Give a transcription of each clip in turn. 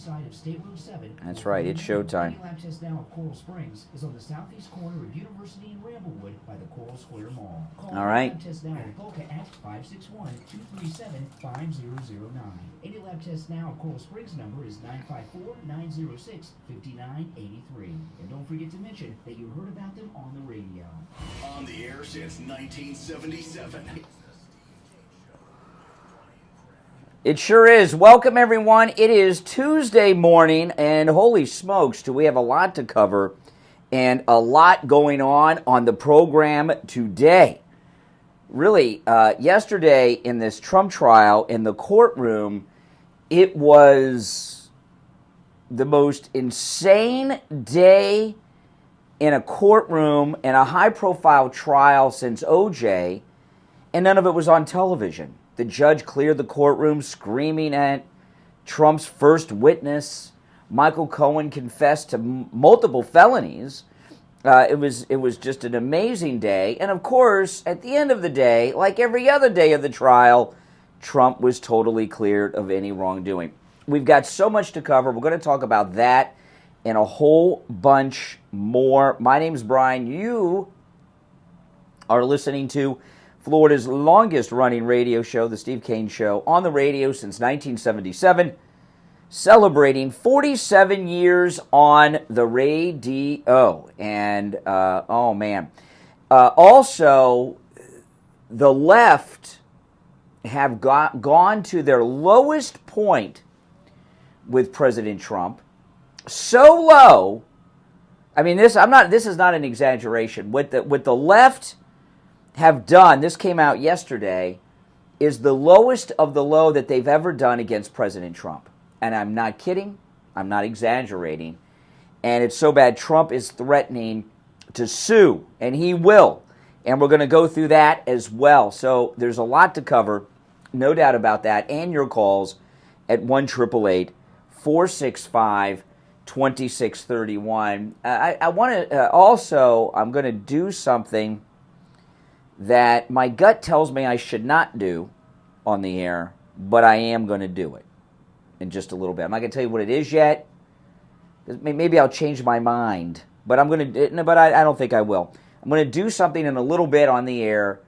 side of State Road 7. That's right, it's showtime. Any lab test now of Coral Springs is on the southeast corner of University and Ramblewood by the Coral Square Mall. Call all right. lab test now of Boca at 561-237-5009. Any lab test now of Coral Springs number is 954-906-5983. And don't forget to mention that you heard about them on the radio. On the air since 1977. It sure is. Welcome, everyone. It is Tuesday morning, and holy smokes, do we have a lot to cover and a lot going on the program today. Really, yesterday in this Trump trial in the courtroom, it was the most insane day in a courtroom in a high-profile trial since OJ, and none of it was on television. The judge cleared the courtroom screaming at Trump's first witness. Michael Cohen confessed to multiple felonies. It was just an amazing day. And of course, at the end of the day, like every other day of the trial, Trump was totally cleared of any wrongdoing. We've got so much to cover. We're going to talk about that and a whole bunch more. My name's Brian. You are listening to Florida's longest-running radio show, The Steve Kane Show, on the radio since 1977, celebrating 47 years on the radio. And, oh, man. Also, the left have gone to their lowest point with President Trump. So low, I mean, this is not an exaggeration. What the left have done, this came out yesterday, is the lowest of the low that they've ever done against President Trump. And I'm not kidding. I'm not exaggerating. And it's so bad, Trump is threatening to sue, and he will. And we're going to go through that as well. So there's a lot to cover, no doubt about that, and your calls at 1-888-465-2631. I want to also, I'm going to do something that my gut tells me I should not do on the air, but I am going to do it in just a little bit. I'm not going to tell you what it is yet. Maybe I'll change my mind, but I'm going to. But I don't think I will. I'm going to do something in a little bit on the air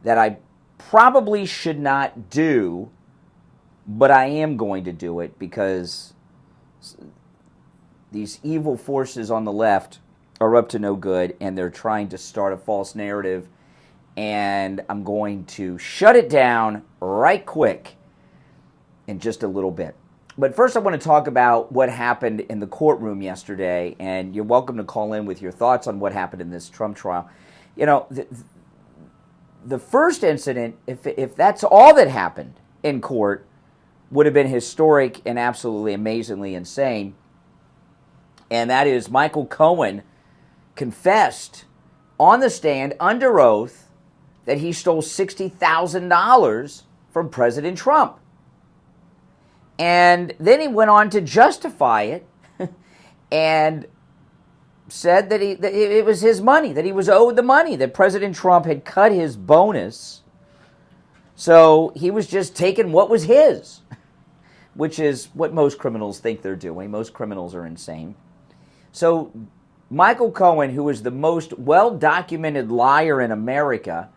that I probably should not do, but I am going to do it because these evil forces on the left are up to no good, and they're trying to start a false narrative. And I'm going to shut it down right quick in just a little bit. But first I want to talk about what happened in the courtroom yesterday, and you're welcome to call in with your thoughts on what happened in this Trump trial. You know, the first incident, if that's all that happened in court, would have been historic and absolutely amazingly insane, and that is Michael Cohen confessed on the stand under oath that he stole $60,000 from President Trump. And then he went on to justify it and said that it was his money, that he was owed the money, that President Trump had cut his bonus. So he was just taking what was his, which is what most criminals think they're doing. Most criminals are insane. So Michael Cohen, who is the most well-documented liar in America,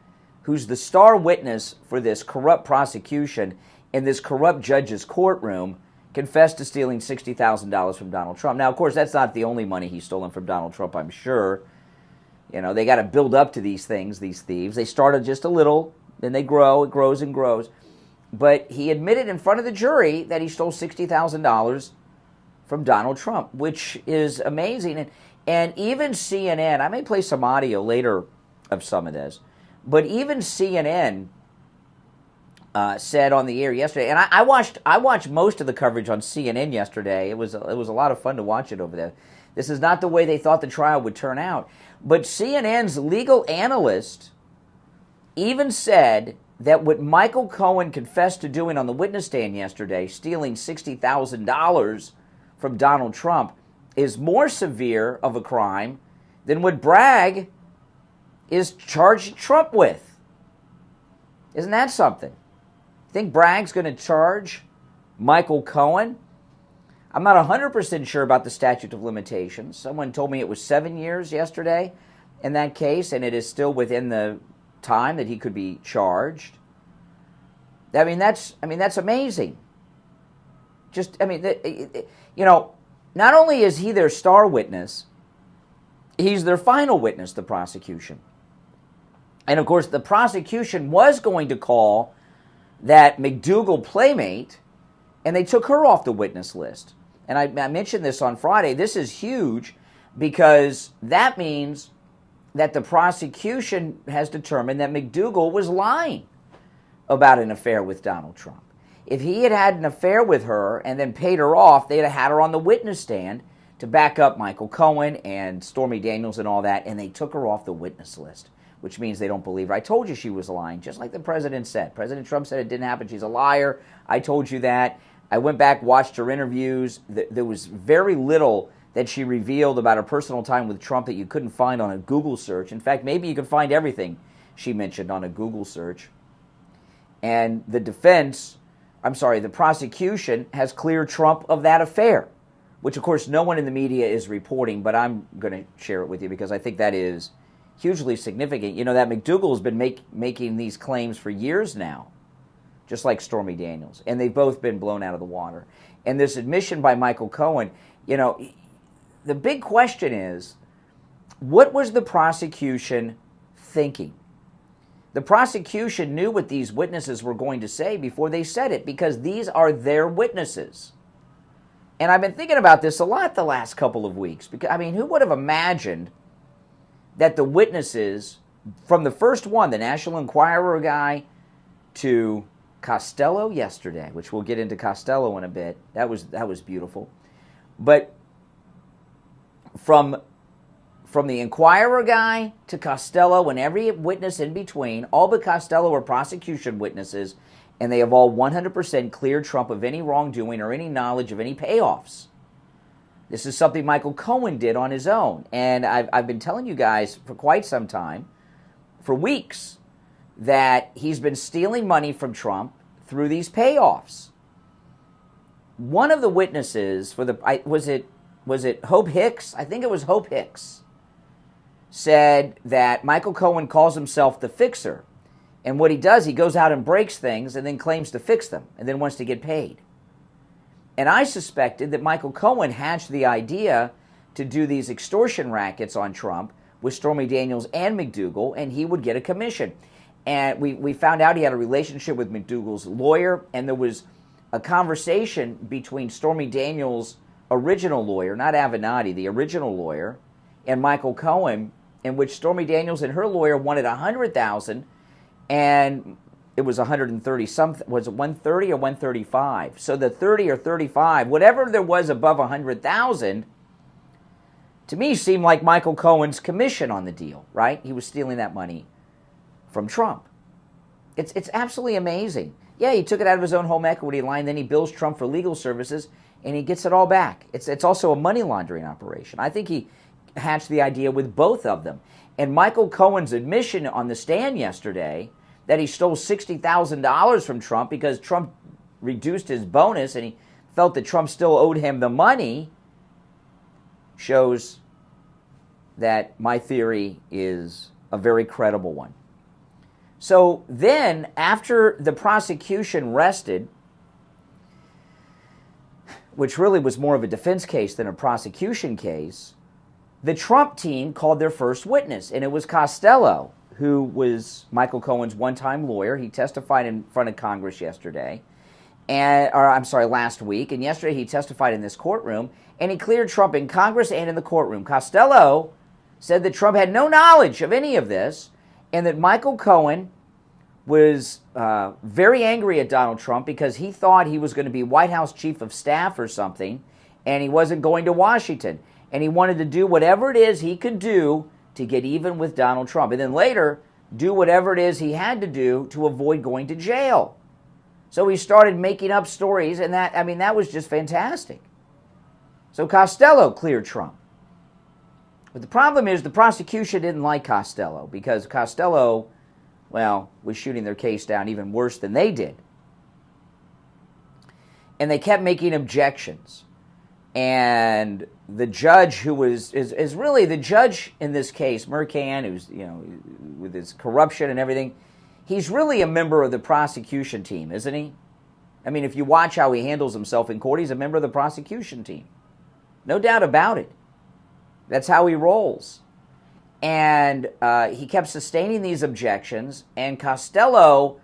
who's the star witness for this corrupt prosecution in this corrupt judge's courtroom, confessed to stealing $60,000 from Donald Trump. Now, of course, that's not the only money he's stolen from Donald Trump, I'm sure. You know, they got to build up to these things, these thieves. They started just a little, then they grow, it grows and grows. But he admitted in front of the jury that he stole $60,000 from Donald Trump, which is amazing. And even CNN, I may play some audio later of some of this, but even CNN said on the air yesterday, and I watched most of the coverage on CNN yesterday. It was a lot of fun to watch it over there. This is not the way they thought the trial would turn out. But CNN's legal analyst even said that what Michael Cohen confessed to doing on the witness stand yesterday, stealing $60,000 from Donald Trump, is more severe of a crime than what Bragg is charged Trump with. Isn't that something? Think Bragg's going to charge Michael Cohen? I'm not 100% sure about the statute of limitations. Someone told me it was 7 years yesterday in that case, and it is still within the time that he could be charged. I mean, that's amazing. Not only is he their star witness, he's their final witness, the prosecution. And of course, the prosecution was going to call that McDougal playmate, and they took her off the witness list. And I mentioned this on Friday. This is huge because that means that the prosecution has determined that McDougal was lying about an affair with Donald Trump. If he had had an affair with her and then paid her off, they'd have had her on the witness stand to back up Michael Cohen and Stormy Daniels and all that, and they took her off the witness list, which means they don't believe her. I told you she was lying, just like the president said. President Trump said it didn't happen. She's a liar. I told you that. I went back, watched her interviews. There was very little that she revealed about her personal time with Trump that you couldn't find on a Google search. In fact, maybe you could find everything she mentioned on a Google search. And the prosecution has cleared Trump of that affair, which, of course, no one in the media is reporting, but I'm going to share it with you because I think that is hugely significant. You know, that McDougal has been making these claims for years now, just like Stormy Daniels, and they've both been blown out of the water. And this admission by Michael Cohen, you know, the big question is, what was the prosecution thinking? The prosecution knew what these witnesses were going to say before they said it, because these are their witnesses. And I've been thinking about this a lot the last couple of weeks, because, I mean, who would have imagined that the witnesses, from the first one, the National Enquirer guy, to Costello yesterday, which we'll get into Costello in a bit. That was beautiful. But from the Enquirer guy to Costello and every witness in between, all but Costello are prosecution witnesses, and they have all 100% cleared Trump of any wrongdoing or any knowledge of any payoffs. This is something Michael Cohen did on his own. And I've been telling you guys for quite some time, for weeks, that he's been stealing money from Trump through these payoffs. One of the witnesses for was it Hope Hicks? I think it was Hope Hicks, said that Michael Cohen calls himself the fixer. And what he does, he goes out and breaks things and then claims to fix them and then wants to get paid. And I suspected that Michael Cohen hatched the idea to do these extortion rackets on Trump with Stormy Daniels and McDougal, and he would get a commission. And we found out he had a relationship with McDougal's lawyer, and there was a conversation between Stormy Daniels' original lawyer, not Avenatti, the original lawyer, and Michael Cohen, in which Stormy Daniels and her lawyer wanted $100,000, and it was 130 something. Was it 130 or 135? So the 30 or 35, whatever there was above 100,000, to me seemed like Michael Cohen's commission on the deal, right? He was stealing that money from Trump. It's absolutely amazing. Yeah, he took it out of his own home equity line, then he bills Trump for legal services, and he gets it all back. It's also a money laundering operation. I think he hatched the idea with both of them. And Michael Cohen's admission on the stand yesterday that he stole $60,000 from Trump because Trump reduced his bonus and he felt that Trump still owed him the money shows that my theory is a very credible one. So then, after the prosecution rested, which really was more of a defense case than a prosecution case, the Trump team called their first witness, and it was Costello, who was Michael Cohen's one-time lawyer. He testified in front of Congress yesterday, last week, and yesterday he testified in this courtroom, and he cleared Trump in Congress and in the courtroom. Costello said that Trump had no knowledge of any of this, and that Michael Cohen was very angry at Donald Trump because he thought he was going to be White House chief of staff or something, and he wasn't going to Washington. And he wanted to do whatever it is he could do to get even with Donald Trump. And then later, do whatever it is he had to do to avoid going to jail. So he started making up stories, and that was just fantastic. So Costello cleared Trump. But the problem is the prosecution didn't like Costello because Costello, was shooting their case down even worse than they did. And they kept making objections. And the judge, who is really the judge in this case, Mercan, who's, with his corruption and everything, he's really a member of the prosecution team, isn't he? I mean, if you watch how he handles himself in court, he's a member of the prosecution team. No doubt about it. That's how he rolls. And he kept sustaining these objections, and Costello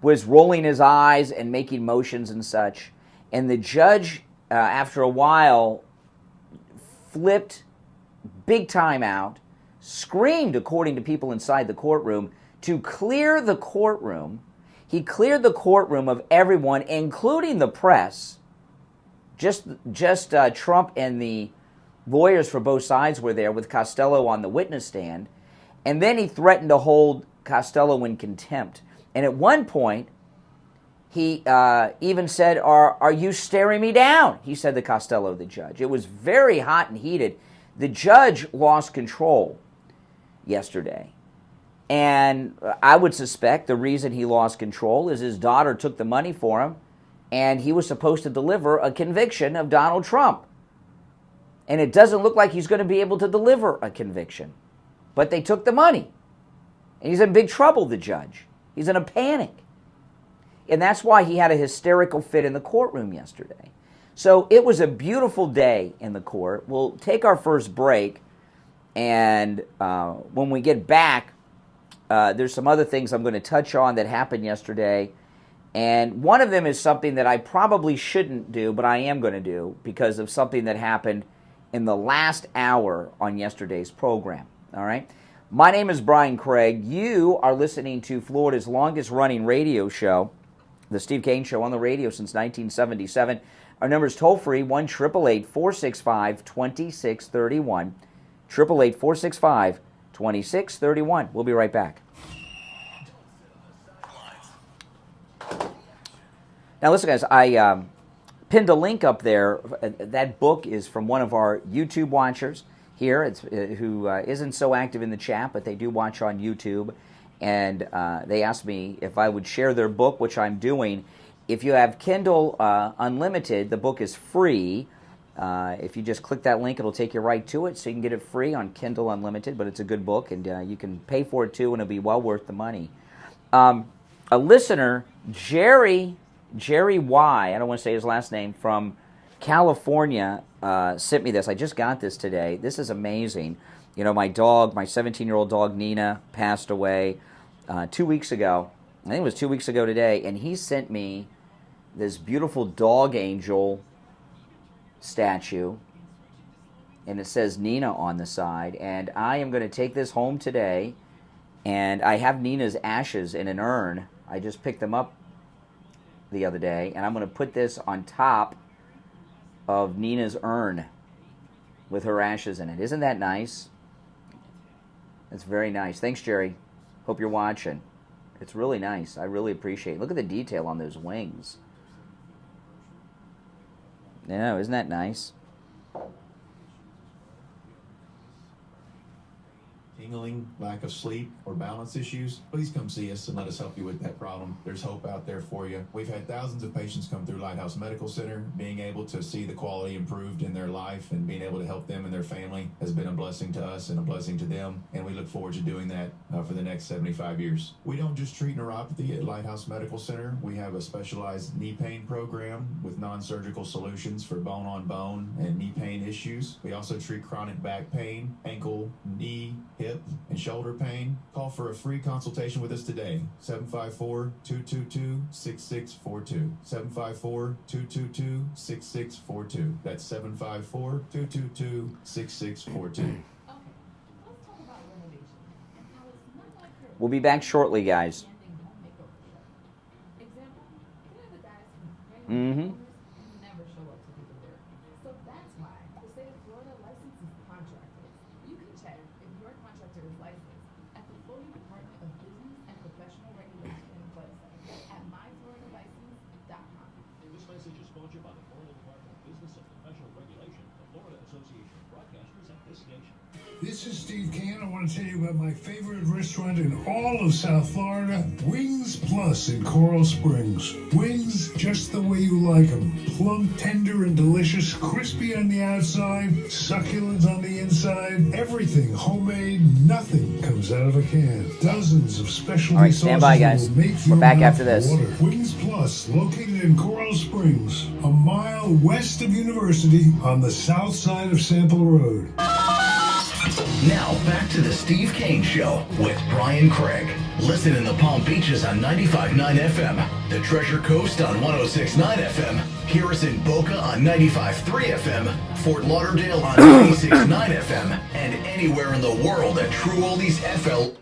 was rolling his eyes and making motions and such. And the judge, after a while, flipped big time out, screamed, according to people inside the courtroom, to clear the courtroom. He cleared the courtroom of everyone, including the press. Just Trump and the lawyers for both sides were there with Costello on the witness stand. And then he threatened to hold Costello in contempt. And at one point, he even said, are you staring me down? He said to Costello, the judge. It was very hot and heated. The judge lost control yesterday. And I would suspect the reason he lost control is his daughter took the money for him, and he was supposed to deliver a conviction of Donald Trump. And it doesn't look like he's going to be able to deliver a conviction. But they took the money. And he's in big trouble, the judge. He's in a panic. And that's why he had a hysterical fit in the courtroom yesterday. So it was a beautiful day in the court. We'll take our first break. And when we get back, there's some other things I'm going to touch on that happened yesterday. And one of them is something that I probably shouldn't do, but I am going to do because of something that happened in the last hour on yesterday's program. All right? My name is Brian Craig. You are listening to Florida's longest-running radio show, The Steve Kane Show, on the radio since 1977. Our number is toll-free, 1-888-465-2631. 888-465-2631. We'll be right back. Now, listen, guys, I pinned a link up there. That book is from one of our YouTube watchers here, who isn't so active in the chat, but they do watch on YouTube. And they asked me if I would share their book, which I'm doing. If you have Kindle Unlimited, the book is free. If you just click that link, it'll take you right to it, so you can get it free on Kindle Unlimited, but it's a good book, and you can pay for it too, and it'll be well worth the money. A listener, Jerry Y, I don't want to say his last name, from California, sent me this. I just got this today. This is amazing. My dog, my 17-year-old dog, Nina, passed away 2 weeks ago. I think it was 2 weeks ago today, and he sent me this beautiful dog angel statue, and it says Nina on the side. And I am going to take this home today, and I have Nina's ashes in an urn. I just picked them up the other day, and I'm going to put this on top of Nina's urn with her ashes in it. Isn't that nice? It's very nice. Thanks, Jerry. Hope you're watching. It's really nice. I really appreciate it. Look at the detail on those wings. Yeah, isn't that nice? Tingling, lack of sleep, or balance issues, please come see us and let us help you with that problem. There's hope out there for you. We've had thousands of patients come through Lighthouse Medical Center. Being able to see the quality improved in their life and being able to help them and their family has been a blessing to us and a blessing to them, and we look forward to doing that for the next 75 years. We don't just treat neuropathy at Lighthouse Medical Center. We have a specialized knee pain program with non-surgical solutions for bone-on-bone and knee pain issues. We also treat chronic back pain, ankle, knee, hip, and shoulder pain. Call for a free consultation with us today. 754-222-6642. 754-222-6642. That's 754-222-6642. We'll be back shortly, guys. Mm-hmm. This is Steve Kane. I want to tell you about my favorite restaurant in all of South Florida, Wings Plus in Coral Springs. Wings just the way you like them. Plump, tender, and delicious, crispy on the outside, succulent on the inside. Everything homemade, nothing comes out of a can. Dozens of specialty All right, stand by, guys. sauces will make We're your back mouth after this. water. Wings Plus, located in Coral Springs, a mile west of University on the south side of Sample Road. Now back to the Steve Kane Show with Brian Craig. Listen in the Palm Beaches on 95.9 FM, the Treasure Coast on 106.9 FM, hear us in Boca on 95.3 FM, Fort Lauderdale on 96.9 FM, and anywhere in the world at True Oldies FL.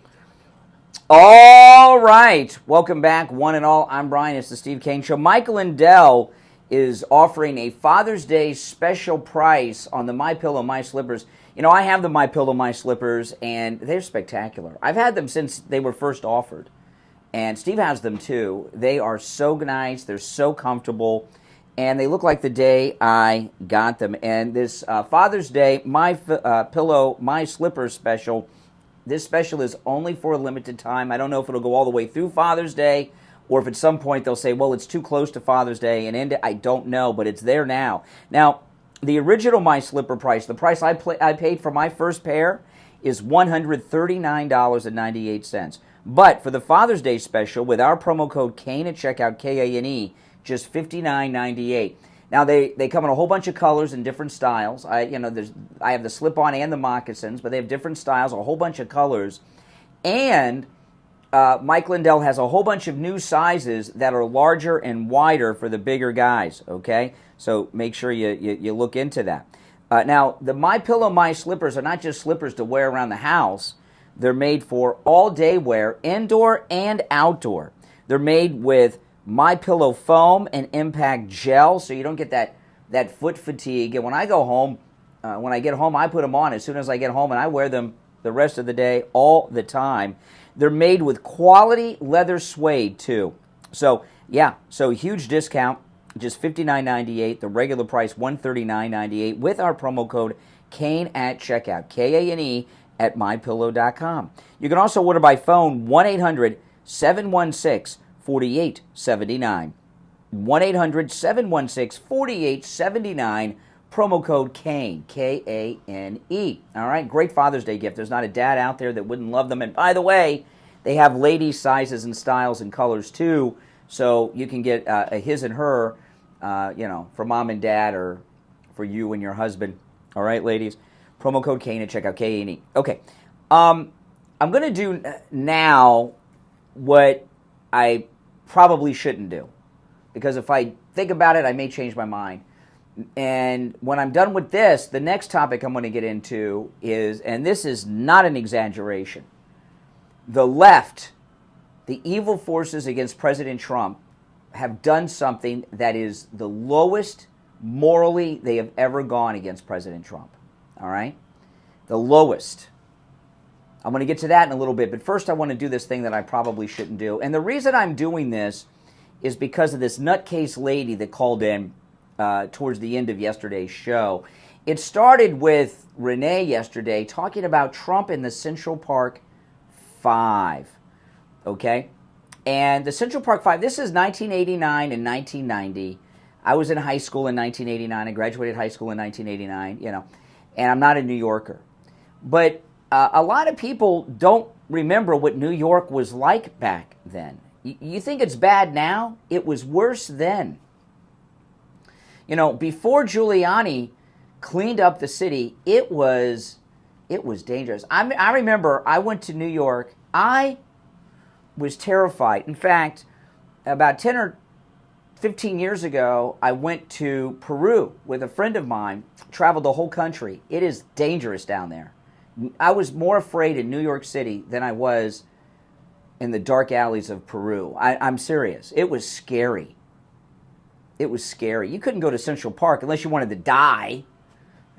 All right. Welcome back, one and all. I'm Brian. It's the Steve Kane Show. Michael Lindell is offering a Father's Day special price on the My Pillow, My Slippers. You know, I have the My Pillow, My Slippers, and they're spectacular. I've had them since they were first offered, and Steve has them too. They are so nice. They're so comfortable, and they look like the day I got them. And this Father's Day My Pillow, My Slippers special, this special is only for a limited time. I don't know if it'll go all the way through Father's Day, or if at some point they'll say, well, it's too close to Father's Day and end it. I don't know, but it's there now. Now, the original My Slipper price, the price I paid for my first pair, is $139.98. But for the Father's Day special, with our promo code KANE at checkout, KANE, just $59.98. Now, they come in a whole bunch of colors and different styles. I have the slip-on and the moccasins, but they have different styles, a whole bunch of colors. And Mike Lindell has a whole bunch of new sizes that are larger and wider for the bigger guys, okay? So make sure you look into that. Now, the My Pillow, My Slippers are not just slippers to wear around the house. They're made for all-day wear, indoor and outdoor. They're made with My Pillow foam and impact gel, so you don't get that foot fatigue. And when I go home, when I get home, I put them on as soon as I get home, and I wear them the rest of the day, all the time. They're made with quality leather suede, too. So, yeah, so huge discount, just $59.98. The regular price, $139.98, with our promo code KANE at checkout, KANE at mypillow.com. You can also order by phone, 1-800-716-4879. 1-800-716-4879. Promo code KANE, K-A-N-E. All right, great Father's Day gift. There's not a dad out there that wouldn't love them. And by the way, they have ladies' sizes and styles and colors too, so you can get a his and her, for mom and dad or for you and your husband. All right, ladies. Promo code KANE at checkout, K-A-N-E. Okay, I'm going to do now what I probably shouldn't do, because if I think about it, I may change my mind. And when I'm done with this, the next topic I'm going to get into is, and this is not an exaggeration, the left, the evil forces against President Trump, have done something that is the lowest morally they have ever gone against President Trump. All right? The lowest. I'm going to get to that in a little bit, but first I want to do this thing that I probably shouldn't do. And the reason I'm doing this is because of this nutcase lady that called in towards the end of yesterday's show. It started with Renee yesterday talking about Trump in the Central Park 5, okay? And the Central Park 5, this is 1989 and 1990. I was in high school in 1989. I graduated high school in 1989, and I'm not a New Yorker. But a lot of people don't remember what New York was like back then. You think it's bad now? It was worse then. Before Giuliani cleaned up the city, it was dangerous. I remember I went to New York. I was terrified. In fact, about 10 or 15 years ago, I went to Peru with a friend of mine, traveled the whole country. It is dangerous down there. I was more afraid in New York City than I was in the dark alleys of Peru. I'm serious. It was scary. It was scary. You couldn't go to Central Park unless you wanted to die,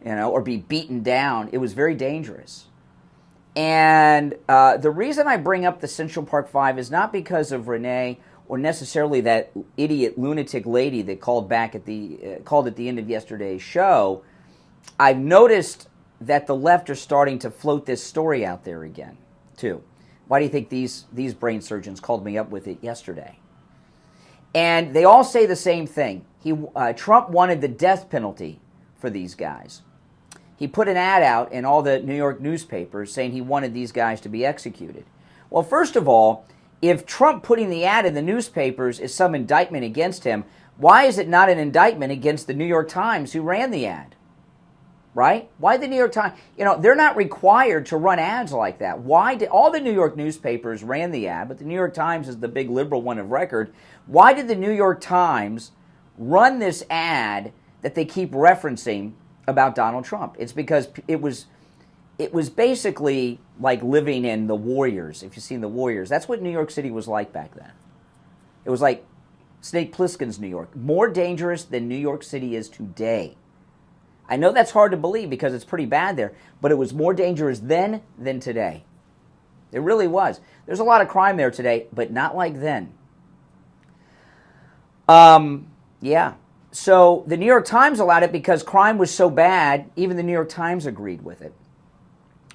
or be beaten down. It was very dangerous. And the reason I bring up the Central Park 5 is not because of Renee or necessarily that idiot lunatic lady that called at the end of yesterday's show. I've noticed that the left are starting to float this story out there again, too. Why do you think these brain surgeons called me up with it yesterday? And they all say the same thing. Trump wanted the death penalty for these guys. He put an ad out in all the New York newspapers saying he wanted these guys to be executed. Well, first of all, if Trump putting the ad in the newspapers is some indictment against him, why is it not an indictment against the New York Times who ran the ad? Right? Why the New York Times? You know, they're not required to run ads like that. Why did all the New York newspapers ran the ad, but the New York Times is the big liberal one of record? Why did the New York Times run this ad that they keep referencing about Donald Trump? It's because it was basically like living in the Warriors. If you've seen the Warriors, that's what New York City was like back then. It was like Snake Plissken's New York, more dangerous than New York City is today. I know that's hard to believe because it's pretty bad there, but it was more dangerous then than today. It really was. There's a lot of crime there today, but not like then. Yeah. So the New York Times allowed it because crime was so bad, even the New York Times agreed with it.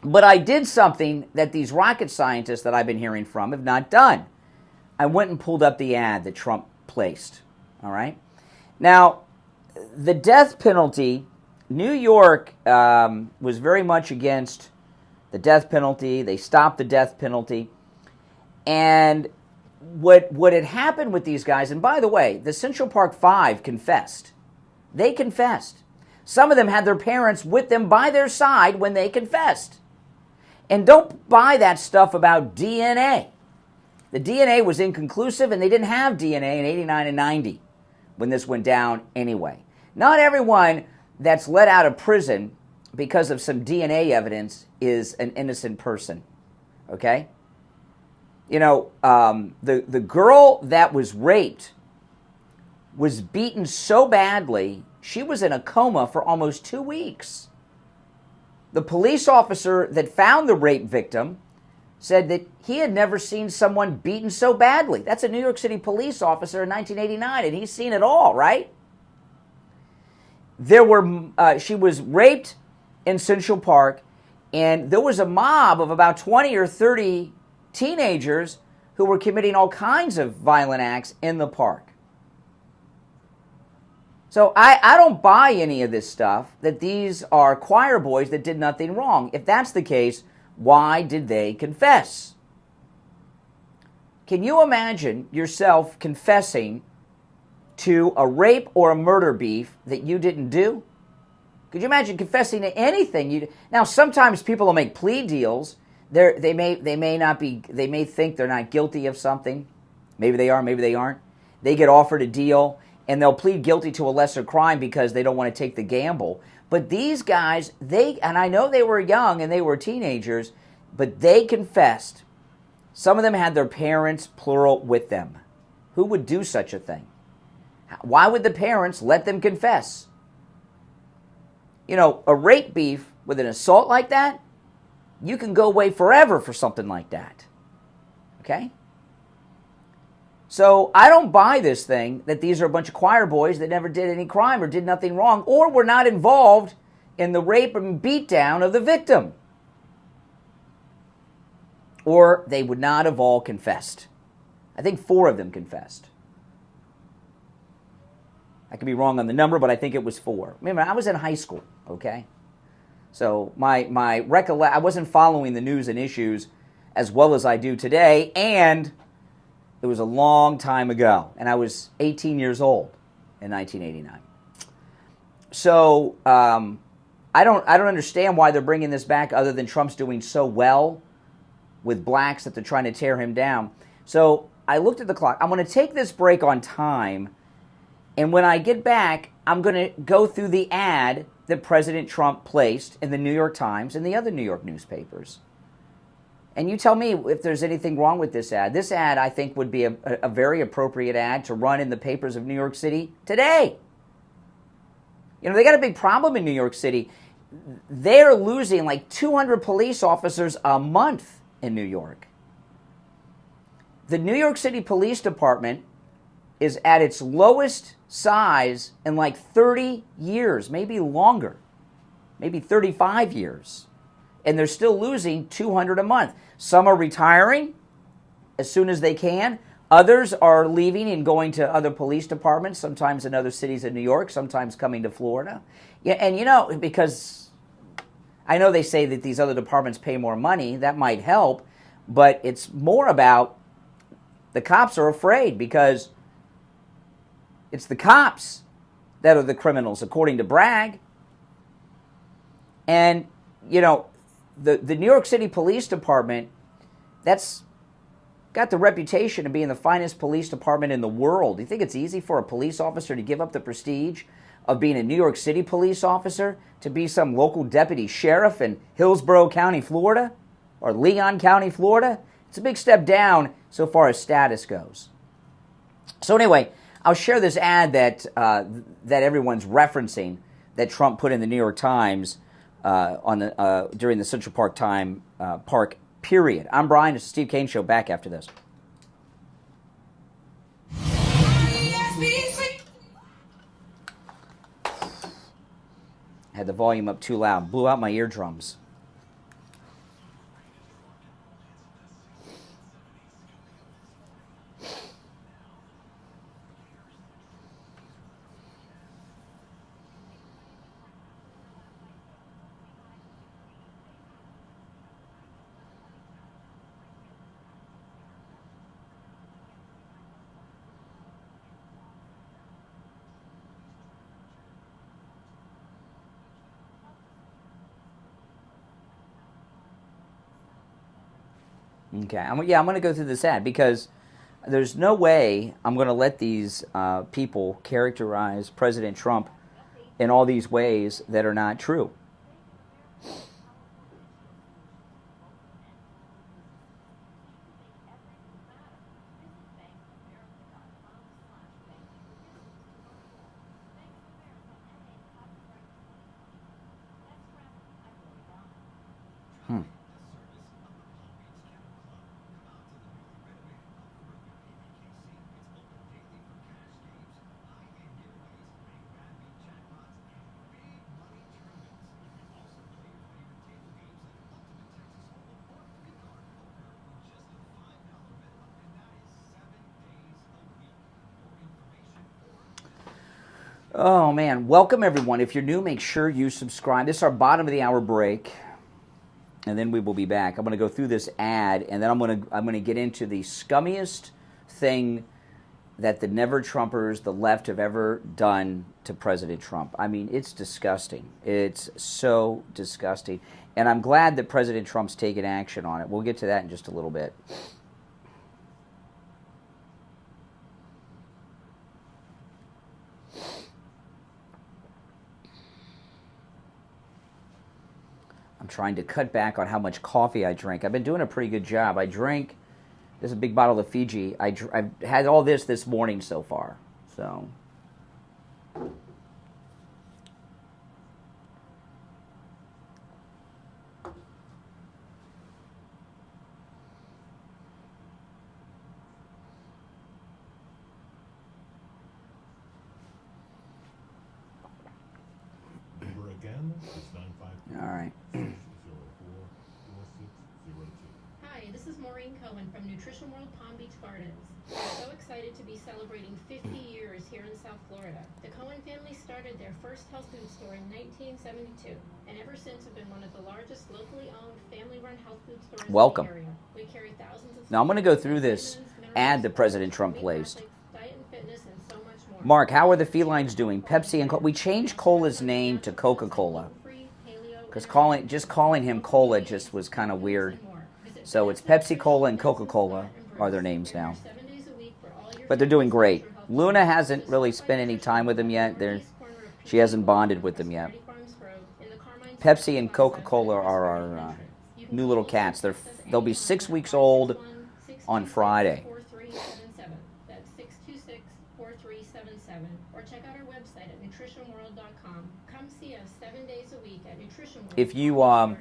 But I did something that these rocket scientists that I've been hearing from have not done. I went and pulled up the ad that Trump placed. All right? Now, the death penalty, New York was very much against the death penalty. They stopped the death penalty. And what had happened with these guys, and by the way, the Central Park Five confessed. They confessed. Some of them had their parents with them by their side when they confessed. And don't buy that stuff about DNA. The DNA was inconclusive, and they didn't have DNA in 89 and 90 when this went down anyway. Not everyone that's let out of prison because of some DNA evidence is an innocent person, okay? You know, the girl that was raped was beaten so badly, she was in a coma for almost 2 weeks. The police officer that found the rape victim said that he had never seen someone beaten so badly. That's a New York City police officer in 1989, and he's seen it all, right? She was raped in Central Park, and there was a mob of about 20 or 30 teenagers who were committing all kinds of violent acts in the park. So I don't buy any of this stuff, that these are choir boys that did nothing wrong. If that's the case, why did they confess? Can you imagine yourself confessing to a rape or a murder beef that you didn't do? Could you imagine confessing to anything you? Now, sometimes people will make plea deals. They may think they're not guilty of something. Maybe they are, maybe they aren't. They get offered a deal, and they'll plead guilty to a lesser crime because they don't want to take the gamble. But these guys, and I know they were young and they were teenagers, but they confessed. Some of them had their parents, plural, with them. Who would do such a thing? Why would the parents let them confess? You know, a rape beef with an assault like that, you can go away forever for something like that. Okay? So I don't buy this thing that these are a bunch of choir boys that never did any crime or did nothing wrong or were not involved in the rape and beatdown of the victim. Or they would not have all confessed. I think 4 of them confessed. I could be wrong on the number, but I think it was 4. Remember, I was in high school, okay? So my recollection, I wasn't following the news and issues as well as I do today, and it was a long time ago, and I was 18 years old in 1989. So I don't understand why they're bringing this back, other than Trump's doing so well with blacks that they're trying to tear him down. So I looked at the clock. I'm going to take this break on time, and when I get back, I'm going to go through the ad that President Trump placed in the New York Times and the other New York newspapers. And you tell me if there's anything wrong with this ad. This ad, I think, would be a very appropriate ad to run in the papers of New York City today. You know, they got a big problem in New York City. They're losing like 200 police officers a month in New York. The New York City Police Department is at its lowest size in like 30 years, maybe longer. maybe 35 years. And they're still losing $200 a month. Some are retiring as soon as they can. Others are leaving and going to other police departments, sometimes in other cities in New York, sometimes coming to Florida. Yeah, and because I know they say that these other departments pay more money, that might help, but it's more about the cops are afraid because it's the cops that are the criminals, according to Bragg. And, the New York City Police Department, that's got the reputation of being the finest police department in the world. Do you think it's easy for a police officer to give up the prestige of being a New York City police officer to be some local deputy sheriff in Hillsborough County, Florida, or Leon County, Florida? It's a big step down so far as status goes. So anyway, I'll share this ad that everyone's referencing that Trump put in the New York Times during the Central Park Park period. I'm Brian. It's the Steve Kane Show. Back after this. Had the volume up too loud. Blew out my eardrums. Okay, I'm going to go through this ad because there's no way I'm going to let these people characterize President Trump in all these ways that are not true. Oh, man. Welcome, everyone. If you're new, make sure you subscribe. This is our bottom of the hour break, and then we will be back. I'm going to go through this ad, and then I'm going to get into the scummiest thing that the never-Trumpers, the left, have ever done to President Trump. I mean, it's disgusting. It's so disgusting. And I'm glad that President Trump's taken action on it. We'll get to that in just a little bit. Trying to cut back on how much coffee I drink. I've been doing a pretty good job. This is a big bottle of Fiji. I've had all this morning so far. So, all right. From Nutrition World Palm Beach Gardens. We're so excited to be celebrating 50 years here in South Florida. The Cohen family started their first health food store in 1972, and ever since have been one of the largest locally owned family-run health food stores Welcome. in the area. We carry thousands of Now I'm going to go through this ad that President Trump placed. Diet and fitness and so much more. Mark, how are the felines doing? Pepsi and we changed Cola's name to Coca-Cola because calling him Cola just was kind of weird. So it's Pepsi Cola and Coca-Cola are their names now. But they're doing great. Luna hasn't really spent any time with them yet. She hasn't bonded with them yet. Pepsi and Coca-Cola are our new little cats. They'll be 6 weeks old on Friday. That's 626-4377. Or check out our website at nutritionworld.com. Come see us 7 days a week at Nutrition World. If you are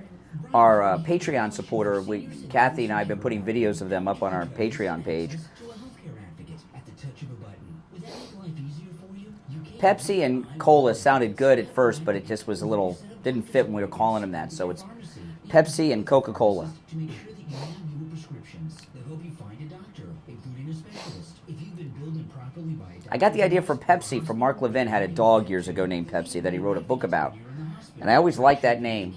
a Patreon supporter, Kathy and I have been putting videos of them up on our Patreon page. Pepsi and cola sounded good at first, but it just was a little, didn't fit when we were calling them that. So it's Pepsi and Coca-Cola. To make sure that you have your prescriptions, they'll help you find a doctor, including a specialist. If you've been billed improperly by a doctor, I got the idea for Pepsi from Mark Levin. Had a dog years ago named Pepsi that he wrote a book about. And I always liked that name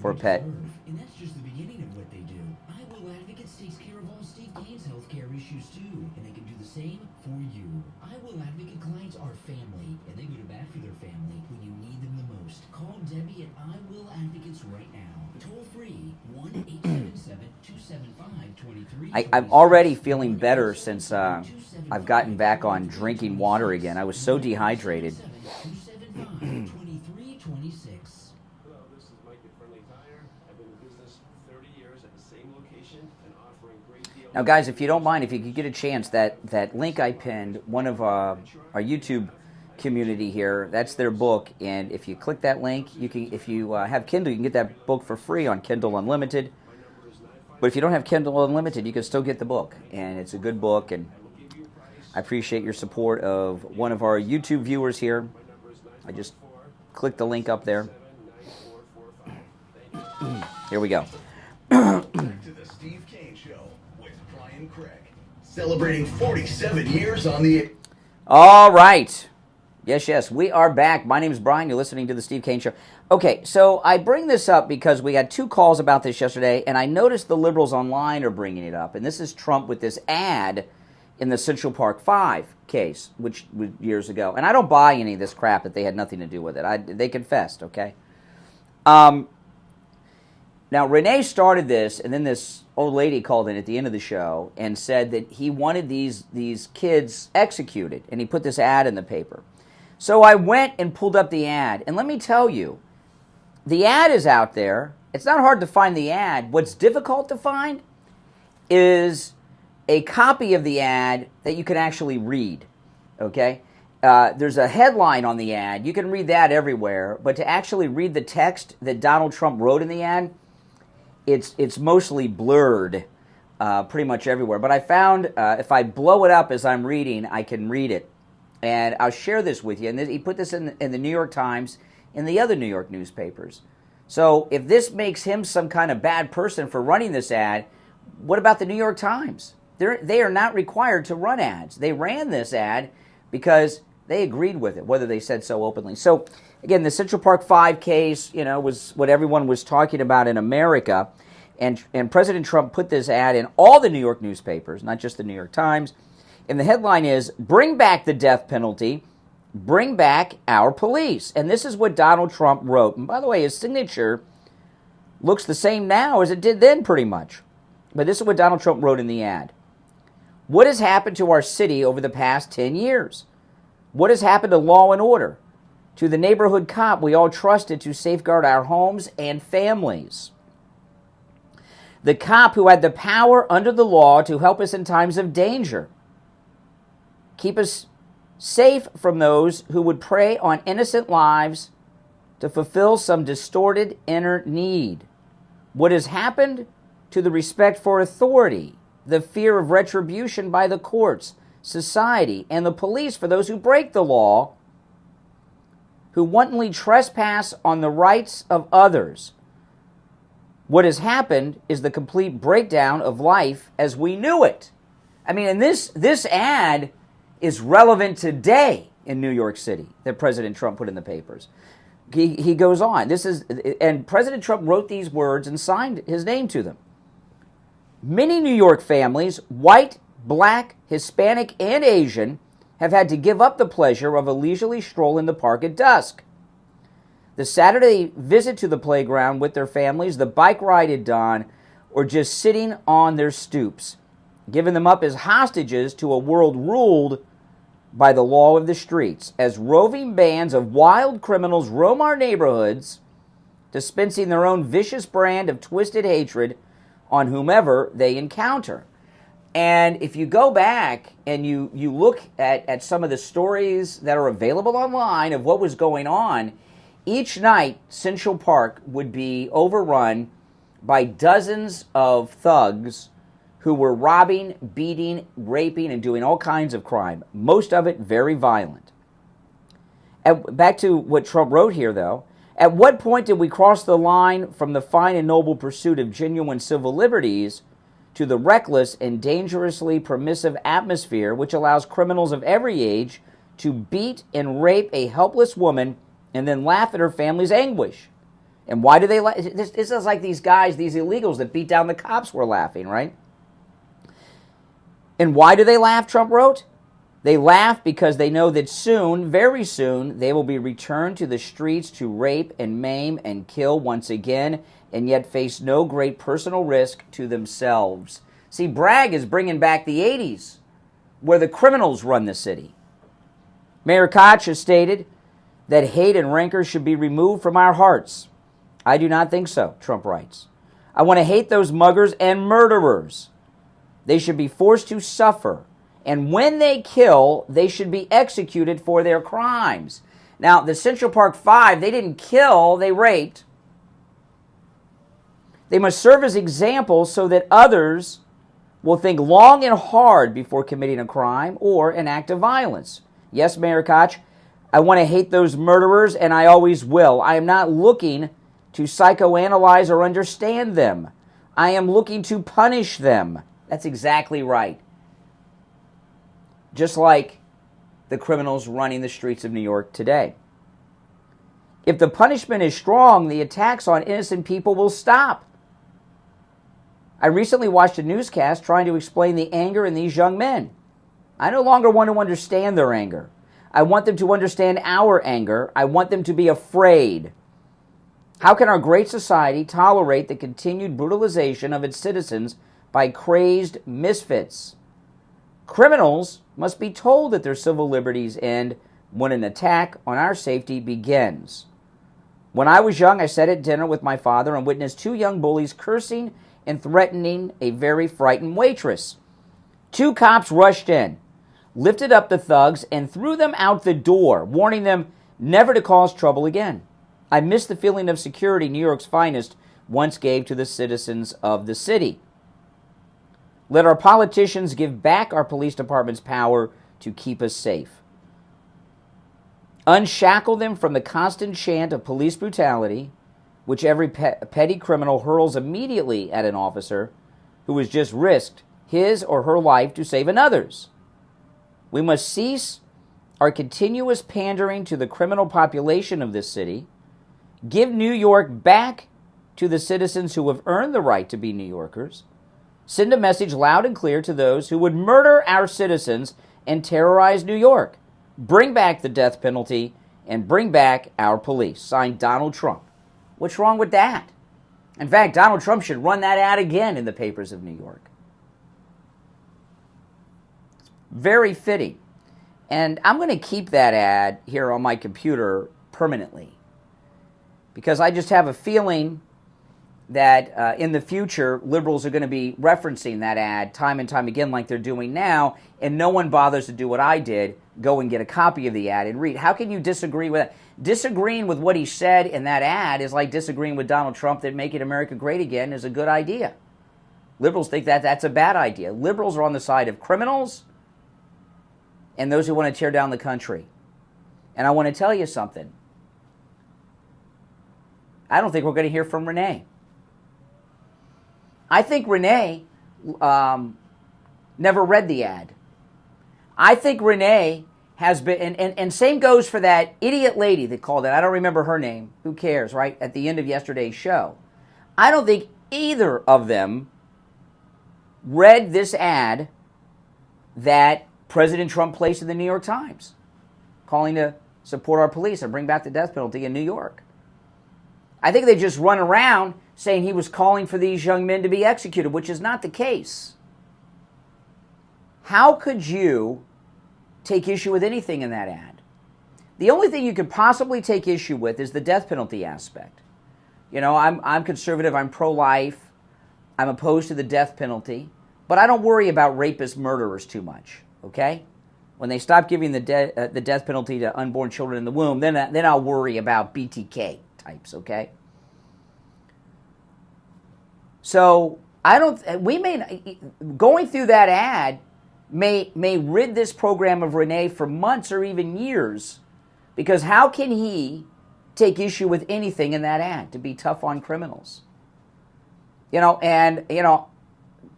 for a pet. And that's just the beginning of what they do. I Will Advocates takes care of all Steve Kane's healthcare issues too, and they can do the same for you. I Will Advocate clients are family, and they go to bat for their family when you need them the most. Call Debbie at I Will Advocates right now. Toll free 1-877-275-23. I'm already feeling better since I've gotten back on drinking water again. I was so dehydrated. 275-2326. Hello, this is Mike at Friendly Tire. I've been in business 30 years at the same location and offering great deals. Now, guys, if you don't mind, if you could get a chance, that link I pinned, one of our YouTube community here, that's their book, and if you click that link, you can, if you have Kindle, you can get that book for free on Kindle Unlimited. But if you don't have Kindle Unlimited, you can still get the book, and it's a good book, and I appreciate your support of one of our YouTube viewers here. I just clicked the link up there. Here we go. Back to the Steve Kane Show with Brian Craig. Celebrating 47 years on the... All right. Yes, we are back. My name is Brian. You're listening to the Steve Kane Show. Okay, so I bring this up because we had 2 calls about this yesterday, and I noticed the liberals online are bringing it up. And this is Trump with this ad in the Central Park 5 case, which was years ago. And I don't buy any of this crap that they had nothing to do with it. They confessed, okay? Now, Renee started this, and then this old lady called in at the end of the show and said that he wanted these kids executed, and he put this ad in the paper. So I went and pulled up the ad, and let me tell you, the ad is out there. It's not hard to find the ad. What's difficult to find is a copy of the ad that you can actually read, okay? There's a headline on the ad. You can read that everywhere, but to actually read the text that Donald Trump wrote in the ad, it's mostly blurred pretty much everywhere. But I found if I blow it up as I'm reading, I can read it. And I'll share this with you. And he put this in the New York Times and the other New York newspapers. So if this makes him some kind of bad person for running this ad, what about the New York Times? They are not required to run ads. They ran this ad because they agreed with it, whether they said so openly. So, again, the Central Park 5 case, was what everyone was talking about in America. And President Trump put this ad in all the New York newspapers, not just the New York Times. And the headline is, "Bring back the death penalty, bring back our police." And this is what Donald Trump wrote. And by the way, his signature looks the same now as it did then pretty much. But this is what Donald Trump wrote in the ad. "What has happened to our city over the past 10 years? What has happened to law and order? To the neighborhood cop we all trusted to safeguard our homes and families? The cop who had the power under the law to help us in times of danger. Keep us safe from those who would prey on innocent lives to fulfill some distorted inner need. What has happened to the respect for authority, the fear of retribution by the courts, society, and the police for those who break the law, who wantonly trespass on the rights of others? What has happened is the complete breakdown of life as we knew it." I mean, and this ad is relevant today in New York City that President Trump put in the papers. He goes on. And President Trump wrote these words and signed his name to them. "Many New York families, white, black, Hispanic, and Asian, have had to give up the pleasure of a leisurely stroll in the park at dusk. The Saturday visit to the playground with their families, the bike ride at dawn, or just sitting on their stoops, giving them up as hostages to a world ruled by the law of the streets, as roving bands of wild criminals roam our neighborhoods, dispensing their own vicious brand of twisted hatred on whomever they encounter." And if you go back and you look at some of the stories that are available online of what was going on, each night Central Park would be overrun by dozens of thugs who were robbing, beating, raping, and doing all kinds of crime, most of it very violent. Back to what Trump wrote here, though. At what point did we cross the line from the fine and noble pursuit of genuine civil liberties to the reckless and dangerously permissive atmosphere which allows criminals of every age to beat and rape a helpless woman and then laugh at her family's anguish? And why do they laugh? This is like these guys, these illegals that beat down the cops were laughing, right? And why do they laugh, Trump wrote? They laugh because they know that soon, very soon, they will be returned to the streets to rape and maim and kill once again, and yet face no great personal risk to themselves. See, Bragg is bringing back the 80s, where the criminals run the city. Mayor Koch has stated that hate and rancor should be removed from our hearts. I do not think so, Trump writes. I want to hate those muggers and murderers. They should be forced to suffer. And when they kill, they should be executed for their crimes. Now, the Central Park Five, they didn't kill, they raped. They must serve as examples so that others will think long and hard before committing a crime or an act of violence. Yes, Mayor Koch, I want to hate those murderers, and I always will. I am not looking to psychoanalyze or understand them. I am looking to punish them. That's exactly right. Just like the criminals running the streets of New York today. If the punishment is strong, the attacks on innocent people will stop. I recently watched a newscast trying to explain the anger in these young men. I no longer want to understand their anger. I want them to understand our anger. I want them to be afraid. How can our great society tolerate the continued brutalization of its citizens by crazed misfits? Criminals must be told that their civil liberties end when an attack on our safety begins. When I was young, I sat at dinner with my father and witnessed two young bullies cursing and threatening a very frightened waitress. Two cops rushed in, lifted up the thugs, and threw them out the door, warning them never to cause trouble again. I miss the feeling of security New York's finest once gave to the citizens of the city. Let our politicians give back our police department's power to keep us safe. Unshackle them from the constant chant of police brutality, which every petty criminal hurls immediately at an officer who has just risked his or her life to save another's. We must cease our continuous pandering to the criminal population of this city, give New York back to the citizens who have earned the right to be New Yorkers, send a message loud and clear to those who would murder our citizens and terrorize New York. Bring back the death penalty and bring back our police. Signed, Donald Trump. What's wrong with that? In fact, Donald Trump should run that ad again in the papers of New York. Very fitting. And I'm going to keep that ad here on my computer permanently, because I just have a feeling that in the future, liberals are going to be referencing that ad time and time again like they're doing now, and no one bothers to do what I did, go and get a copy of the ad and read. How can you disagree with that? Disagreeing with what he said in that ad is like disagreeing with Donald Trump that Making America Great Again is a good idea. Liberals think that that's a bad idea. Liberals are on the side of criminals and those who want to tear down the country. And I want to tell you something. I don't think we're going to hear from Renee. I think Renee never read the ad. I think Renee has been, and same goes for that idiot lady that called it. I don't remember her name. Who cares, right? At the end of yesterday's show. I don't think either of them read this ad that President Trump placed in the New York Times, calling to support our police and bring back the death penalty in New York. I think they just run around saying he was calling for these young men to be executed, which is not the case. How could you take issue with anything in that ad? The only thing you could possibly take issue with is the death penalty aspect. You know, I'm conservative, I'm pro-life, I'm opposed to the death penalty, but I don't worry about rapist murderers too much, okay? When they stop giving the death penalty to unborn children in the womb, then I'll worry about BTK types, okay? So going through that ad may rid this program of Renee for months or even years Because how can he take issue with anything in that ad to be tough on criminals?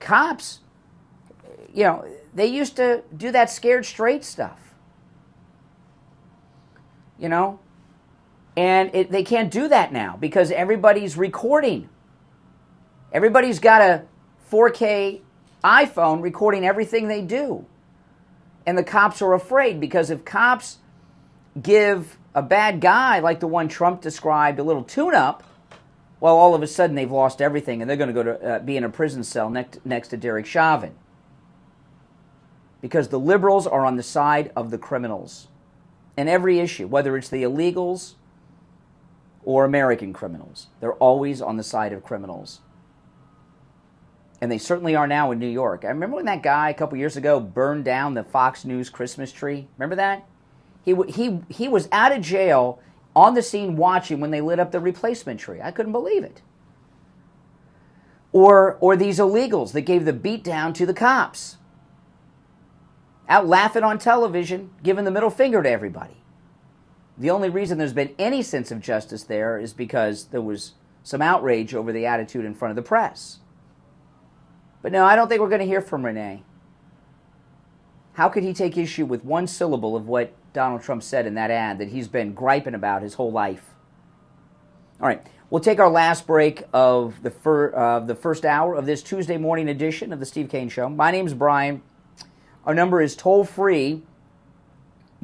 Cops, they used to do that scared straight stuff. And they can't do that now because everybody's recording. Everybody's got a 4K iPhone recording everything they do. And the cops are afraid because if cops give a bad guy like the one Trump described a little tune-up, well, all of a sudden they've lost everything and they're going to go to be in a prison cell next to Derek Chauvin. Because the liberals are on the side of the criminals. In every issue, whether it's the illegals or American criminals, they're always on the side of criminals. And they certainly are now in New York. I remember when that guy a couple years ago burned down the Fox News Christmas tree. Remember that? He was out of jail on the scene watching when they lit up the replacement tree. I couldn't believe it. Or these illegals that gave the beat down to the cops. Out laughing on television, giving the middle finger to everybody. The only reason there's been any sense of justice there is because there was some outrage over the attitude in front of the press. But no, I don't think we're going to hear from Renee. How could he take issue with one syllable of what Donald Trump said in that ad that he's been griping about his whole life? All right, we'll take our last break of the first hour of this Tuesday morning edition of the Steve Kane Show. My name's Brian. Our number is toll-free,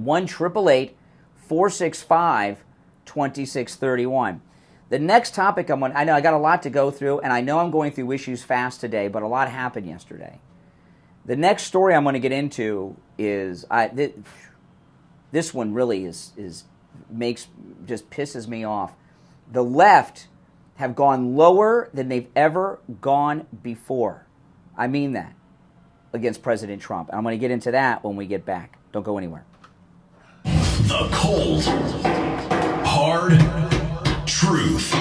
1-888-465-2631. The next topic I know I got a lot to go through, and I know I'm going through issues fast today, but a lot happened yesterday. The next story I'm going to get into is this one really just pisses me off. The left have gone lower than they've ever gone before. I mean that. Against President Trump. I'm going to get into that when we get back. Don't go anywhere. The cold, hard truth.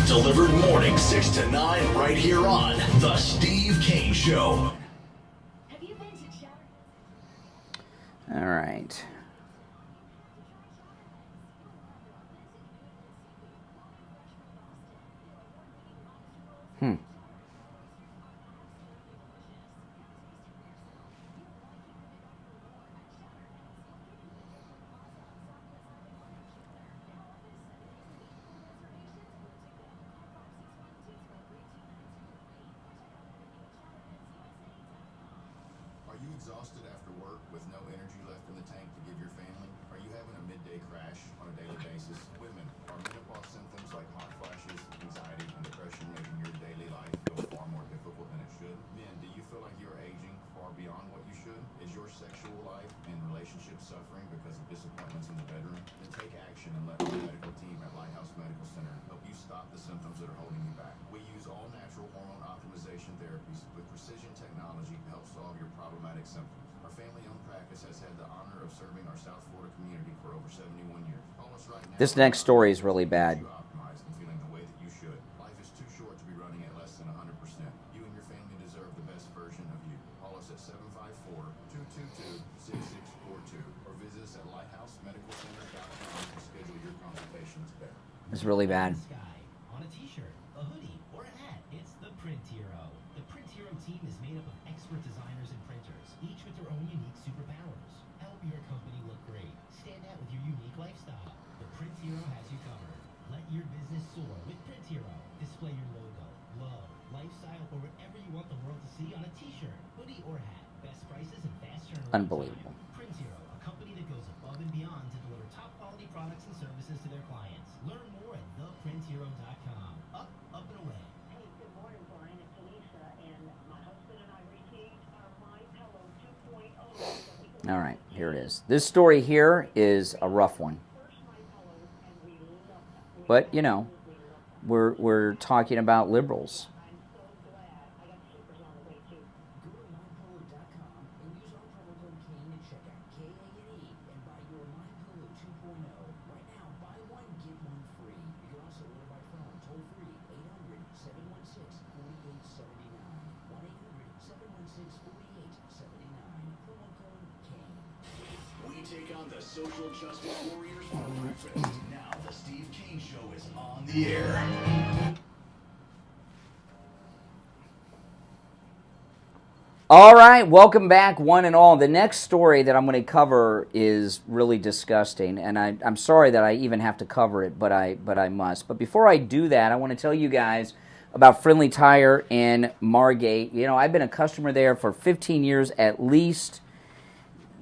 Delivered morning 6 to 9 right here on The Steve Kane Show. Have you been to China? All right. Are you exhausted after work with no energy left in the tank to give your family? Are you having a midday crash on a daily basis? Women, are menopause symptoms like hot flashes, anxiety, and depression making your daily life feel far more difficult than it should? Men, do you feel like you're aging far beyond what you should? Is your sexual life and relationship suffering because of disappointments in the bedroom? Then take action and let the medical team at Lighthouse Medical Center help you stop the symptoms that are holding you back. We use all natural hormone optimization therapies with precision technology to help solve your problematic symptoms. Our family-owned practice has had the honor of serving our South Florida community for over 71 years. Call us right now. This next story is really bad. You optimize and feeling the way that you should. Life is too short to be running at less than 100%. You and your family deserve the best version of you. Call us at 754-222-6642 or visit us at lighthousemedicalcenter.com to schedule your consultation today. It's really bad. Sky, on a t-shirt, a hoodie, or a hat. It's the Print Hero. The Print Hero team is made up of expert designers and printers, each with their own unique superpowers. Help your company look great. Stand out with your unique lifestyle. The Print Hero has you covered. Let your business soar with Print Hero. Display your logo, love, lifestyle, or whatever you want the world to see on a t-shirt, hoodie, or hat. Best prices and fast turnaround. Unbelievable. Print Hero, a company that goes above and beyond to deliver top quality products and services to their clients. Learn more at theprinthero.com. Up and away. Hey, good morning, Brian. It's Lisa, and my husband and I received our My Pillow 2.0. All right, here it is. This story here is a rough one. But, we're talking about liberals. I'm so glad. I got slippers on the way, too. Go to mypillow.com and use our promo code Kane at checkout, K-A-N-E, and buy your My Pillow 2.0. Right now, buy one, get one free. You can also order by phone, toll free, 800-716-4879. 1-800-716-4879. Promo code Kane. We take on the social justice warriors for breakfast. Now the Steve Kane Show is on the air. All right, welcome back, one and all. The next story that I'm going to cover is really disgusting, and I'm sorry that I even have to cover it, but I must. But before I do that, I want to tell you guys about Friendly Tire in Margate. You know, I've been a customer there for 15 years at least.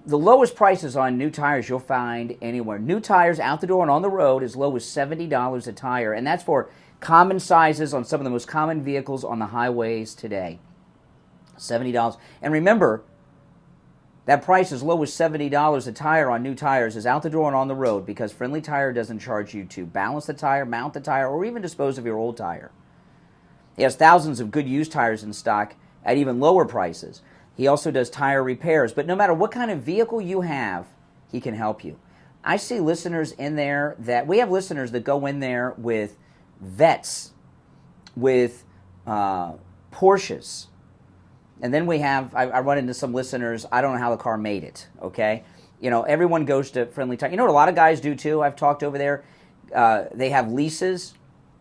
The lowest prices on new tires you'll find anywhere. New tires out the door and on the road as low as $70 a tire, and that's for common sizes on some of the most common vehicles on the highways today. $70. And remember, that price as low as $70 a tire on new tires is out the door and on the road because Friendly Tire doesn't charge you to balance the tire, mount the tire, or even dispose of your old tire. He has thousands of good used tires in stock at even lower prices. He also does tire repairs. But no matter what kind of vehicle you have, he can help you. I see listeners in there we have listeners that go in there with Vets, with Porsches. And then I run into some listeners, I don't know how the car made it, okay? You know, everyone goes to Friendly Tire. You know what a lot of guys do too? I've talked over there. They have leases,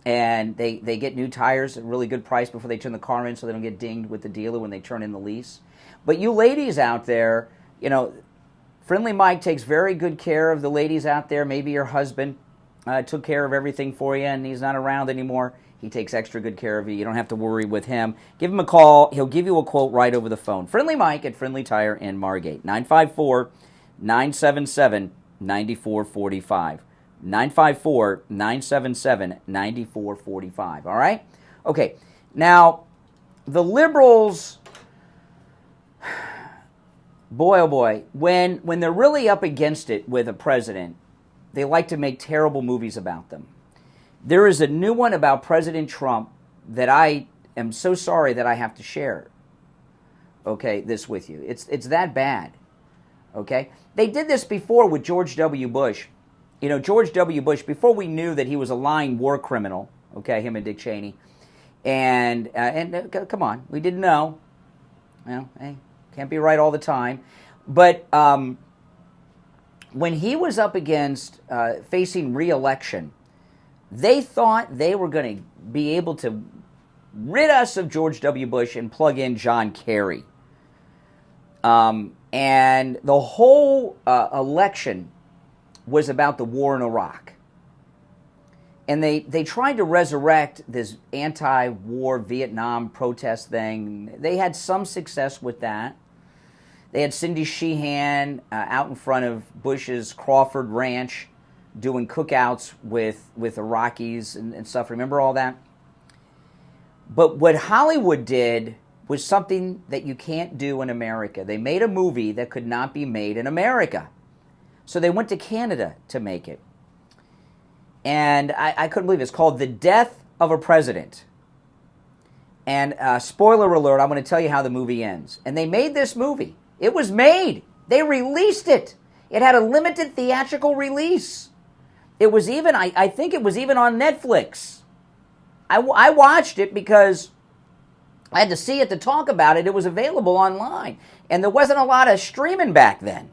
and they get new tires at a really good price before they turn the car in so they don't get dinged with the dealer when they turn in the lease. But you ladies out there, you know, Friendly Mike takes very good care of the ladies out there. Maybe your husband took care of everything for you and he's not around anymore. He takes extra good care of you. You don't have to worry with him. Give him a call. He'll give you a quote right over the phone. Friendly Mike at Friendly Tire in Margate. 954-977-9445. 954-977-9445. All right? Okay. Now, the liberals, boy, oh boy, when they're really up against it with a president, they like to make terrible movies about them. There is a new one about President Trump that I am so sorry that I have to share, okay, this with you. It's that bad, okay? They did this before with George W. Bush. You know, George W. Bush, before we knew that he was a lying war criminal, okay, him and Dick Cheney, and come on, we didn't know. Well, hey, can't be right all the time. But when he was up against facing re-election, they thought they were going to be able to rid us of George W. Bush and plug in John Kerry. And the whole election was about the war in Iraq. And they tried to resurrect this anti-war Vietnam protest thing. They had some success with that. They had Cindy Sheehan out in front of Bush's Crawford Ranch doing cookouts with Iraqis and stuff. Remember all that? But what Hollywood did was something that you can't do in America. They made a movie that could not be made in America. So they went to Canada to make it. And I couldn't believe it. It's called The Death of a President. And spoiler alert, I'm going to tell you how the movie ends. And they made this movie. It was made. They released it. It had a limited theatrical release. It was even, I think it was even on Netflix. I watched it because I had to see it to talk about it. It was available online. And there wasn't a lot of streaming back then.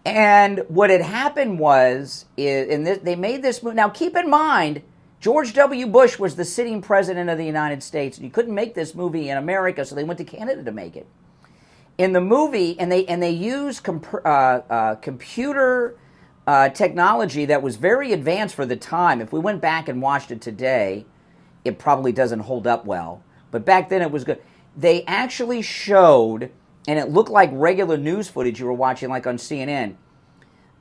And what had happened was, they made this movie. Now keep in mind, George W. Bush was the sitting president of the United States. And you couldn't make this movie in America, so they went to Canada to make it. In the movie, and they used computer technology that was very advanced for the time. If we went back and watched it today, it probably doesn't hold up well. But back then it was good. They actually showed, and it looked like regular news footage you were watching like on CNN,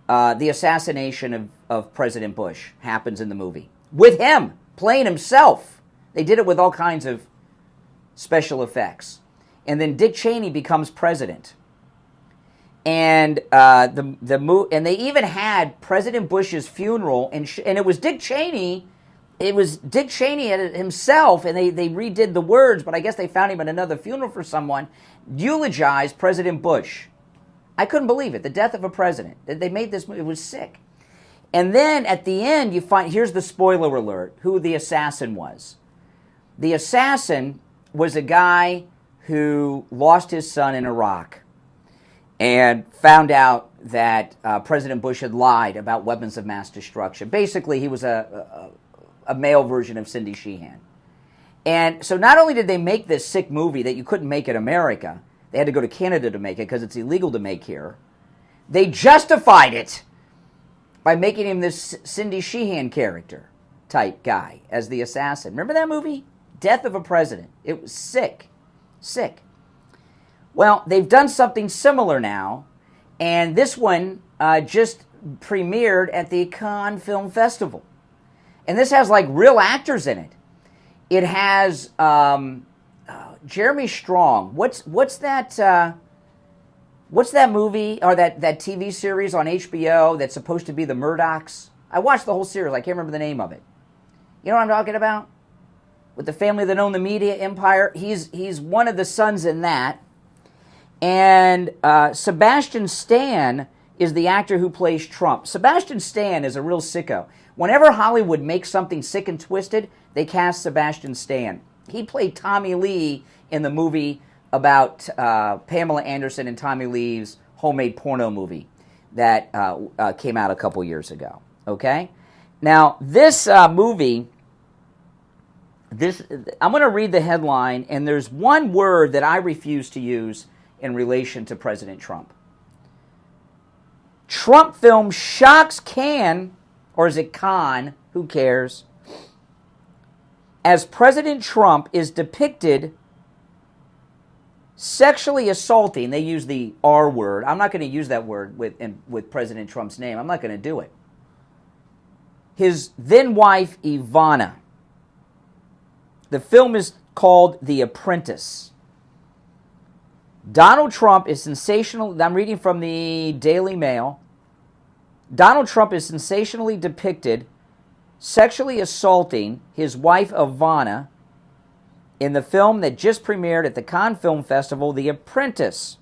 the assassination of President Bush happens in the movie. With him, playing himself. They did it with all kinds of special effects. And then Dick Cheney becomes president. And and they even had President Bush's funeral, and it was Dick Cheney. It was Dick Cheney himself, and they redid the words, but I guess they found him at another funeral for someone, eulogized President Bush. I couldn't believe it. The death of a president. They made this movie. It was sick. And then at the end, you find, here's the spoiler alert, who the assassin was. The assassin was a guy who lost his son in Iraq. and found out that President Bush had lied about weapons of mass destruction. Basically, he was a male version of Cindy Sheehan. And so not only did they make this sick movie that you couldn't make in America, they had to go to Canada to make it because it's illegal to make here, they justified it by making him this Cindy Sheehan character type guy as the assassin. Remember that movie? Death of a President. It was sick. Sick. Well, they've done something similar now, and this one just premiered at the Cannes Film Festival. And this has like real actors in it. It has Jeremy Strong. What's that movie or that TV series on HBO that's supposed to be the Murdochs? I watched the whole series. I can't remember the name of it. You know what I'm talking about? With the family that owned the media empire. He's one of the sons in that. And Sebastian Stan is the actor who plays Trump. Sebastian Stan is a real sicko. Whenever Hollywood makes something sick and twisted, they cast Sebastian Stan. He played Tommy Lee in the movie about Pamela Anderson and Tommy Lee's homemade porno movie that came out a couple years ago. Okay? Now, this movie, I'm going to read the headline, and there's one word that I refuse to use in relation to President Trump. Trump film shocks Cannes, or is it Cannes? Who cares? As President Trump is depicted sexually assaulting, they use the R word. I'm not going to use that word with President Trump's name. I'm not going to do it. His then wife, Ivana. The film is called The Apprentice. Donald Trump is sensational. I'm reading from the Daily Mail. Donald Trump is sensationally depicted sexually assaulting his wife, Ivana, in the film that just premiered at the Cannes Film Festival, The Apprentice.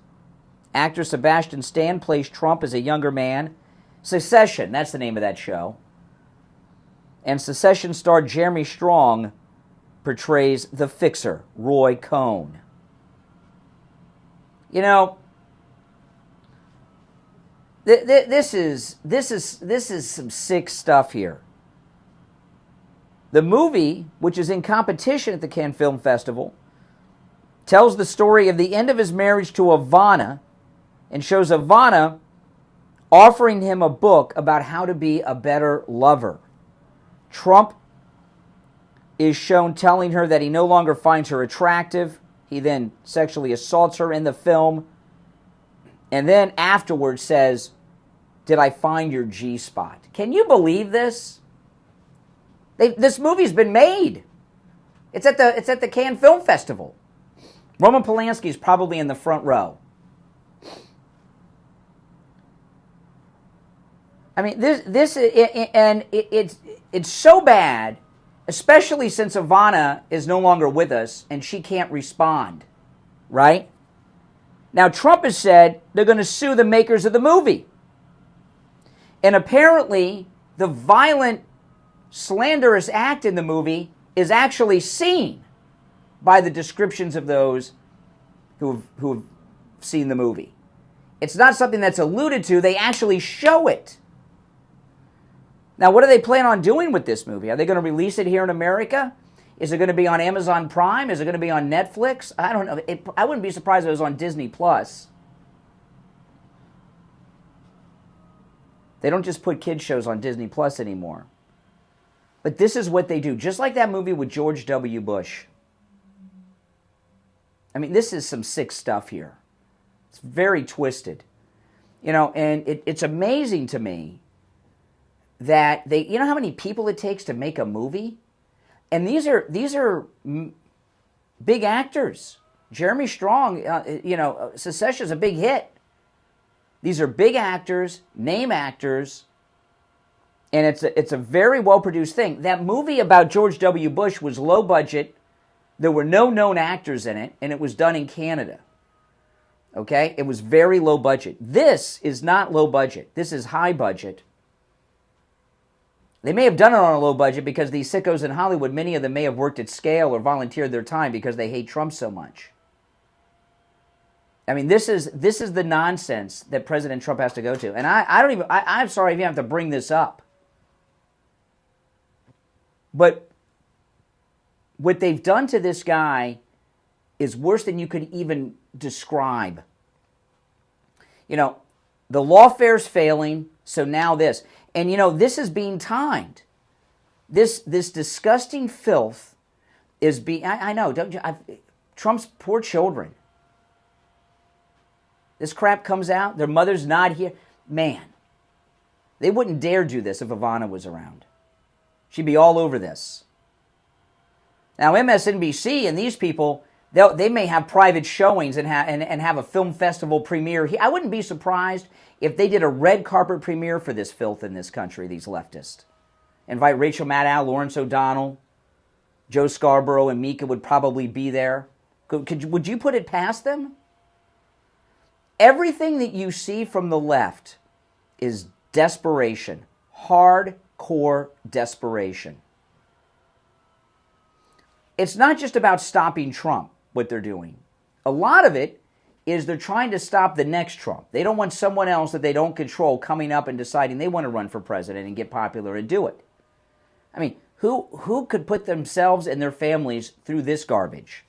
Actor Sebastian Stan plays Trump as a younger man. Secession, that's the name of that show. And Secession star Jeremy Strong portrays the fixer, Roy Cohn. You know, this is some sick stuff here. The movie, which is in competition at the Cannes Film Festival, tells the story of the end of his marriage to Ivana and shows Ivana offering him a book about how to be a better lover. Trump is shown telling her that he no longer finds her attractive. He then sexually assaults her in the film. And then afterwards says, "Did I find your G-spot?" Can you believe this? This movie's been made. It's at the Cannes Film Festival. Roman Polanski's probably in the front row. I mean, it's so bad, especially since Ivana is no longer with us and she can't respond, right? Now, Trump has said they're going to sue the makers of the movie. And apparently, the violent, slanderous act in the movie is actually seen by the descriptions of those who have seen the movie. It's not something that's alluded to. They actually show it. Now, what do they plan on doing with this movie? Are they going to release it here in America? Is it going to be on Amazon Prime? Is it going to be on Netflix? I don't know. I wouldn't be surprised if it was on Disney Plus. They don't just put kids shows on Disney Plus anymore. But this is what they do. Just like that movie with George W. Bush. I mean, this is some sick stuff here. It's very twisted. You know, and it's amazing to me that you know how many people it takes to make a movie? And these are big actors. Jeremy Strong, Secession's a big hit. These are big actors, name actors, and it's a very well-produced thing. That movie about George W. Bush was low budget. There were no known actors in it, and it was done in Canada. Okay? It was very low budget. This is not low budget. This is high budget. They may have done it on a low budget because these sickos in Hollywood, many of them may have worked at scale or volunteered their time because they hate Trump so much. I mean, this is the nonsense that President Trump has to go to. And I'm sorry if you have to bring this up. But what they've done to this guy is worse than you could even describe. You know, the lawfare's failing, so now this. And, you know, this is being timed. This disgusting filth is being... I know, don't you... Trump's poor children. This crap comes out, their mother's not here. Man, they wouldn't dare do this if Ivana was around. She'd be all over this. Now, MSNBC and these people, they may have private showings and have a film festival premiere. I wouldn't be surprised if they did a red carpet premiere for this filth in this country, these leftists. Invite Rachel Maddow, Lawrence O'Donnell, Joe Scarborough, and Mika would probably be there. Would you put it past them? Everything that you see from the left is desperation, hardcore desperation. It's not just about stopping Trump, what they're doing. A lot of it is they're trying to stop the next Trump. They don't want someone else that they don't control coming up and deciding they want to run for president and get popular and do it. I mean, who could put themselves and their families through this garbage?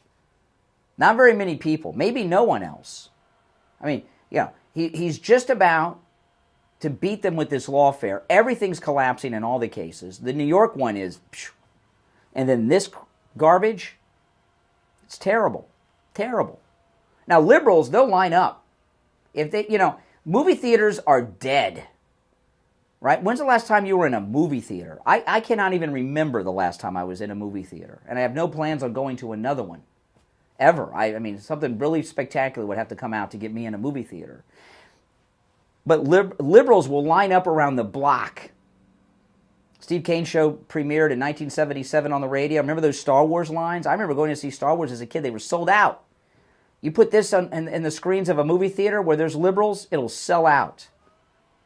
Not very many people. Maybe no one else. I mean, yeah, he's just about to beat them with this lawfare. Everything's collapsing in all the cases. The New York one is, and then this garbage, it's terrible. Terrible. Now, liberals, they'll line up. If they, movie theaters are dead. Right? When's the last time you were in a movie theater? I cannot even remember the last time I was in a movie theater. And I have no plans on going to another one. Ever. I mean, something really spectacular would have to come out to get me in a movie theater. But liberals will line up around the block. Steve Kane Show premiered in 1977 on the radio. Remember those Star Wars lines? I remember going to see Star Wars as a kid. They were sold out. You put this in the screens of a movie theater where there's liberals, it'll sell out.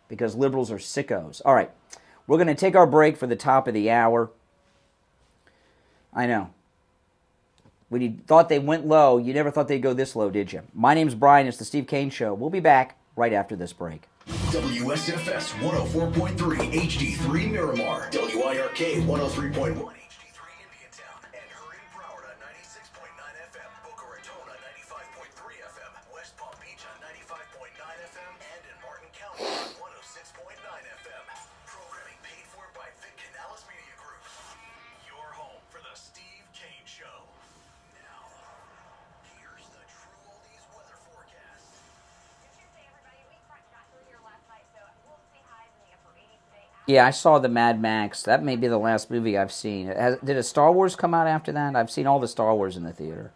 Because liberals are sickos. All right. We're going to take our break for the top of the hour. I know. When you thought they went low, you never thought they'd go this low, did you? My name's Brian. It's the Steve Kane Show. We'll be back right after this break. WSFS 104.3 HD3 Miramar. WIRK 103.1 HD3 Indiantown. And Hurry Broward on 96.9 FM. Boca Raton on 95.3 FM. West Palm Beach on 95.9 FM. And in Martin County on 106.9 FM. Programming paid for by Vic Canales Media Group. Your home for the Steve Kane Show. Now, here's the True Oldies weather forecast. Yeah, I saw the Mad Max. That may be the last movie I've seen. Did a Star Wars come out after that? I've seen all the Star Wars in the theater.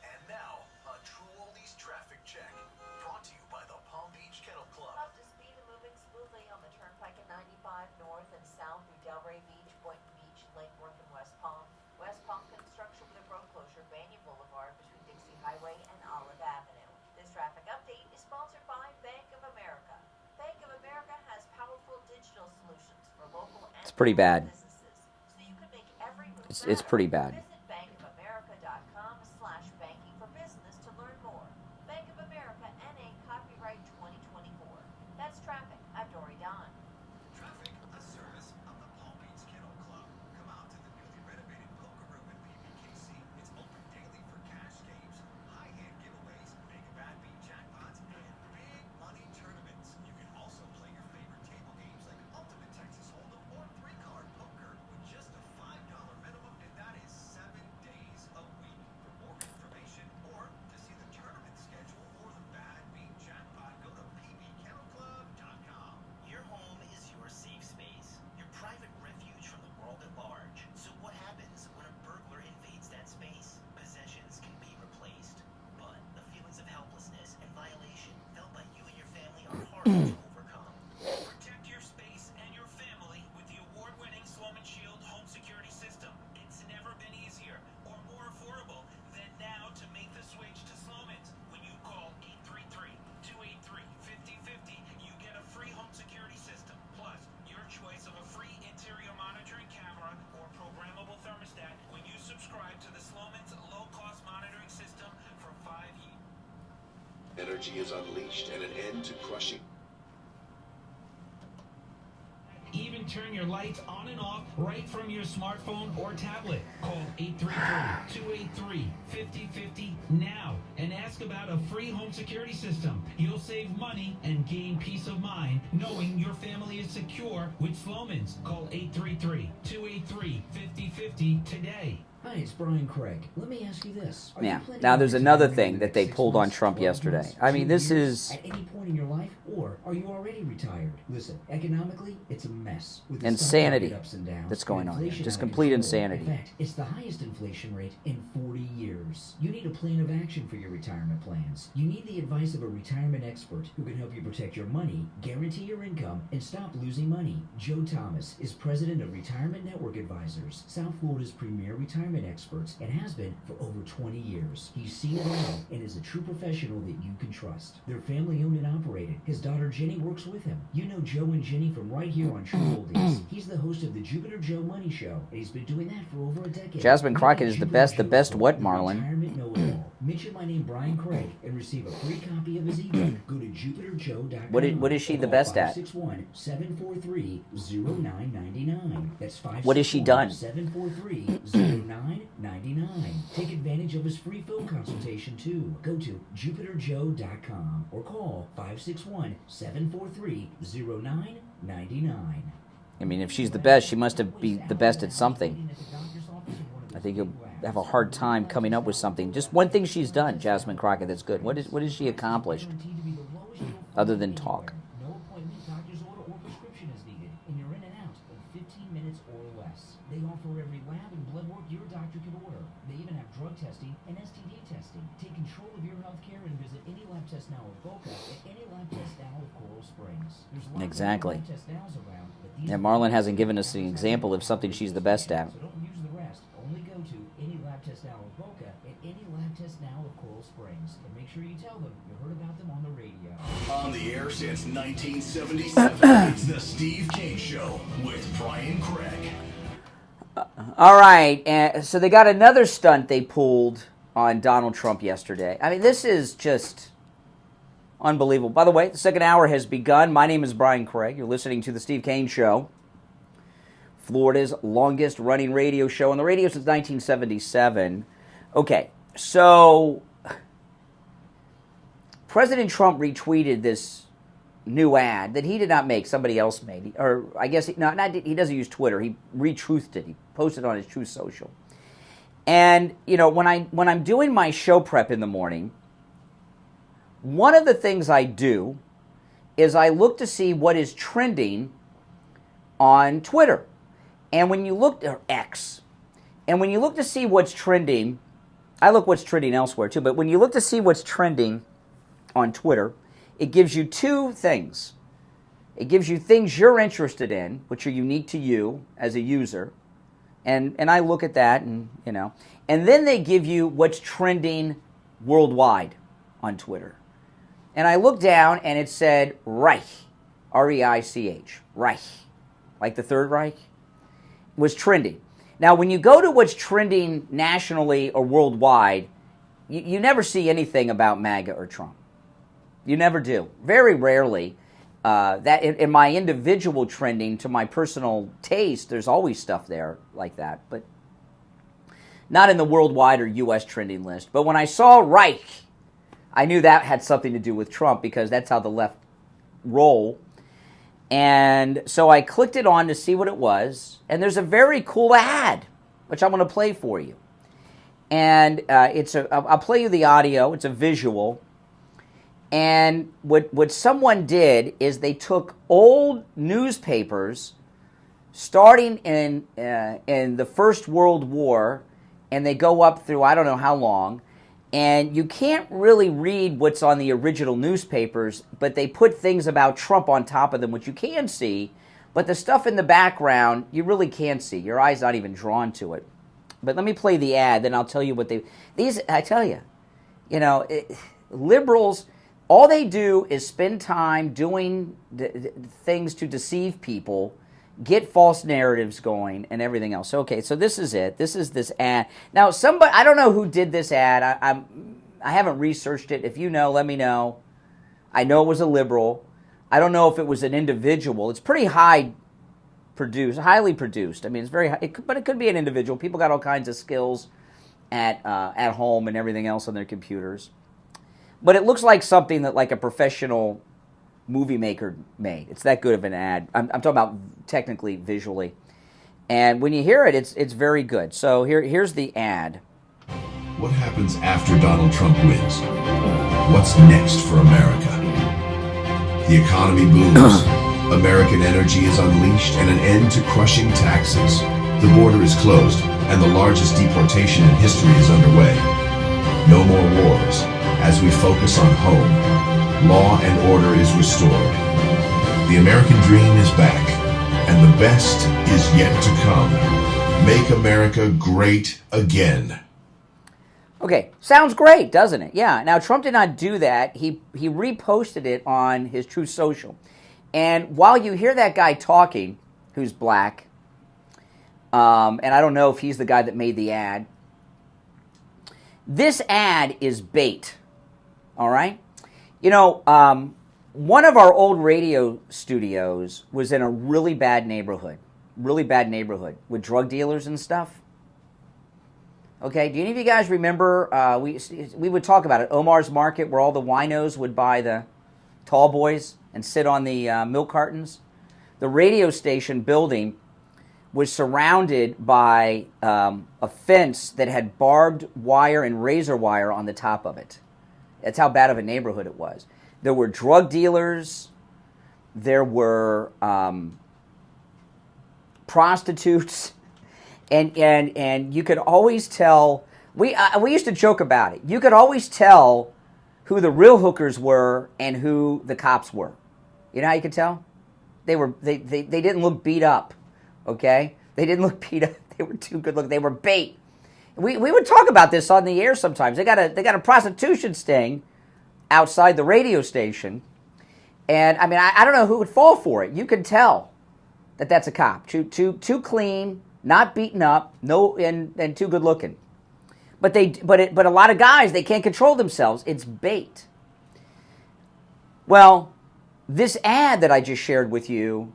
And now, a True Oldies traffic check. Brought to you by the Palm Beach Kennel Club. Up to speed and moving smoothly on the Turnpike at 95 north and south through Delray Beach, Boynton Beach, Lake Worth, and West Palm. West Palm construction with a road closure, Banyan Boulevard between Dixie Highway and Olive Avenue. This traffic update is sponsored by Bank of America. Bank of America has powerful digital solutions for local and It's pretty bad. businesses, so you can make every move It's pretty bad. Visit bankofamerica.com/banking for business to learn more. Bank of America, NA, copyright 2024. That's traffic. I'm Dory Don. Traffic, a service of the Palm Beach Kennel Club. Come out to the newly renovated poker room in PBKC. It's open daily for cash games, high-hand giveaways, big bad beat jackpots, and big money tournaments. You can also play your favorite table games like Ultimate Texas Hold'em or 3-card poker with just a $5 minimum, and that is 7 days a week. For more information or to see the tournament schedule or the bad beat jackpot, go to pbkennelclub.com. Your home is your safe space, your private refuge from the world at large. So what happens when a burglar invades that space? Possessions can be replaced, but the feelings of helplessness and violation felt by you and your family are harder to overcome. Protect your space and your family with the award-winning Sloman Shield home security system. It's never been easier or more affordable than now to make the switch to Sloman's. When you call 833-283-5050, you get a free home security system, plus your choice of a free interior monitoring camera or programmable thermostat when you subscribe to the Sloman's low-cost monitoring system for 5 years. energy is unleashed and an end to crushing. Even turn your lights on and off right from your smartphone or tablet. Call 833-283-5050 now and ask about a free home security system. You'll save money and gain peace of mind knowing your family is secure with Slomin's. Call 833-283-5050 today. Hi, it's Brian Craig. Let me ask you this. Are Yeah. you planning Now, on there's another retiring thing in that the they next pulled 6 on months, Trump 12 yesterday. months, I mean, 2 this years, is... at any point in your life, or are you already retired? Listen, economically, it's a mess. With the stock insanity market ups and downs, that's going on here. inflation Just out of complete control. insanity. In fact, it's the highest inflation rate in 40 years. You need a plan of action for your retirement plans. You need the advice of a retirement expert who can help you protect your money, guarantee your income, and stop losing money. Joe Thomas is president of Retirement Network Advisors, South Florida's premier retirement experts, and has been for over 20 years. He's seen it all and is a true professional that you can trust. They're family owned and operated. His daughter Jenny works with him. You know Joe and Jenny from right here on True Oldies. He's the host of the Jupiter Joe Money Show, and he's been doing that for over a decade. Jasmine Crockett is the best. The best what, The Marlon? Retirement Know-It-All. Mention my name, Brian Craig, and receive a free copy of his ebook. Go to JupiterJoe.com. What is she the best at? 561-743-0999. That's 561-743-0999. What has she done? Take advantage of his free phone consultation too. Go to JupiterJoe.com or call 561-743-0999. I mean, if she's the best, she must have be the best at something. I think you'll have a hard time coming up with something. Just one thing she's done, Jasmine Crockett, that's good. What has she accomplished other than talk? No appointment, doctor's order, or prescription is needed, and you're in and out in 15 minutes or less. They offer every lab and blood work your doctor can order. They even have drug testing and STD testing. Take control of your health care and visit any lab test now of Boca and any lab test now of Coral Springs. There's lots Exactly. of lab test nows around, but these Yeah, Marlon hasn't given us an example of something she's the best at. So don't use the rest. Only go to any lab test now of Boca and any lab test now of Coral Springs. And make sure you tell them you heard about them on the radio. On the air since 1977, it's the Steve Kane Show with Brian Craig. All right, and so they got another stunt they pulled on Donald Trump yesterday. I mean, this is just unbelievable. By the way, the second hour has begun. My name is Brian Craig. You're listening to the Steve Kane Show, Florida's longest running radio show on the radio since 1977. Okay, so President Trump retweeted this new ad that he did not make, somebody else made. Or I guess he doesn't use Twitter. He retruthed it. He posted it on his Truth Social. And you know, when I'm doing my show prep in the morning, one of the things I do is I look to see what is trending on Twitter. And when you look at X, and when you look to see what's trending, I look what's trending elsewhere too, but when you look to see what's trending on Twitter, it gives you two things. It gives you things you're interested in, which are unique to you as a user. And I look at that, and you know. And then they give you what's trending worldwide on Twitter. And I looked down and it said Reich, R-E-I-C-H, Reich, like the Third Reich, was trending. Now, when you go to what's trending nationally or worldwide, you never see anything about MAGA or Trump. You never do. Very rarely. That in my individual trending, to my personal taste, there's always stuff there like that, but not in the worldwide or U.S. trending list. But when I saw Reich, I knew that had something to do with Trump because that's how the left roll. And so I clicked it on to see what it was, and there's a very cool ad, which I'm going to play for you. And I'll play you the audio. It's a visual. And what someone did is they took old newspapers starting in the First World War, and they go up through I don't know how long, and you can't really read what's on the original newspapers, but they put things about Trump on top of them, which you can see, but the stuff in the background you really can't see. Your eye's not even drawn to it. But let me play the ad, then I'll tell you what I tell you, liberals, all they do is spend time doing things to deceive people, get false narratives going, and everything else. Okay, so this is it. This is this ad. Now, I don't know who did this ad. I haven't researched it. If you know, let me know. I know it was a liberal. I don't know if it was an individual. It's pretty highly produced. I mean, it's very high, but it could be an individual. People got all kinds of skills at home and everything else on their computers. But it looks like something that like a professional movie maker made. It's that good of an ad. I'm talking about technically, visually. And when you hear it, it's very good. So here's the ad. What happens after Donald Trump wins? What's next for America? The economy booms. American energy is unleashed and an end to crushing taxes. The border is closed and the largest deportation in history is underway. No more wars as we focus on home. Law and order is restored. The American dream is back and the best is yet to come. Make America great again. Okay, sounds great, doesn't it? Yeah. Now, Trump did not do that. He reposted it on his Truth Social. And while you hear that guy talking, who's black, and I don't know if he's the guy that made the ad, this ad is bait, all right? You know, one of our old radio studios was in a really bad neighborhood with drug dealers and stuff. Okay, do any of you guys remember, we would talk about it, Omar's Market, where all the winos would buy the tall boys and sit on the milk cartons? The radio station building was surrounded by a fence that had barbed wire and razor wire on the top of it. That's how bad of a neighborhood it was. There were drug dealers, there were prostitutes, and you could always tell. We used to joke about it. You could always tell who the real hookers were and who the cops were. You know how you could tell? They didn't look beat up. Okay, they didn't look beat up. They were too good looking. They were bait. We would talk about this on the air sometimes. They got a prostitution sting outside the radio station, and I mean I don't know who would fall for it. You could tell that that's a cop. Too clean, not beaten up, and too good looking. But a lot of guys, they can't control themselves. It's bait. Well, this ad that I just shared with you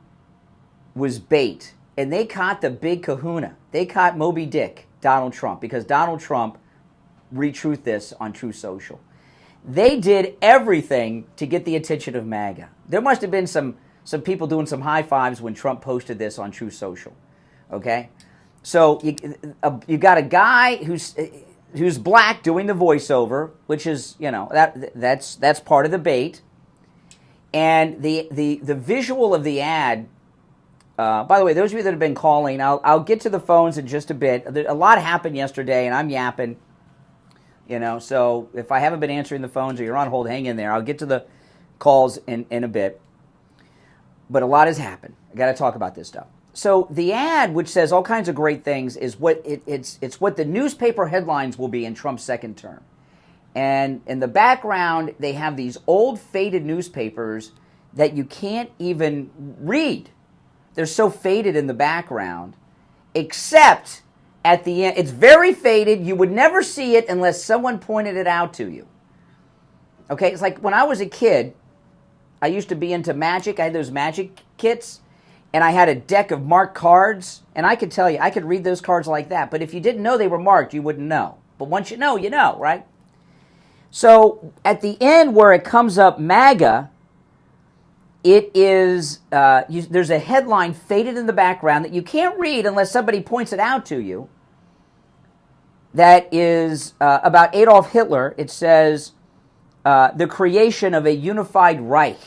was bait, and they caught the big kahuna. They caught Moby Dick, Donald Trump, because Donald Trump retruthed this on Truth Social. They did everything to get the attention of MAGA. There must have been some people doing some high fives when Trump posted this on Truth Social. Okay, so you got a guy who's black doing the voiceover, which is, you know, that's part of the bait. And the visual of the ad. By the way, those of you that have been calling, I'll get to the phones in just a bit. A lot happened yesterday, and I'm yapping. You know, so if I haven't been answering the phones or you're on hold, hang in there. I'll get to the calls in a bit. But a lot has happened. I got to talk about this stuff. So the ad, which says all kinds of great things, is what it's what the newspaper headlines will be in Trump's second term. And in the background, they have these old faded newspapers that you can't even read. They're so faded in the background, except at the end. It's very faded. You would never see it unless someone pointed it out to you. Okay, it's like when I was a kid, I used to be into magic. I had those magic kits, and I had a deck of marked cards, and I could tell you, I could read those cards like that. But if you didn't know they were marked, you wouldn't know. But once you know, right? So at the end where it comes up MAGA, it is, there's a headline faded in the background that you can't read unless somebody points it out to you. That is about Adolf Hitler. It says, the creation of a unified Reich,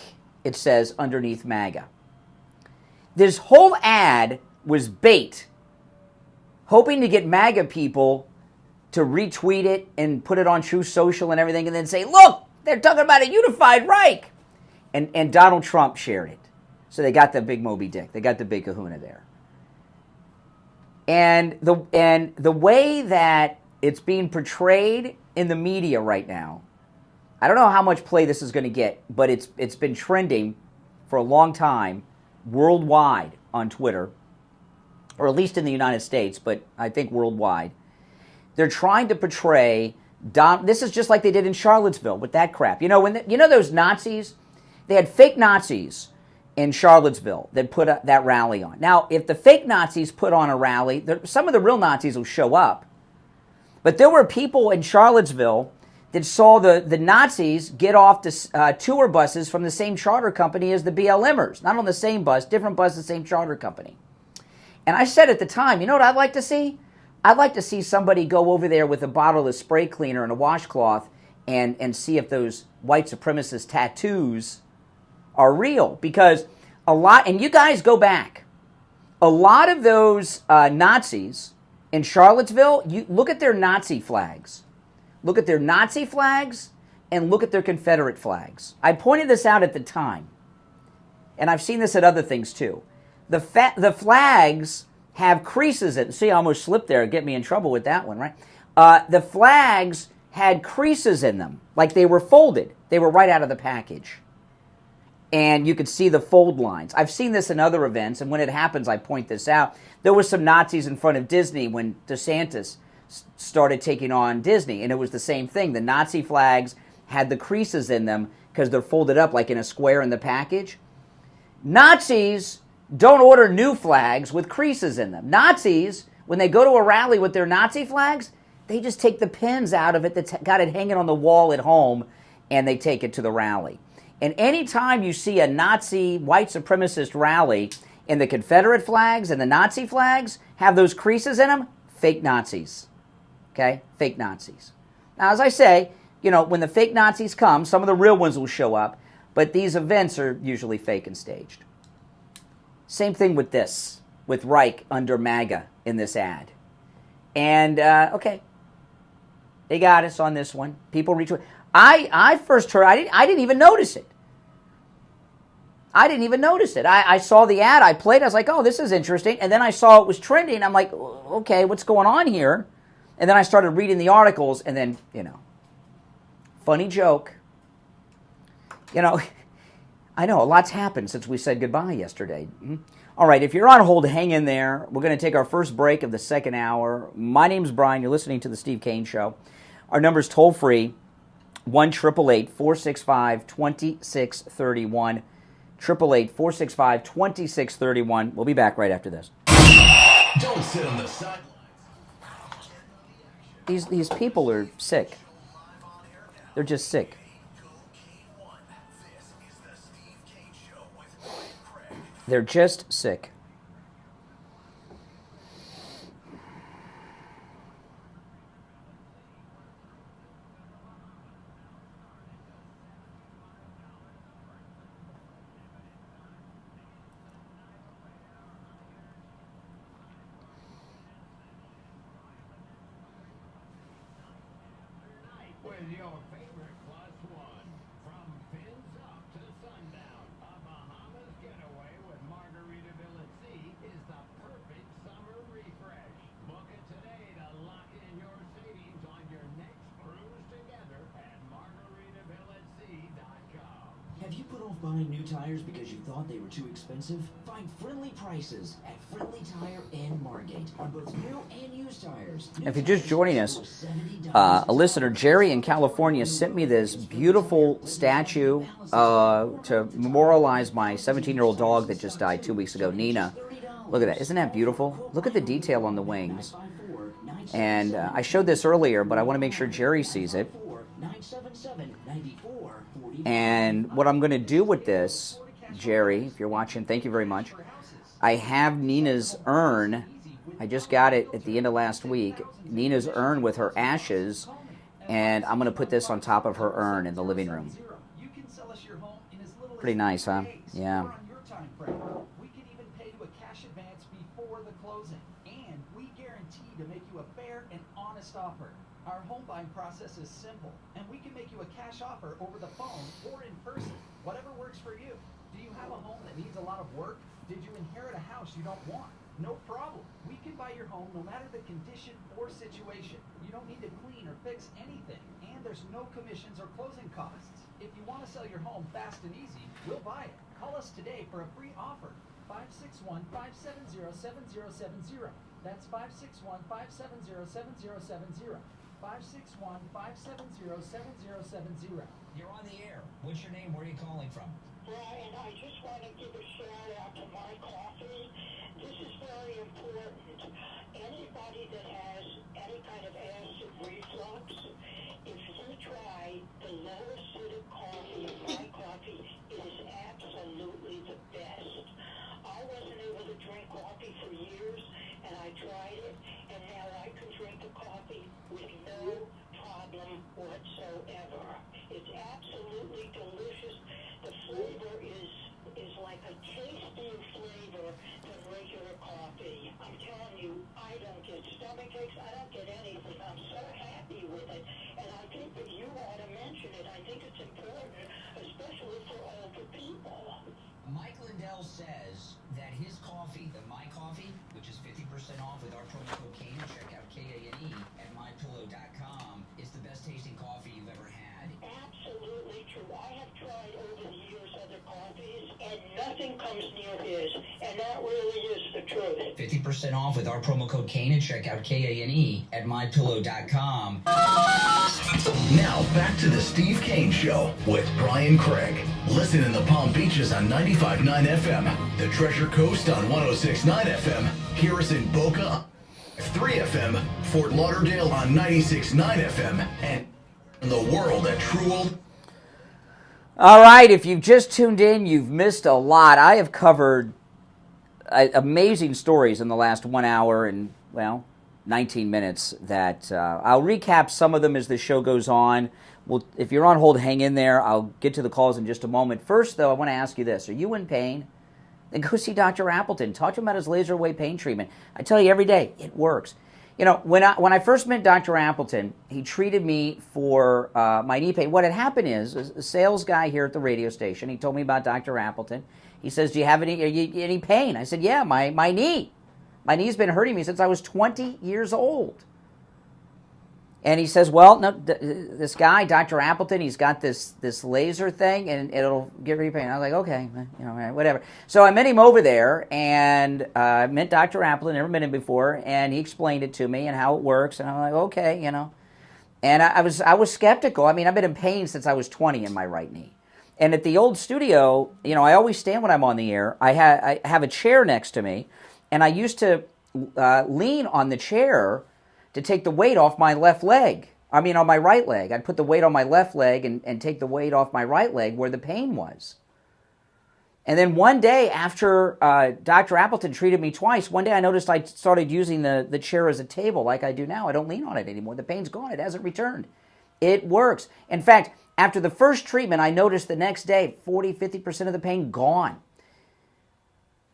it says underneath MAGA. This whole ad was bait, hoping to get MAGA people to retweet it and put it on Truth Social and everything, and then say, look, they're talking about a unified Reich. And Donald Trump shared it. So they got the big Moby Dick. They got the big kahuna there. And the way that it's being portrayed in the media right now, I don't know how much play this is going to get, but it's been trending for a long time worldwide on Twitter, or at least in the United States, but I think worldwide. They're trying to portray this is just like they did in Charlottesville with that crap. You know, you know those Nazis they had fake Nazis in Charlottesville that put that rally on. Now, if the fake Nazis put on a rally, some of the real Nazis will show up. But there were people in Charlottesville that saw the Nazis get off the tour buses from the same charter company as the BLMers. Not on the same bus, different bus, the same charter company. And I said at the time, you know what I'd like to see? I'd like to see somebody go over there with a bottle of spray cleaner and a washcloth and see if those white supremacist tattoos are real. Because a lot, and you guys go back, a lot of those Nazis in Charlottesville, you look at their Nazi flags. Look at their Nazi flags and look at their Confederate flags. I pointed this out at the time, and I've seen this at other things too. The flags have creases in it. See, I almost slipped there. Get me in trouble with that one, right? The flags had creases in them, like they were folded. They were right out of the package. And you could see the fold lines. I've seen this in other events, and when it happens, I point this out. There were some Nazis in front of Disney when DeSantis started taking on Disney, and it was the same thing. The Nazi flags had the creases in them because they're folded up like in a square in the package. Nazis don't order new flags with creases in them. Nazis, when they go to a rally with their Nazi flags, they just take the pins out of it that's got it hanging on the wall at home, and they take it to the rally. And anytime you see a Nazi white supremacist rally and the Confederate flags and the Nazi flags have those creases in them, fake Nazis. Okay? Fake Nazis. Now, as I say, you know, when the fake Nazis come, some of the real ones will show up, but these events are usually fake and staged. Same thing with this, with Reich under MAGA in this ad. And, okay, they got us on this one. People retweet. I first heard, I didn't even notice it. I didn't even notice it. I saw the ad, I played, I was like, oh, this is interesting. And then I saw it was trending. I'm like, okay, what's going on here? And then I started reading the articles, and then, you know, funny joke. You know, I know, a lot's happened since we said goodbye yesterday. All right, if you're on hold, hang in there. We're going to take our first break of the second hour. My name's Brian. You're listening to The Steve Kane Show. Our number's toll-free, 1-888-465-2631. 888-465-2631. We'll be back right after this. Don't sit on the sidelines. These people are sick. They're just sick. They're just sick. Your favorite +1 from fins up to sundown. A Bahamas getaway with Margaritaville at Sea is the perfect summer refresh. Book it today to lock in your savings on your next cruise together at margaritavillatSea.com. Have you put off buying new tires because you thought they were too expensive? Find friendly prices at Friendly Tire and Margate on both new and used tires. If you're just joining us, a listener, Jerry in California, sent me this beautiful statue to memorialize my 17-year-old dog that just died 2 weeks ago, Nina. Look at that. Isn't that beautiful? Look at the detail on the wings. And I showed this earlier, but I want to make sure Jerry sees it. And what I'm going to do with this, Jerry, if you're watching, thank you very much. I have Nina's urn. I just got it at the end of last week. Nina's urn with her ashes, and I'm going to put this on top of her urn in the living room. Pretty nice, huh? Yeah. We can even pay you a cash advance before the closing, and we guarantee to make you a fair and honest offer. Our home buying process is simple, and we can make you a cash offer over the phone or in person, whatever works for you. Do you have a home that needs a lot of work? Did you inherit a house you don't want? No problem. We can buy your home no matter the condition or situation. You don't need to clean or fix anything, and there's no commissions or closing costs. If you want to sell your home fast and easy, we'll buy it. Call us today for a free offer. 561-570-7070. That's 561-570-7070. 561-570-7070. You're on the air. What's your name? Where are you calling from? Brian, I just want to give a shout out to my coffee. This is very important. Anybody that has any kind of acid reflux, if you try the low acidic coffee of my coffee, it is absolutely the best. I wasn't able to drink coffee for years, and I tried it, and now I can drink a coffee with no problem whatsoever. It's absolutely delicious. The flavor is like a tastier flavor than regular coffee. I'm telling you, I don't get stomach aches. I don't get anything. I'm so happy with it, and I think that you ought to mention it. I think it's important, especially for older people. Mike Lindell says that his coffee, the My Coffee, which is 50% off with our promo code Kane, check out KANE at mypillow.com, is the best tasting coffee you've ever had. Absolutely true. I have tried over the years other coffees, and nothing comes near his, and that really is the truth. 50% off with our promo code Kane and check out KANE at mypillow.com. Now back to the Steve Kane Show with Brian Craig. Listen in the Palm Beaches on 95.9 FM, the Treasure Coast on 106.9 FM, hear us in Boca 3 FM, Fort Lauderdale on 96.9 FM, and in the world at True Old. All right, if you've just tuned in, you've missed a lot. I have covered amazing stories in the last 1 hour and, 19 minutes that I'll recap some of them as the show goes on. Well, if you're on hold, hang in there. I'll get to the calls in just a moment. First, though, I want to ask you this. Are you in pain? Then go see Dr. Appleton. Talk to him about his laser wave pain treatment. I tell you every day, it works. You know, when I first met Dr. Appleton, he treated me for my knee pain. What had happened is, a sales guy here at the radio station, he told me about Dr. Appleton. He says, do you have any pain? I said, yeah, my knee. My knee's been hurting me since I was 20 years old. And he says, well, no, this guy, Dr. Appleton, he's got this laser thing, and it'll get rid of your pain. I was like, okay, whatever. So I met him over there, and I met Dr. Appleton, never met him before, and he explained it to me and how it works, and I'm like, okay, And I was skeptical. I mean, I've been in pain since I was 20 in my right knee. And at the old studio, I always stand when I'm on the air. I have a chair next to me, and I used to lean on the chair to take the weight off my left leg. On my right leg. I'd put the weight on my left leg and take the weight off my right leg where the pain was. And then one day after Dr. Appleton treated me twice, one day I noticed I started using the chair as a table like I do now. I don't lean on it anymore. The pain's gone. It hasn't returned. It works. In fact, after the first treatment, I noticed the next day 40-50% of the pain gone.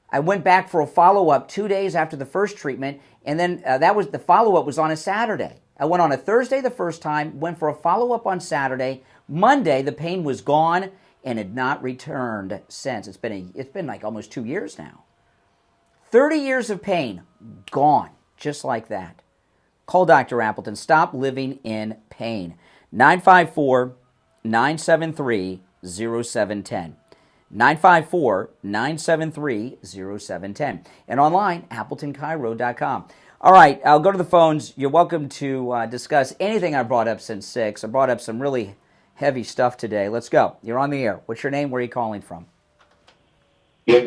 I went back for a follow-up 2 days after the first treatment, and then the follow-up was on a Saturday. I went on a Thursday the first time, went for a follow-up on Saturday. Monday, the pain was gone and had not returned since. It's been like almost 2 years now. 30 years of pain, gone, just like that. Call Dr. Appleton. Stop living in pain. 954-973-0710. 954-973-0710. And online, AppletonCairo.com. All right, I'll go to the phones. You're welcome to discuss anything I brought up since 6. I brought up some really heavy stuff today. Let's go. You're on the air. What's your name? Where are you calling from? Yeah.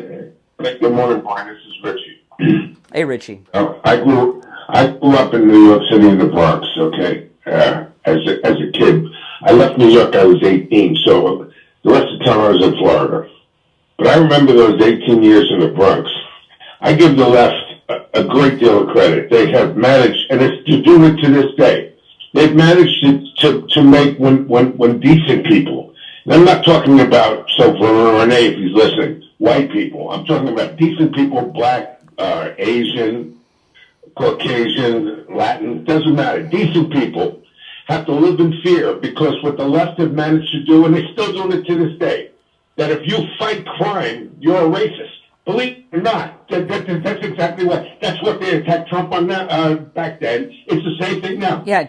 Good morning, Brian. This is Richie. Hey, Richie. I grew up in New York City in the Bronx, okay, as a kid. I left New York, I was 18, so the rest of the time I was in Florida. But I remember those 18 years in the Bronx. I give the left a great deal of credit. They have managed, and it's to do it to this day, they've managed to make when decent people, and I'm not talking about, so for Renee, if he's listening, white people. I'm talking about decent people, black, Asian, Caucasian, Latin, doesn't matter. Decent people have to live in fear because what the left have managed to do, and they're still doing it to this day, that if you fight crime, you're a racist. Believe it or not, that's exactly that's what they attacked Trump on back then. It's the same thing now. Yeah,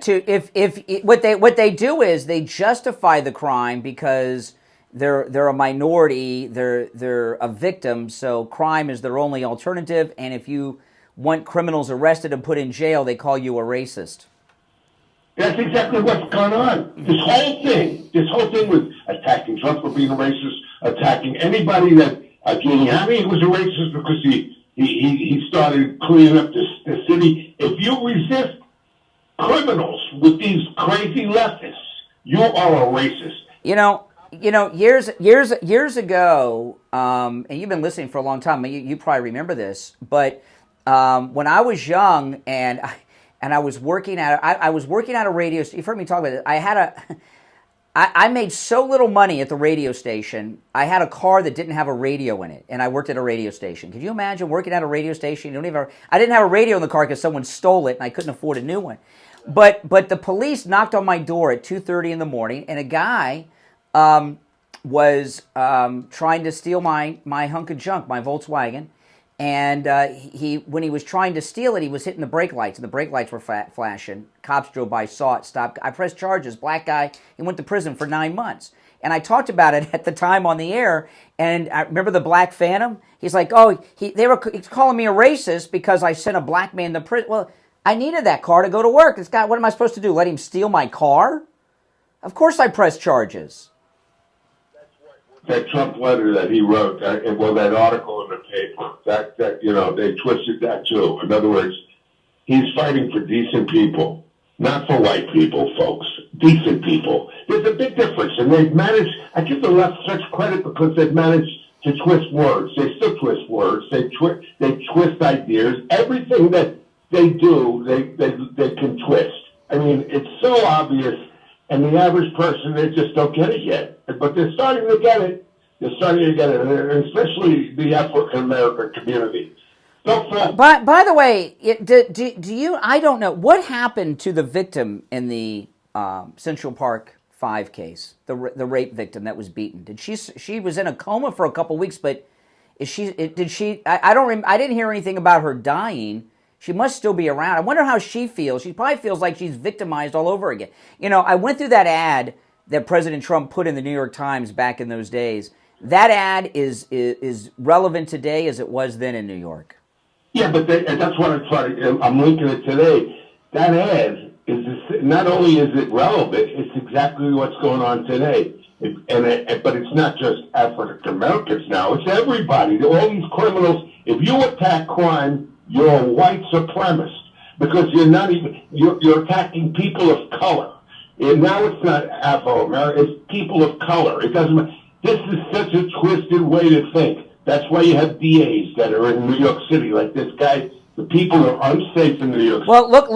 what they do is they justify the crime because they're a minority, they're a victim, so crime is their only alternative, and if you want criminals arrested and put in jail, they call you a racist. That's exactly what's gone on. This whole thing was attacking Trump for being a racist, attacking anybody that Giuliani was a racist because he started cleaning up the city. If you resist criminals with these crazy leftists, you are a racist. You know, years ago, and you've been listening for a long time. You probably remember this, but when I was young and I was working at a radio station. You've heard me talk about it. I made so little money at the radio station. I had a car that didn't have a radio in it, and I worked at a radio station. Could you imagine working at a radio station? I didn't have a radio in the car because someone stole it, and I couldn't afford a new one. But the police knocked on my door at 2:30 in the morning, and a guy was trying to steal my hunk of junk, my Volkswagen. And when he was trying to steal it, he was hitting the brake lights, and the brake lights were flashing. Cops drove by, saw it, stopped. I pressed charges. Black guy. He went to prison for 9 months. And I talked about it at the time on the air. And I remember the Black Phantom. He's like, he's calling me a racist because I sent a black man to prison. Well, I needed that car to go to work. This guy, what am I supposed to do? Let him steal my car? Of course, I pressed charges. That Trump letter that he wrote, that article in the paper, that they twisted that too. In other words, he's fighting for decent people, not for white people, folks. Decent people. There's a big difference, and they've managed. I give the left such credit because they've managed to twist words. They still twist words. They twist ideas. Everything that they do, they can twist. I mean, it's so obvious. And the average person, they just don't get it yet. But they're starting to get it. And especially the African-American community. By the way, do you, I don't know, what happened to the victim in the Central Park 5 case, the rape victim that was beaten? She was in a coma for a couple weeks, but I didn't hear anything about her dying. She must still be around. I wonder how she feels. She probably feels like she's victimized all over again. I went through that ad that President Trump put in the New York Times back in those days. That ad is relevant today as it was then in New York. Yeah, but that's what I'm linking it today. That ad is not only is it relevant, it's exactly what's going on today. But it's not just African Americans now. It's everybody. All these criminals. If you attack crime, you're a white supremacist because you're attacking people of color. And now it's not Afro-American, it's people of color. It doesn't matter. This is such a twisted way to think. That's why you have DAs that are in New York City, like this guy. The people are unsafe in New York City. Well, look,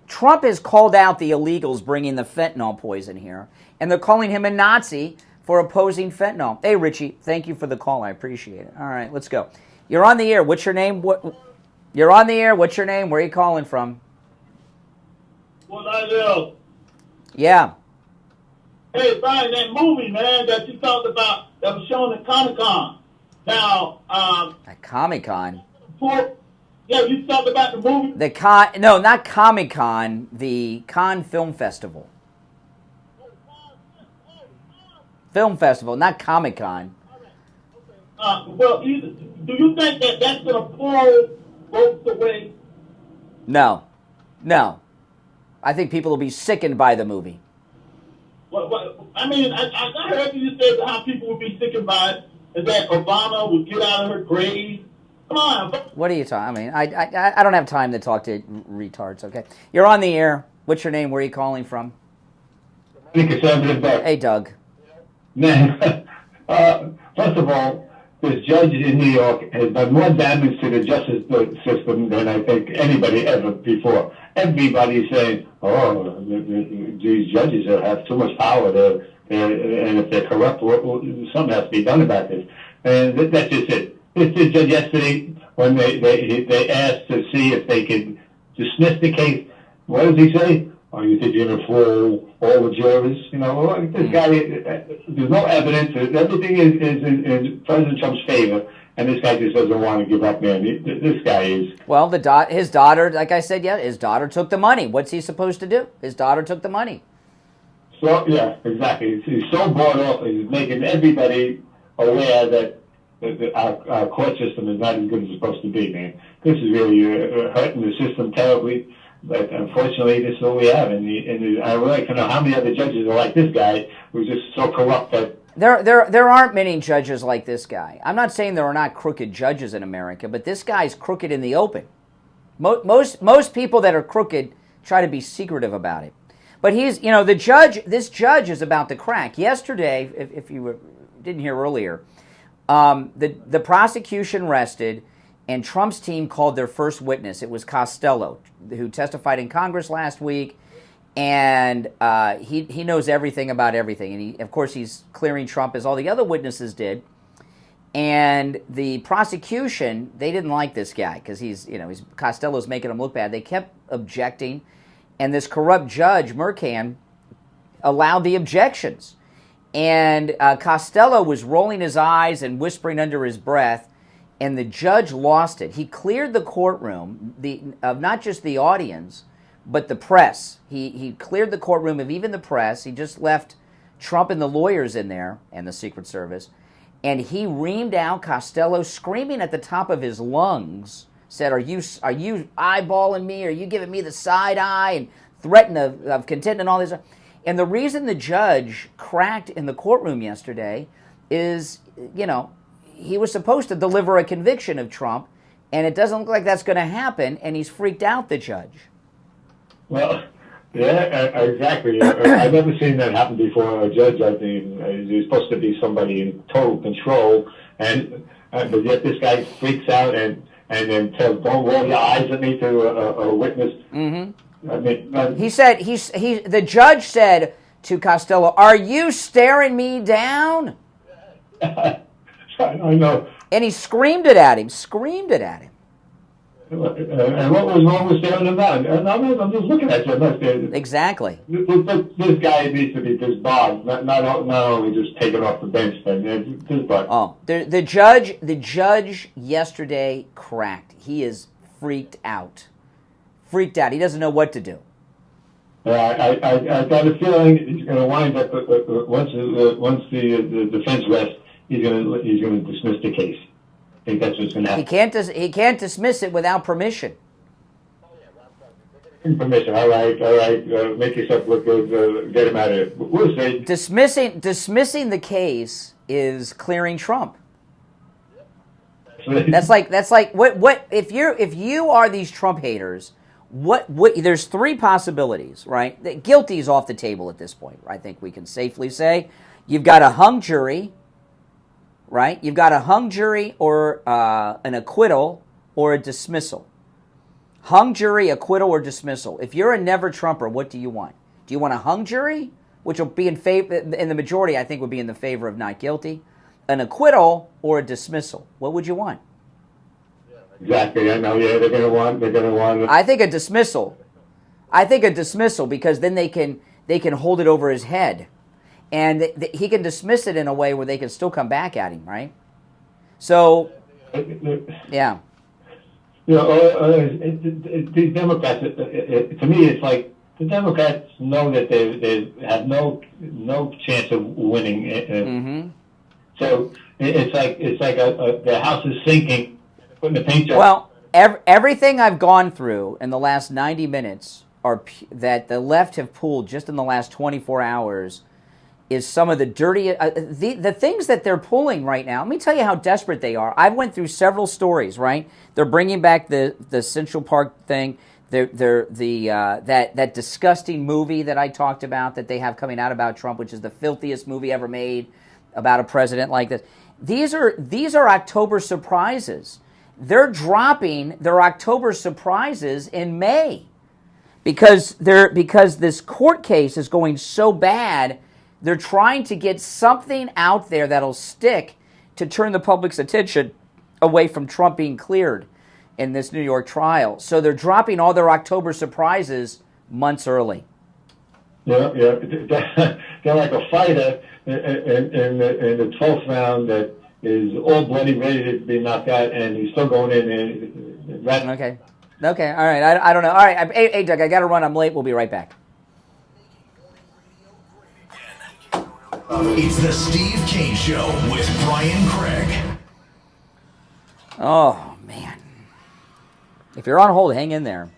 Trump has called out the illegals bringing the fentanyl poison here, and they're calling him a Nazi for opposing fentanyl. Hey, Richie, thank you for the call. I appreciate it. All right, let's go. You're on the air. What's your name? You're on the air. What's your name? Where are you calling from? What I do? Yeah. Hey, Brian, that movie, man, that you talked about that was shown at Comic-Con. Now, at Comic-Con? Yeah, you talked about the movie? No, not Comic-Con, the Cannes Film Festival. Film Festival, not Comic-Con. Well, do you think that that's going to pull votes away? No. I think people will be sickened by the movie. I mean, I heard you say how people would be sickened by it, and that Obama would get out of her grave. Come on. What are you talking? I mean, I don't have time to talk to retards, okay? You're on the air. What's your name? Where are you calling from? Hey, Doug. Man, first of all, this judge in New York has done more damage to the justice system than I think anybody ever before. Everybody's saying, these judges have too much power, and if they're corrupt, something has to be done about this. And that's just it. This judge yesterday, when they asked to see if they could dismiss the case, what does he say? Oh, you think you're going to fool all the jurors? This guy, there's no evidence. Everything is in President Trump's favor, and this guy just doesn't want to give up, man. This guy is... Well, his daughter, like I said, his daughter took the money. What's he supposed to do? His daughter took the money. So, yeah, exactly. He's so bought off. He's making everybody aware that our court system is not as good as it's supposed to be, man. This is really hurting the system terribly. But unfortunately, this is what we have. And I would like to know how many other judges are like this guy who's just so corrupt that. There aren't many judges like this guy. I'm not saying there are not crooked judges in America, but this guy's crooked in the open. Most people that are crooked try to be secretive about it. But he's, this judge is about to crack. Yesterday, if you didn't hear earlier, the prosecution rested, and Trump's team called their first witness. It was Costello, who testified in Congress last week, and he knows everything about everything. And of course, he's clearing Trump as all the other witnesses did. And the prosecution, they didn't like this guy because Costello's making him look bad. They kept objecting, and this corrupt judge, Mercan, allowed the objections. And Costello was rolling his eyes and whispering under his breath, and the judge lost it. He cleared the courtroom of not just the audience, but the press. He cleared the courtroom of even the press. He just left Trump and the lawyers in there and the Secret Service. And he reamed out Costello, screaming at the top of his lungs, said, are you eyeballing me? Are you giving me the side eye? And threatened of contempt and all this. And the reason the judge cracked in the courtroom yesterday is, he was supposed to deliver a conviction of Trump, and it doesn't look like that's going to happen, and he's freaked out, the judge. Well, yeah, exactly. I've never seen that happen before. A judge, I think, he's supposed to be somebody in total control, but yet this guy freaks out and then tells, "Don't roll your eyes at me," to a witness. Mm-hmm. I mean, the judge said to Costello, "Are you staring me down?" I know. And he screamed it at him. And what was wrong with staring him down? I'm just looking at you. Exactly. This guy needs to be disbarred, not only just taken off the bench, but disbarred. Oh, the judge yesterday cracked. He is freaked out. He doesn't know what to do. I got a feeling he's going to wind up once the defense rests. He's going to dismiss the case. I think that's what's going to happen. He can't dismiss it without permission. Permission. All right. Make yourself look good. Get him out of here. We'll see. Dismissing the case is clearing Trump. That's like what if you are these Trump haters? What there's three possibilities, right? Guilty is off the table at this point. I think we can safely say you've got a hung jury. Right? You've got a hung jury or an acquittal or a dismissal. Hung jury, acquittal, or dismissal. If you're a never Trumper, what do you want? Do you want a hung jury, which will be in the majority, I think, would be in the favor of not guilty, an acquittal, or a dismissal? What would you want? Exactly. I know. Yeah, they're going to want. I think a dismissal. Because then they can hold it over his head. And he can dismiss it in a way where they can still come back at him, right? So, yeah. These Democrats, to me, it's like the Democrats know that they have no chance of winning. Mm-hmm. So it's like the house is sinking, putting the paint job. Well, everything I've gone through in the last 90 minutes that the left have pulled just in the last 24 hours is some of the dirty, the things that they're pulling right now. Let me tell you how desperate they are. I went through several stories, right? They're bringing back the Central Park thing. That disgusting movie that I talked about that they have coming out about Trump, which is the filthiest movie ever made about a president like this. These are October surprises. They're dropping their October surprises in May because this court case is going so bad. They're trying to get something out there that'll stick to turn the public's attention away from Trump being cleared in this New York trial. So they're dropping all their October surprises months early. Yeah. They're like a fighter in the 12th round that is all bloody, ready to be knocked out, and he's still going in. Okay. All right. I don't know. All right. Hey, Doug, I got to run. I'm late. We'll be right back. It's the Steve Kane Show with Brian Craig. Oh, man. If you're on hold, hang in there.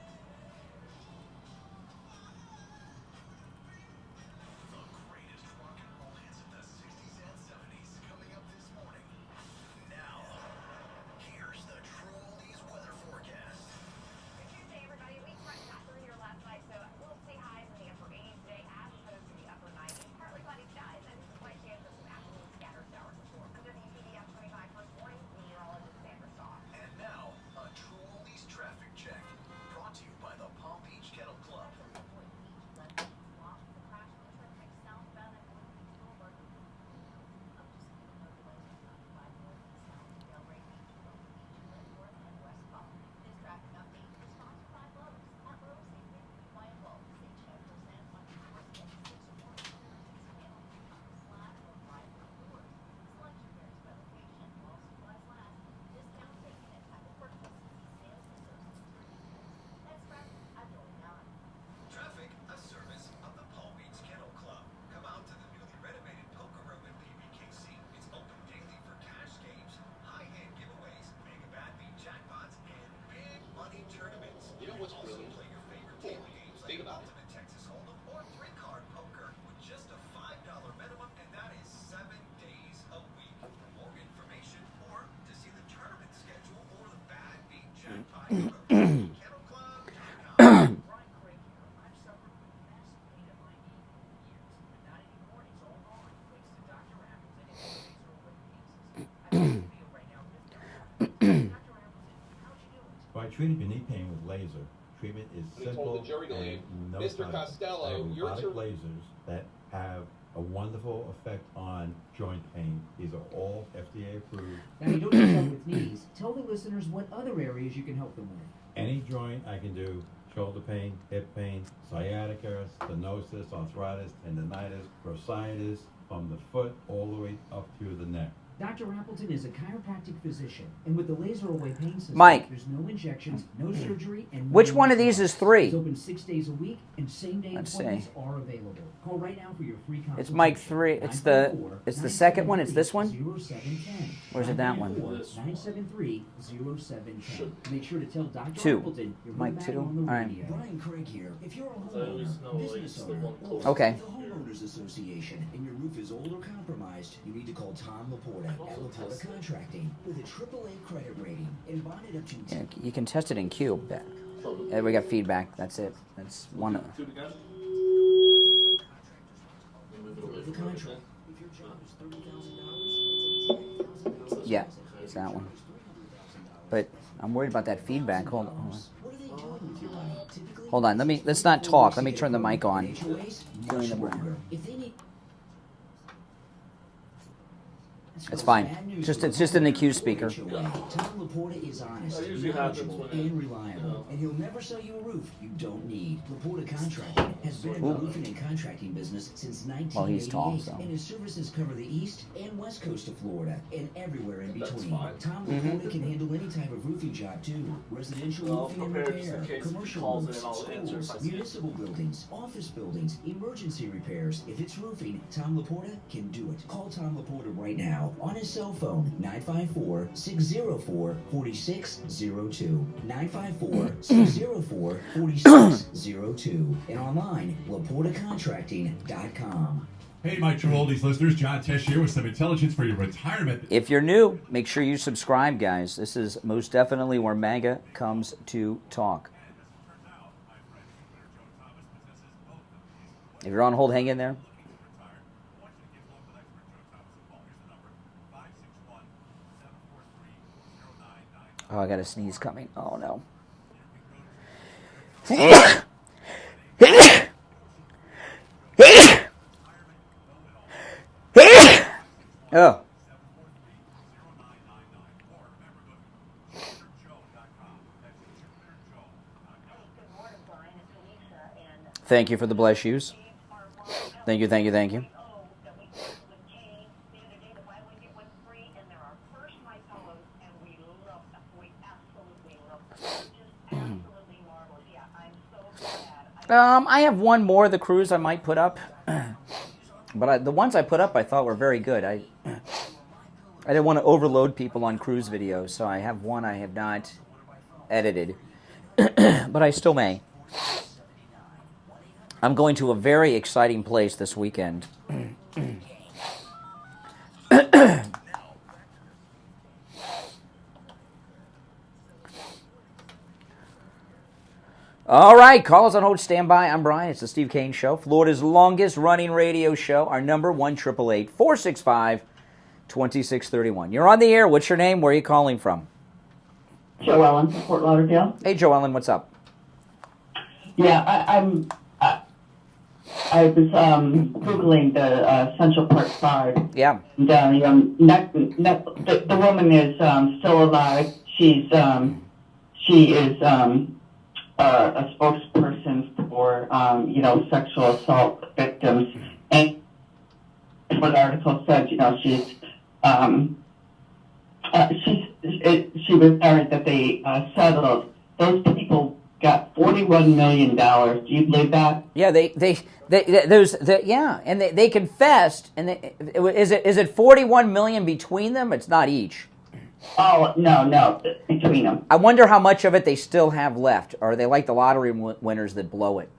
treating your knee pain with laser. Treatment is When he told simple the jury to and leave, no Mr. side effects. Costello, I have your robotic lasers that have a wonderful effect on joint pain. These are all FDA approved. Now, you don't just help with knees. Tell the listeners what other areas you can help them with. Any joint I can do, shoulder pain, hip pain, sciatica, stenosis, arthritis, tendonitis, bursitis, from the foot all the way up to the neck. Dr. Appleton is a chiropractic physician, and with the laser away pain system, Mike. there's no injections, no surgery, and no Which one of these massage. is 3? It's open 6 days a week, and same-day Let's appointments see. are available. Call right now for your free consultation. It's Mike 3. It's the second one. It's this one? 0710. Or is it that one? 973-0710. Make sure to tell Dr. 2. Appleton you're Mike back 2. on the All right. radio. Brian Craig here. If you're a homeowner, business owner, or Okay. the Homeowners Association, and your roof is old or compromised, you need to call Tom Laporta at Laporta Contracting with a AAA credit rating and bonded up to Yeah, you can test it in Cube. Yeah, we got feedback. That's it. That's one. the contract. If your job is $30,000, it's $10,000. Yeah, it's that one. But I'm worried about that feedback. Hold on. Hold on. Let's not talk. Let me turn the mic on. Doing the It's fine. It's just an EQ speaker. Tom Laporta is honest, knowledgeable, and reliable, and he'll never sell you a roof you don't need. Laporta Contracting has been in the roofing and contracting business since 1988, Well, he's tall, so. and his services cover the east and west coast of Florida and everywhere in between. Tom Laporta can handle any type of roofing job too: residential roofing and repair, commercial roofs, schools, municipal buildings, office buildings, emergency repairs. If it's roofing, Tom Laporta can do it. Call Tom Laporta right now on his cell phone, 954-604-4602, 954-604-4602, and online, LaportaContracting.com. Hey, my true oldies listeners, John Tesh here with some intelligence for your retirement. If you're new, make sure you subscribe, guys. This is most definitely where MAGA comes to talk. If you're on hold, hang in there. Oh, I got a sneeze coming. Oh, no. Oh. Thank you for the bless yous. Thank you, thank you, thank you. I have one more of the cruise I might put up, but the ones I put up I thought were very good. I didn't want to overload people on cruise videos, so I have one I have not edited, but I still may. I'm going to a very exciting place this weekend. All right, call us on hold, stand by. I'm Brian. It's the Steve Kane Show, Florida's longest running radio show. Our number, 1-888-465-2631. You're on the air. What's your name? Where are you calling from? Joellen from Fort Lauderdale. Hey, Joellen, what's up? Yeah, I was Googling the Central Park 5. Yeah. And, the woman is still alive. She is a spokesperson for, sexual assault victims. And what the article said, she was sorry that they settled. Those people got $41 million. Do you believe that? Yeah, they confessed, and is it 41 million between them? It's not each. Oh, no, between them. I wonder how much of it they still have left. Or are they like the lottery winners that blow it?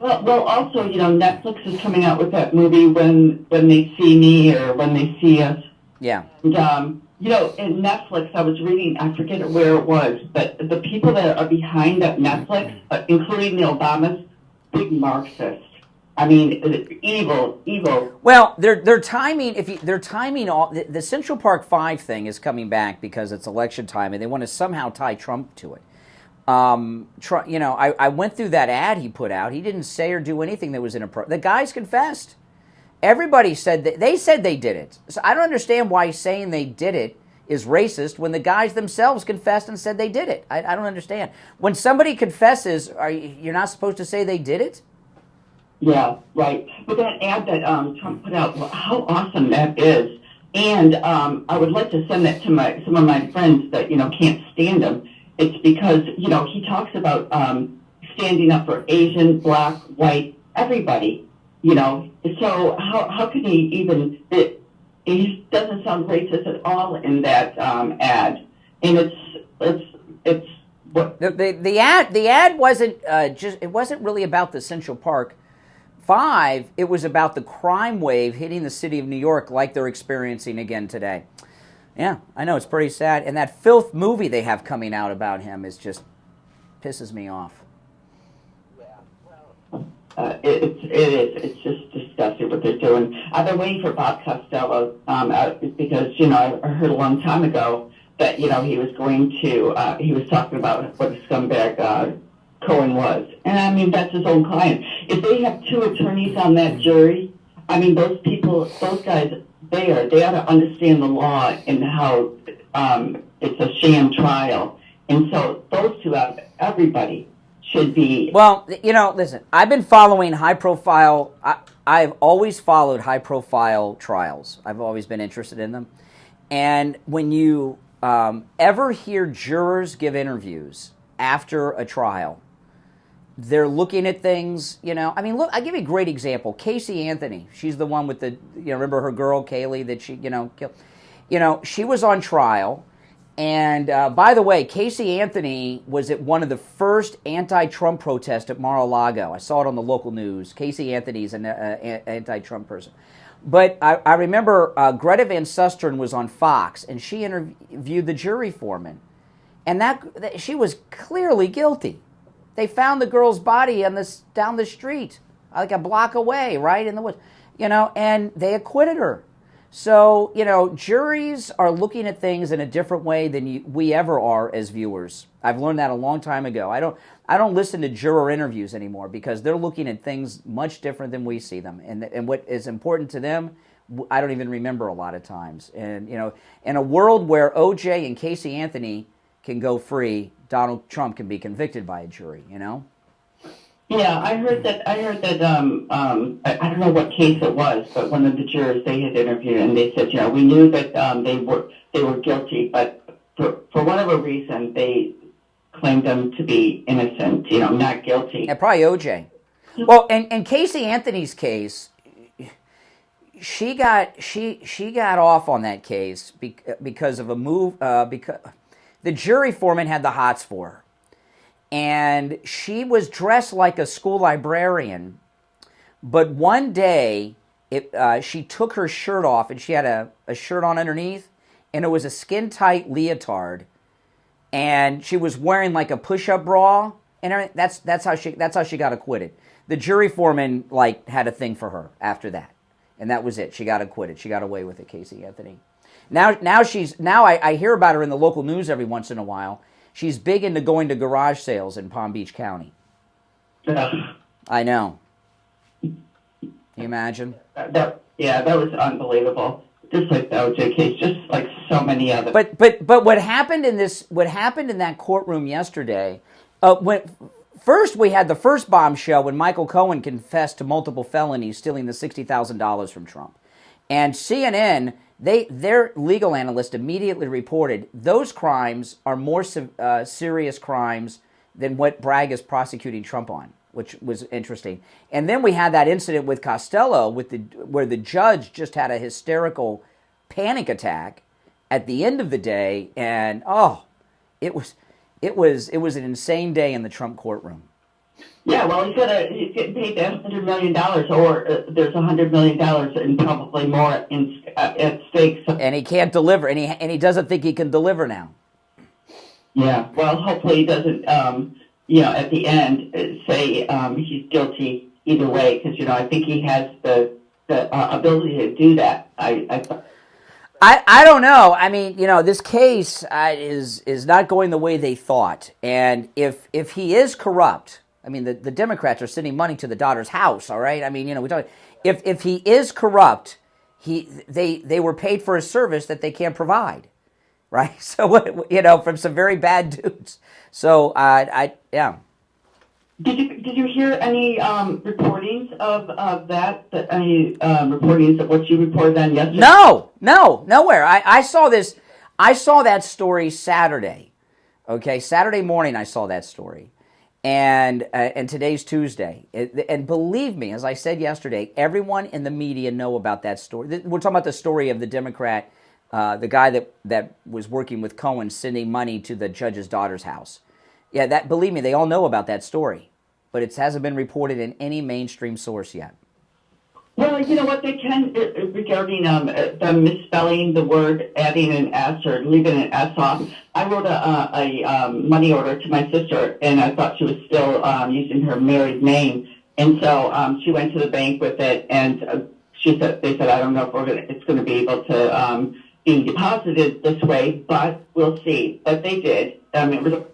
Well, also, Netflix is coming out with that movie When They See Me or When They See Us. Yeah. And, in Netflix, I was reading, I forget where it was, but the people that are behind that Netflix, including the Obamas, big Marxists. I mean, evil. Well, they're timing. They're timing all the Central Park 5 thing is coming back because it's election time, and they want to somehow tie Trump to it. Trump, I went through that ad he put out. He didn't say or do anything that was inappropriate. The guys confessed. Everybody said that they said they did it. So I don't understand why saying they did it is racist when the guys themselves confessed and said they did it. I don't understand. When somebody confesses, you're not supposed to say they did it? Yeah, right. But that ad that Trump put out, how awesome that is. And I would like to send that to some of my friends that, can't stand him. It's because, he talks about standing up for Asian, black, white, everybody, So how can he even, it doesn't sound racist at all in that ad. And it's what... The ad wasn't it wasn't really about the Central Park 5, it was about the crime wave hitting the city of New York like they're experiencing again today. Yeah, I know, it's pretty sad. And that filth movie they have coming out about him is just pisses me off. It's just disgusting what they're doing. I've been waiting for Bob Costello because, I heard a long time ago that, he was going to, he was talking about what a scumbag Cohen was. And I mean, that's his own client. If they have 2 attorneys on that jury, I mean, those guys, they ought to understand the law and how it's a sham trial. And so those 2 out of everybody should be... Well, listen, I've been following high-profile... I've always followed high-profile trials. I've always been interested in them. And when you ever hear jurors give interviews after a trial, they're looking at things, I mean, look, I'll give you a great example. Casey Anthony, she's the one with the, remember her girl, Kaylee, that she, killed? She was on trial. And by the way, Casey Anthony was at one of the first anti-Trump protests at Mar-a-Lago. I saw it on the local news. Casey Anthony's an anti-Trump person. But I remember Greta Van Susteren was on Fox, and she interviewed the jury foreman. And that she was clearly guilty. They found the girl's body down the street, like a block away, right in the woods, and they acquitted her. So, juries are looking at things in a different way than we ever are as viewers. I've learned that a long time ago. I don't listen to juror interviews anymore because they're looking at things much different than we see them. And what is important to them, I don't even remember a lot of times. And, in a world where O.J. and Casey Anthony can go free, Donald Trump can be convicted by a jury, Yeah, I heard that. I don't know what case it was, but one of the jurors they had interviewed, and they said, we knew that they were guilty, but for whatever reason they claimed them to be innocent, not guilty. Yeah, probably OJ. Well, and Casey Anthony's case, she got off on that case because of a move. Because the jury foreman had the hots for her. And she was dressed like a school librarian, but one day she took her shirt off and she had a shirt on underneath, and it was a skin-tight leotard, and she was wearing like a push-up bra, and that's how she got acquitted. The jury foreman had a thing for her after that, and that was it. She got acquitted. She got away with it, Casey Anthony. Now I hear about her in the local news every once in a while. She's big into going to garage sales in Palm Beach County. Yeah. I know. Can you imagine? That was unbelievable. Just like the OJ case, just like so many others. But what happened in that courtroom yesterday? First we had the first bombshell when Michael Cohen confessed to multiple felonies, stealing the $60,000 from Trump, and CNN. Their legal analyst immediately reported those crimes are more serious crimes than what Bragg is prosecuting Trump on, which was interesting. And then we had that incident with Costello, where the judge just had a hysterical panic attack at the end of the day, and it was an insane day in the Trump courtroom. Yeah, well, he's getting paid $100 million, or there's $100 million and probably more at stake. So. And he can't deliver, and he doesn't think he can deliver now. Yeah, well, hopefully he doesn't, at the end say he's guilty either way, because, I think he has the ability to do that. I don't know. I mean, this case is not going the way they thought. And if he is corrupt, I mean, the Democrats are sending money to the daughter's house, all right? I mean, we talk, if he is corrupt, they were paid for a service that they can't provide, right? So, from some very bad dudes. So, yeah. Did you hear any reportings of that? Any reportings of what you reported on yesterday? No, nowhere. I saw this. I saw that story Saturday. Okay, Saturday morning I saw that story, and today's Tuesday. And believe me, as I said yesterday, everyone in the media know about that story. We're talking about the story of the Democrat, the guy that was working with Cohen, sending money to the judge's daughter's house. Yeah, believe me, they all know about that story, but it hasn't been reported in any mainstream source yet. Well, you know what, they can, regarding them misspelling the word, adding an S or leaving an S off. I wrote a money order to my sister, and I thought she was still using her married name. And so she went to the bank with it, and they said, I don't know if it's going to be able to be deposited this way, but we'll see. But they did.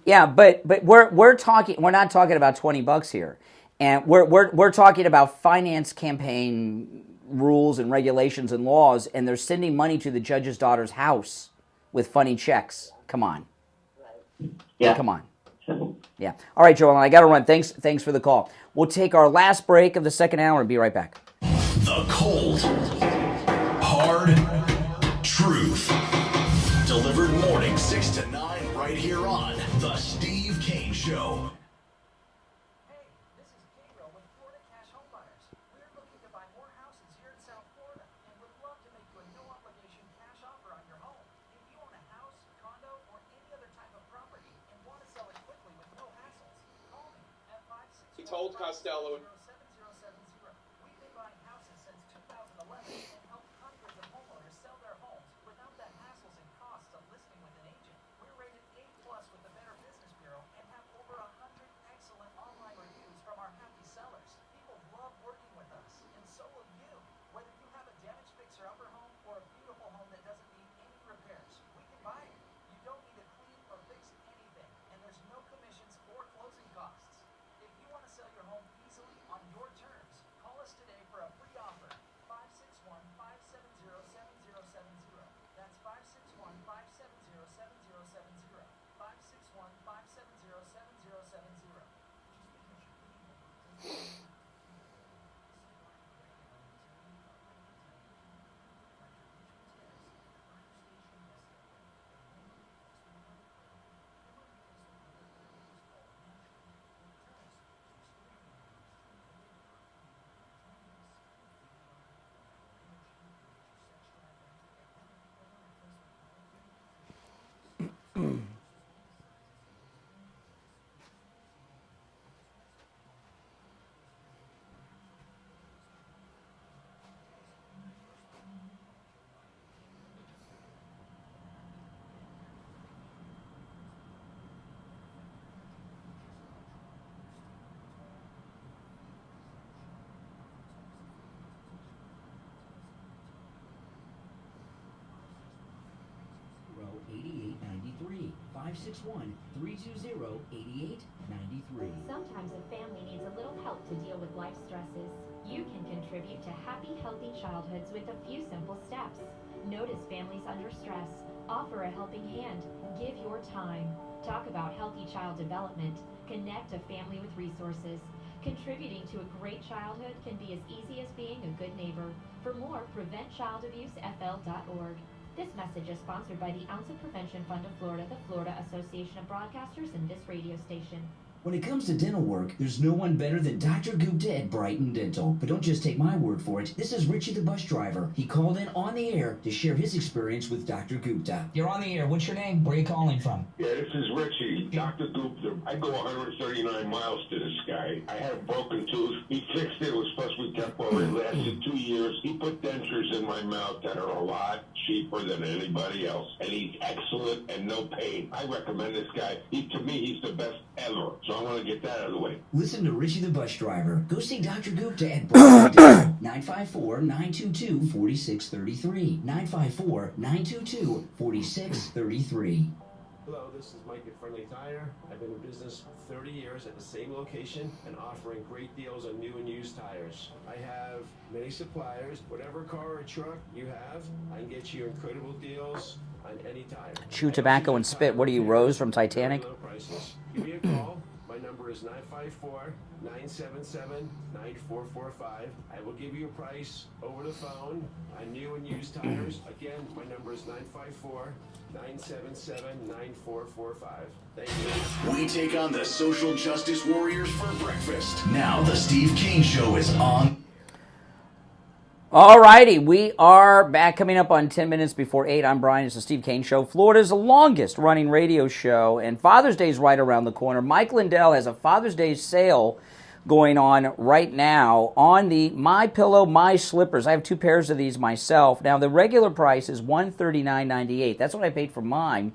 Yeah, but we're talking. We're not talking about $20 here, and we're talking about finance campaign rules and regulations and laws, and they're sending money to the judge's daughter's house with funny checks. Come on. Yeah. Come on. Yeah. All right, Joellen, I got to run. Thanks for the call. We'll take our last break of the second hour and be right back. The cold, hard truth. Delivered morning 6 to 9 right here on The Steve Kane Show. Hey, this is Gabriel with Florida Cash Home Buyers. We're looking to buy more houses here in South Florida and would love to make you a no-obligation cash offer on your home. If you own a house, condo, or any other type of property and want to sell it quickly with no hassles, call me at 561. He told Costello. 7070. We've been buying houses since 2011 and helped hundreds of homeowners sell their homes without the hassles and costs of listing with an agent. We're rated A+ with the Better Business Bureau and have over 100 excellent online reviews from our happy sellers. People love working with us, and so will you. Whether you have a damaged fixer-upper home or a beautiful home that doesn't need any repairs, we can buy it. You don't need to clean or fix anything, and there's no commissions or closing costs. If you want to sell your home easily on your terms, call us today for a free offer. 561-570-7070. That's 561-570-7070. 561-570-7070. Row 8893. 561-320-8893. Sometimes a family needs a little help to deal with life stresses. You can contribute to happy, healthy childhoods with a few simple steps. Notice families under stress. Offer a helping hand. Give your time. Talk about healthy child development. Connect a family with resources. Contributing to a great childhood can be as easy as being a good neighbor. For more, PreventChildAbuseFL.org. This message is sponsored by the Ounce of Prevention Fund of Florida, the Florida Association of Broadcasters, and this radio station. When it comes to dental work, there's no one better than Dr. Gupta at Brighton Dental. But don't just take my word for it. This is Richie the bus driver. He called in on the air to share his experience with Dr. Gupta. You're on the air. What's your name? Where are you calling from? Yeah, this is Richie, Dr. Gupta. I go 139 miles to this guy. I had a broken tooth. He fixed it. It was supposed to be temporary. It lasted 2 years. He put dentures in my mouth that are a lot cheaper than anybody else. And he's excellent and no pain. I recommend this guy. To me, he's the best ever. So So I want to get that out of the way. Listen to Richie the Bus Driver. Go see Dr. Gupta at Broadway. 954-922-4633. 954-922-4633. Hello, this is Mike at Friendly Tire. I've been in business 30 years at the same location and offering great deals on new and used tires. I have many suppliers. Whatever car or truck you have, I can get you incredible deals on any tire. Chew tobacco and spit. What are you, Rose from Titanic? Low prices. Give me a call. My number is 954-977-9445. I will give you a price over the phone on new and used tires. Again, my number is 954-977-9445. Thank you. We take on the social justice warriors for breakfast. Now the Steve Kane Show is on. All righty, we are back coming up on 10 minutes before 8. I'm Brian. It's the Steve Kane Show, Florida's longest running radio show, and Father's Day is right around the corner. Mike Lindell has a Father's Day sale going on right now on the My Pillow, My Slippers. I have 2 pairs of these myself. Now, the regular price is $139.98. That's what I paid for mine.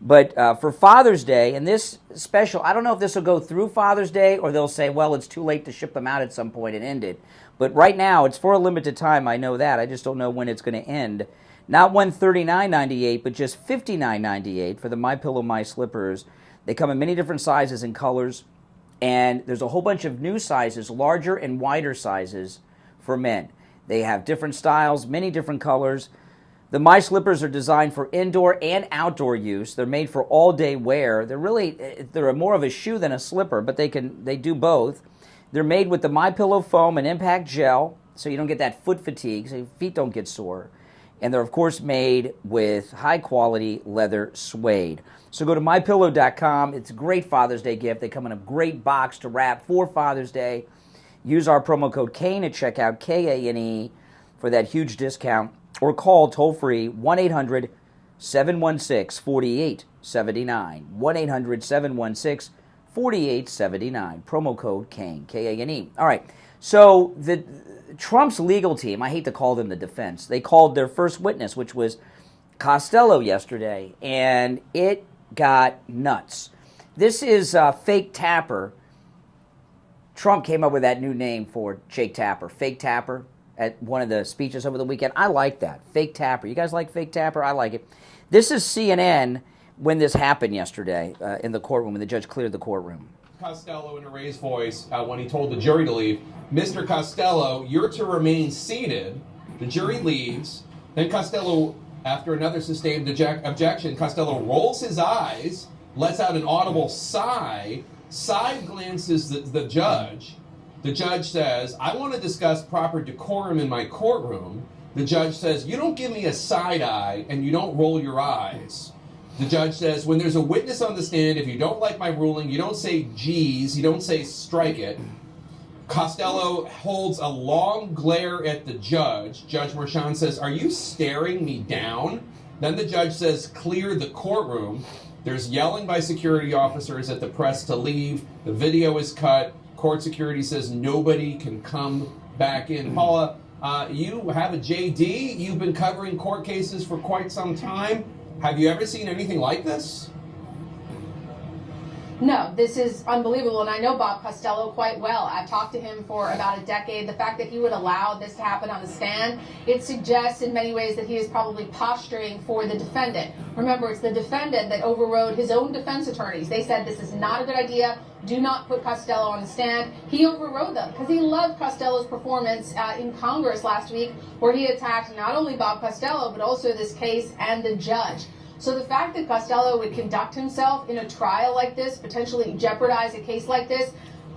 But for Father's Day, and this special, I don't know if this will go through Father's Day or they'll say, well, it's too late to ship them out at some point and end it. But right now, it's for a limited time. I know that. I just don't know when it's going to end. Not $139.98, but just $59.98 for the My Pillow, My Slippers. They come in many different sizes and colors. And there's a whole bunch of new sizes, larger and wider sizes for men. They have different styles, many different colors. The My Slippers are designed for indoor and outdoor use. They're made for all-day wear. They're more of a shoe than a slipper, but they do both. They're made with the My Pillow foam and impact gel, so you don't get that foot fatigue, so your feet don't get sore. And they're, of course, made with high-quality leather suede. So go to MyPillow.com. It's a great Father's Day gift. They come in a great box to wrap for Father's Day. Use our promo code KANE at checkout, KANE, for that huge discount. Or call toll-free 1-800-716-4879. 1-800-716-4879. Promo code KANE, K-A-N-E. All right, so Trump's legal team, I hate to call them the defense, they called their first witness, which was Costello yesterday, and it got nuts. This is Fake Tapper. Trump came up with that new name for Jake Tapper, Fake Tapper, at one of the speeches over the weekend. I like that, Fake Tapper. You guys like Fake Tapper? I like it. This is CNN when this happened yesterday in the courtroom, when the judge cleared the courtroom. Costello in a raised voice when he told the jury to leave. Mr. Costello, you're to remain seated. The jury leaves. Then Costello, after another sustained objection, Costello rolls his eyes, lets out an audible sigh, side glances the judge. The judge says, I want to discuss proper decorum in my courtroom. The judge says, you don't give me a side eye and you don't roll your eyes. The judge says, when there's a witness on the stand, if you don't like my ruling, you don't say geez, you don't say strike it. Costello holds a long glare at the judge. Judge Merchan says, are you staring me down? Then the judge says, clear the courtroom. There's yelling by security officers at the press to leave. The video is cut. Court security says nobody can come back in. Paula, you have a JD. You've been covering court cases for quite some time. Have you ever seen anything like this? No, this is unbelievable, and I know Bob Costello quite well. I've talked to him for about a decade. The fact that he would allow this to happen on the stand, it suggests in many ways that he is probably posturing for the defendant. Remember, it's the defendant that overrode his own defense attorneys. They said this is not a good idea. Do not put Costello on the stand. He overrode them because he loved Costello's performance in Congress last week, where he attacked not only Bob Costello, but also this case and the judge. So the fact that Costello would conduct himself in a trial like this, potentially jeopardize a case like this,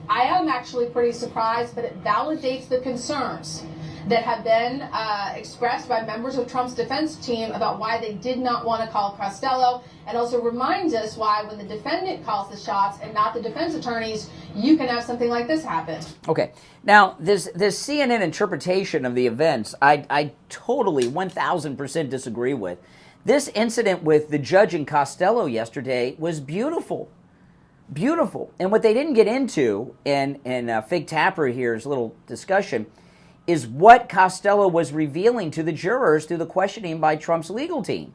I am actually pretty surprised, but it validates the concerns that have been expressed by members of Trump's defense team about why they did not want to call Costello, and also reminds us why when the defendant calls the shots and not the defense attorneys, you can have something like this happen. Okay. Now, this CNN interpretation of the events, I totally 1,000% disagree with. This incident with the judge and Costello yesterday was beautiful. Beautiful. And what they didn't get into in Fake Tapper here's little discussion is what Costello was revealing to the jurors through the questioning by Trump's legal team.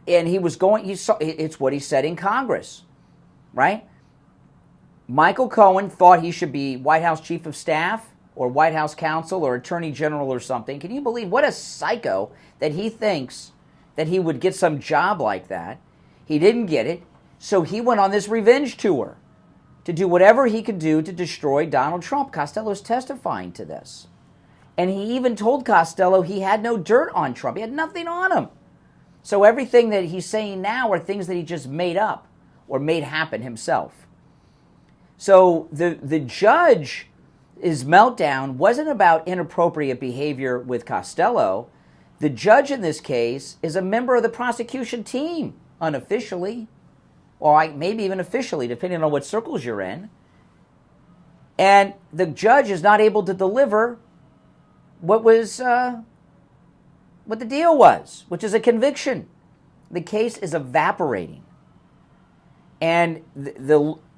And it's what he said in Congress, right? Michael Cohen thought he should be White House Chief of Staff or White House Counsel or Attorney General or something. Can you believe what a psycho that he thinks that he would get some job like that? He didn't get it, so he went on this revenge tour to do whatever he could do to destroy Donald Trump. Costello's testifying to this. And he even told Costello he had no dirt on Trump. He had nothing on him. So everything that he's saying now are things that he just made up or made happen himself. So the judge's meltdown wasn't about inappropriate behavior with Costello. The judge in this case is a member of the prosecution team, unofficially, or maybe even officially, depending on what circles you're in. And the judge is not able to deliver what the deal was, which is a conviction. The case is evaporating. And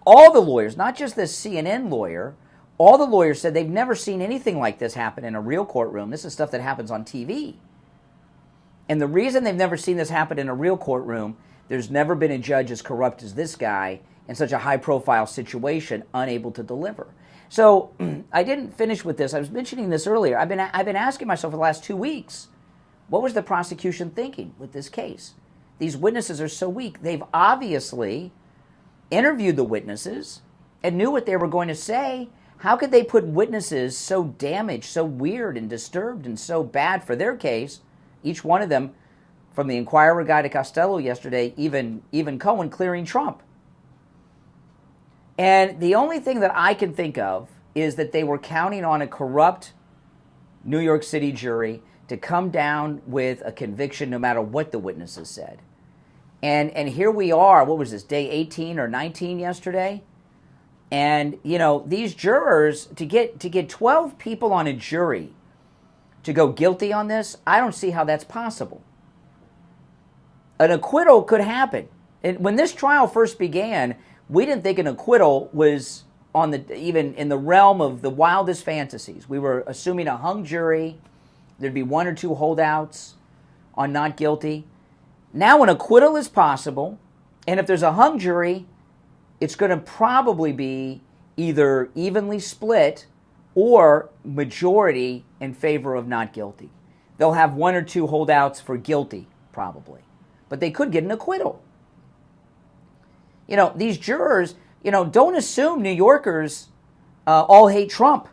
all the lawyers, not just this CNN lawyer, all the lawyers said they've never seen anything like this happen in a real courtroom. This is stuff that happens on TV. And the reason they've never seen this happen in a real courtroom, there's never been a judge as corrupt as this guy in such a high-profile situation, unable to deliver. So I didn't finish with this. I was mentioning this earlier. I've been asking myself for the last 2 weeks, what was the prosecution thinking with this case? These witnesses are so weak. They've obviously interviewed the witnesses and knew what they were going to say. How could they put witnesses so damaged, so weird and disturbed and so bad for their case, each one of them, from the Inquirer guy to Costello yesterday, even Cohen clearing Trump? And the only thing that I can think of is that they were counting on a corrupt New York City jury to come down with a conviction no matter what the witnesses said. And here we are, what was this, day 18 or 19 yesterday? And, you know, these jurors, to get 12 people on a jury to go guilty on this, I don't see how that's possible. An acquittal could happen. And when this trial first began, we didn't think an acquittal was even in the realm of the wildest fantasies. We were assuming a hung jury, there'd be one or two holdouts on not guilty. Now an acquittal is possible, and if there's a hung jury, it's going to probably be either evenly split or majority in favor of not guilty. They'll have one or two holdouts for guilty, probably. But they could get an acquittal. You know, these jurors, you know, don't assume New Yorkers all hate Trump.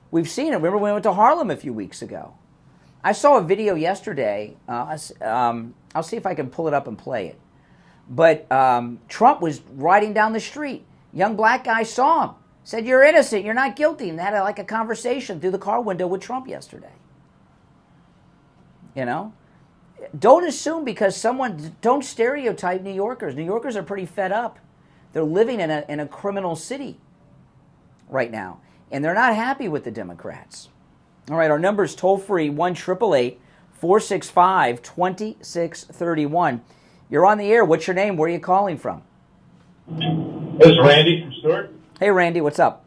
We've seen it. Remember when we went to Harlem a few weeks ago? I saw a video yesterday. I'll see if I can pull it up and play it. But Trump was riding down the street. Young black guy saw him. Said, "You're innocent. You're not guilty." And had a conversation through the car window with Trump yesterday. You know? Don't assume because don't stereotype New Yorkers. New Yorkers are pretty fed up. They're living in a criminal city right now. And they're not happy with the Democrats. All right, our number is toll-free, 1-888-465-2631. You're on the air. What's your name? Where are you calling from? This is Randy from Stewart. Hey, Randy, what's up?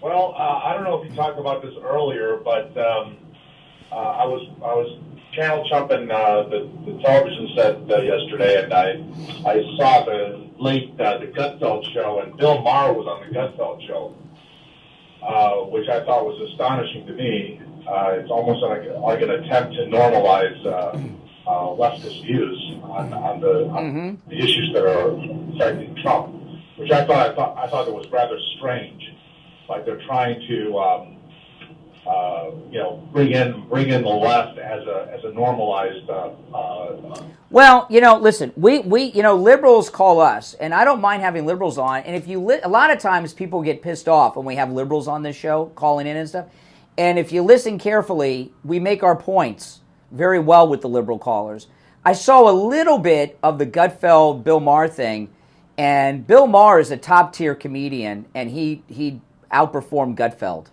Well, I don't know if you talked about this earlier, but I was channel jumping the television set yesterday, and I saw the late the Gutfeld show, and Bill Maher was on the Gutfeld show, which I thought was astonishing to me. It's almost like an attempt to normalize leftist views on the issues that are affecting Trump, which I thought it was rather strange. Like they're trying to bring in the left as a normalized. Well, listen, we liberals call us, and I don't mind having liberals on. And if a lot of times people get pissed off when we have liberals on this show calling in and stuff. And if you listen carefully, we make our points very well with the liberal callers. I saw a little bit of the Gutfeld Bill Maher thing, and Bill Maher is a top tier comedian, and he outperformed Gutfeld.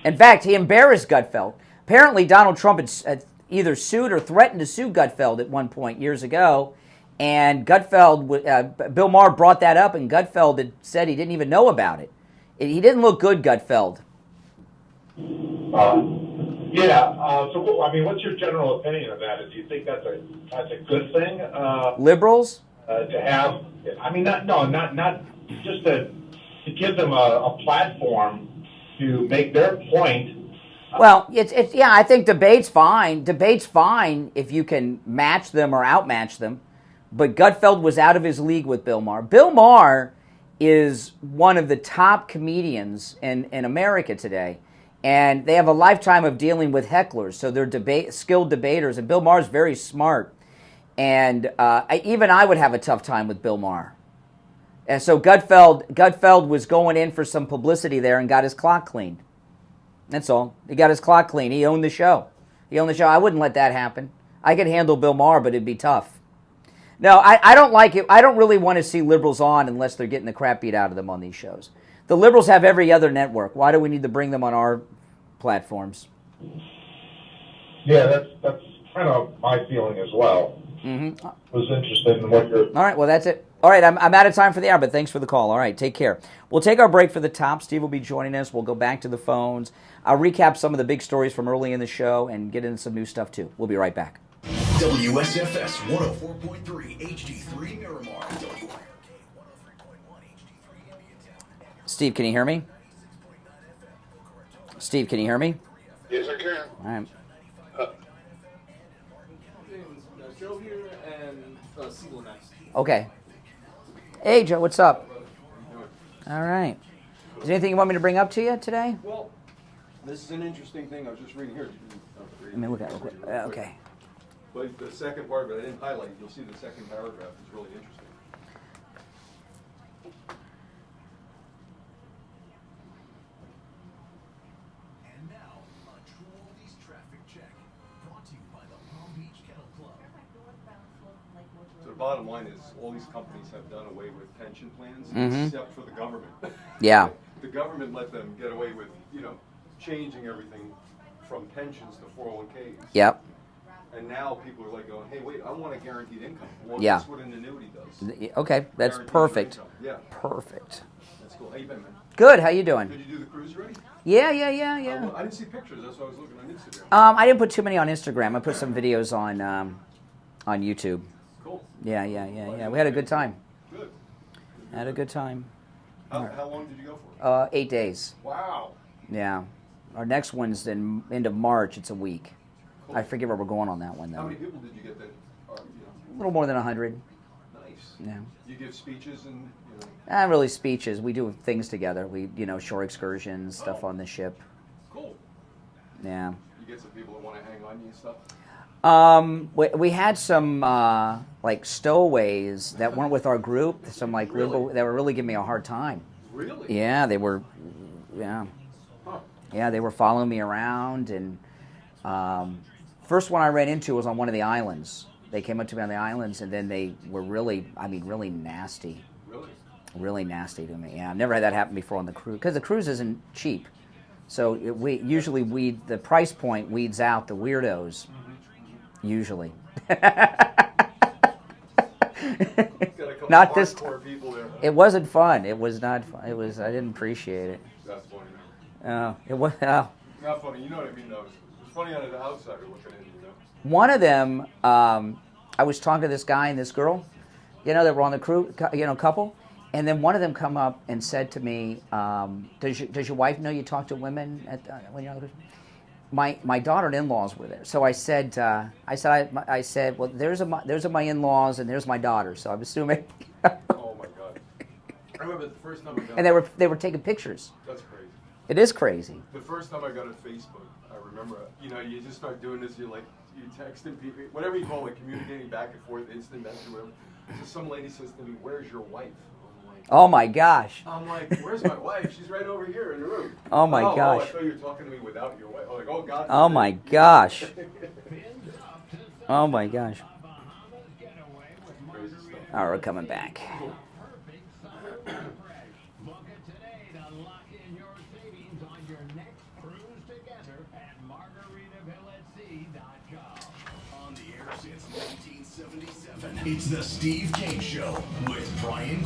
In fact, he embarrassed Gutfeld. Apparently, Donald Trump had either sued or threatened to sue Gutfeld at one point years ago, and Bill Maher brought that up, and Gutfeld had said he didn't even know about it. He didn't look good, Gutfeld. So, I mean, what's your general opinion of that? Do you think that's a good thing? Liberals? to have. I mean, not just to give them a platform to make their point. Well, it's yeah. I think debate's fine. Debate's fine if you can match them or outmatch them. But Gutfeld was out of his league with Bill Maher. Bill Maher is one of the top comedians in America today, and they have a lifetime of dealing with hecklers. So they're skilled debaters, and Bill Maher's very smart. And even I would have a tough time with Bill Maher. And so Gutfeld was going in for some publicity there and got his clock cleaned. That's all. He got his clock clean. He owned the show. I wouldn't let that happen. I could handle Bill Maher, but it'd be tough. No, I don't like it. I don't really want to see liberals on unless they're getting the crap beat out of them on these shows. The liberals have every other network. Why do we need to bring them on our platforms? Yeah, that's kind of my feeling as well. Mm-hmm. Was interested in what you're... All right, well, that's it. All right, I'm out of time for the hour, but thanks for the call. All right, take care. We'll take our break for the top. Steve will be joining us. We'll go back to the phones. I'll recap some of the big stories from early in the show and get into some new stuff, too. We'll be right back. WSFS 104.3 HD3 Miramar. Steve, can you hear me? Steve, can you hear me? Yes, I can. All right. Joe here and Siegel next. Okay. Hey, Joe, what's up? All right. Is there anything you want me to bring up to you today? Well, this is an interesting thing. I was just reading here. Let me look at it real quick. Okay. But the second part of it, I didn't highlight. You'll see the second paragraph is really interesting. And now, a True Oldies traffic check, brought to you by the Palm Beach Kennel Club. So the bottom line is all these companies have done away with pension plans, Mhm. except for the government. Yeah. The government let them get away with, changing everything from pensions to 401ks. Yep. And now people are like going, hey, wait, I want a guaranteed income. Well, Yeah. that's what an annuity does. Okay, that's Guaranteed perfect. income. Yeah. Perfect. That's cool. How you been, man? Good. How you doing? Did you do the cruise already? Yeah. I didn't see pictures. That's why I was looking on Instagram. I didn't put too many on Instagram. I put some videos on YouTube. Cool. Yeah. We had a good time. Good. Had a good time. How long did you go for? 8 days. Wow. Yeah. Our next one's in end of March. It's a week. Cool. I forget where we're going on that one, though. How many people did you get that? A little more than 100. Nice. Yeah. You give speeches and, Not really speeches. We do things together. We, shore excursions, stuff on the ship. Cool. Yeah. You get some people that want to hang on you and stuff? We had some like stowaways that weren't with our group. Some like liberal that were really giving me a hard time. Really? Yeah, they were. Yeah. Huh. Yeah, they were following me around, and first one I ran into was on one of the islands. They came up to me on the islands, and then they were really nasty. Really? Really nasty to me. Yeah, I've never had that happen before on the cruise because the cruise isn't cheap. So the price point weeds out the weirdos. Usually. Not this time. It wasn't fun. It was not fun. It was. I didn't appreciate it. That's funny. It was. Not funny. You know what I mean, though. It's funny on the outsider looking in. One of them, I was talking to this guy and this girl, that were on the crew, couple, and then one of them come up and said to me, "Does your wife know you talk to women when you're on the cruise?" My daughter-in-laws were there, so I said, well, there's my in-laws and there's my daughter, so I'm assuming. Oh my God! I remember the first time I got. And they were taking pictures. That's crazy. It is crazy. The first time I got on Facebook, I remember, you just start doing this. You texting people, whatever you call it, communicating back and forth, instant message, whatever. So some lady says to me, "Where's your wife?" Oh my gosh. I'm like, "Where's my wife? She's right over here in the room." Oh my gosh. Oh, I thought you were talking to me without your wife. I'm like, "Oh God." Oh my gosh. Oh my gosh. All right, we're coming back. It's the Steve Kane Show with Brian.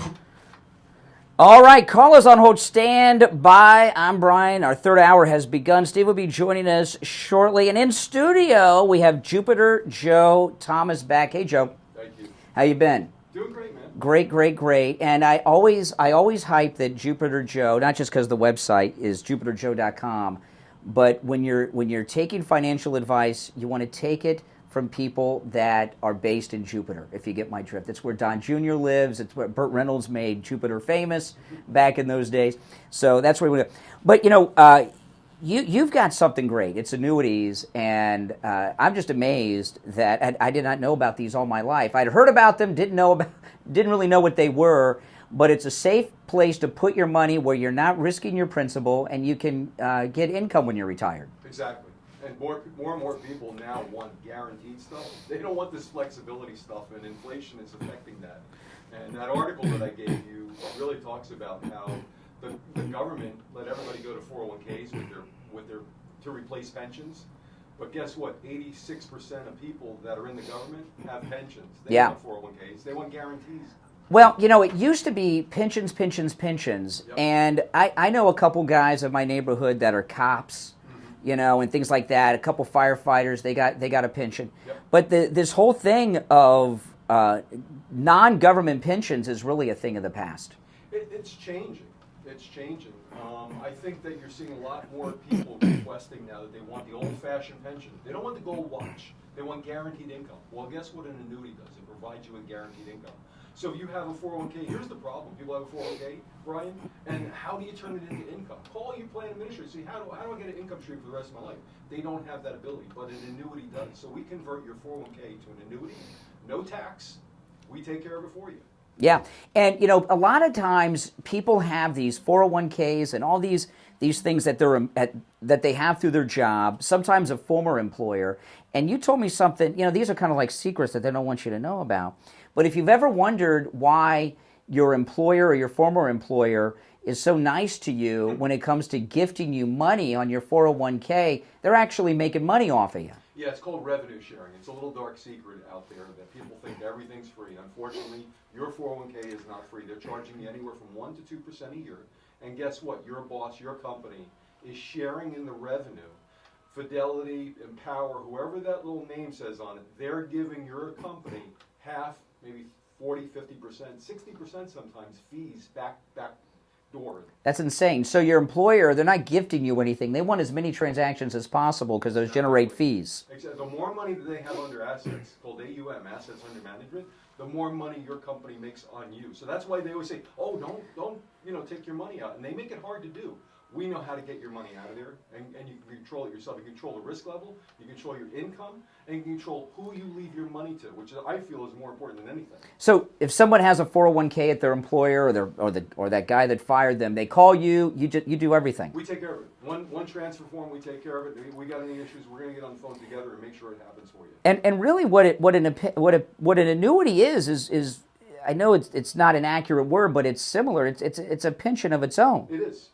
All right, callers on hold, stand by. I'm Brian. Our third hour has begun. Steve will be joining us shortly. And in studio, we have Jupiter Joe Thomas back. Hey, Joe. Thank you. How you been? Doing great, man. Great. And I always hype that Jupiter Joe, not just because the website is jupiterjoe.com, but when you're taking financial advice, you want to take it from people that are based in Jupiter, if you get my drift. That's where Don Jr. lives. It's where Burt Reynolds made Jupiter famous back in those days. So that's where we go. But, you've got something great. It's annuities, and I'm just amazed that I did not know about these all my life. I'd heard about them, didn't really know what they were, but it's a safe place to put your money where you're not risking your principal, and you can get income when you're retired. Exactly. And more and more people now want guaranteed stuff. They don't want this flexibility stuff, and inflation is affecting that. And that article that I gave you really talks about how the government let everybody go to 401ks to replace pensions. But guess what? 86% of people that are in the government have pensions. They want 401ks. They want guarantees. Well, it used to be pensions, Yep. and I know a couple guys in my neighborhood that are cops, and things like that. A couple firefighters, they got a pension. Yep. But this whole thing of non-government pensions is really a thing of the past. It's changing. I think that you're seeing a lot more people requesting now that they want the old-fashioned pension. They don't want the gold watch. They want guaranteed income. Well, guess what an annuity does? It provides you with guaranteed income. So if you have a 401k, here's the problem. People have a 401k, Brian, and how do you turn it into income? Call your plan administrator. See, how do I get an income stream for the rest of my life? They don't have that ability, but an annuity does. So we convert your 401k to an annuity, no tax. We take care of it for you. Yeah, and a lot of times people have these 401ks and all these things that that they have through their job, sometimes a former employer. And you told me something, these are kind of like secrets that they don't want you to know about. But if you've ever wondered why your employer or your former employer is so nice to you when it comes to gifting you money on your 401k, they're actually making money off of you. Yeah, it's called revenue sharing. It's a little dark secret out there that people think everything's free. Unfortunately, your 401k is not free. They're charging you anywhere from 1% to 2% a year. And guess what? Your boss, your company, is sharing in the revenue. Fidelity, Empower, whoever that little name says on it, they're giving your company half, maybe 40, 50%, 60% sometimes fees back door. That's insane. So your employer, they're not gifting you anything. They want as many transactions as possible because those generate fees. Exactly. The more money that they have under assets, called AUM, assets under management, the more money your company makes on you. So that's why they always say, oh, don't take your money out. And they make it hard to do. We know how to get your money out of there, and you can control it yourself. You control the risk level, you control your income, and you control who you leave your money to, which I feel is more important than anything. So if someone has a 401k at their employer or that guy that fired them, they call you, you do everything. We take care of it. One transfer form, we take care of it. We got any issues, we're going to get on the phone together and make sure it happens for you. And really what an annuity is I know it's not an accurate word, but it's similar. It's a pension of its own. It is.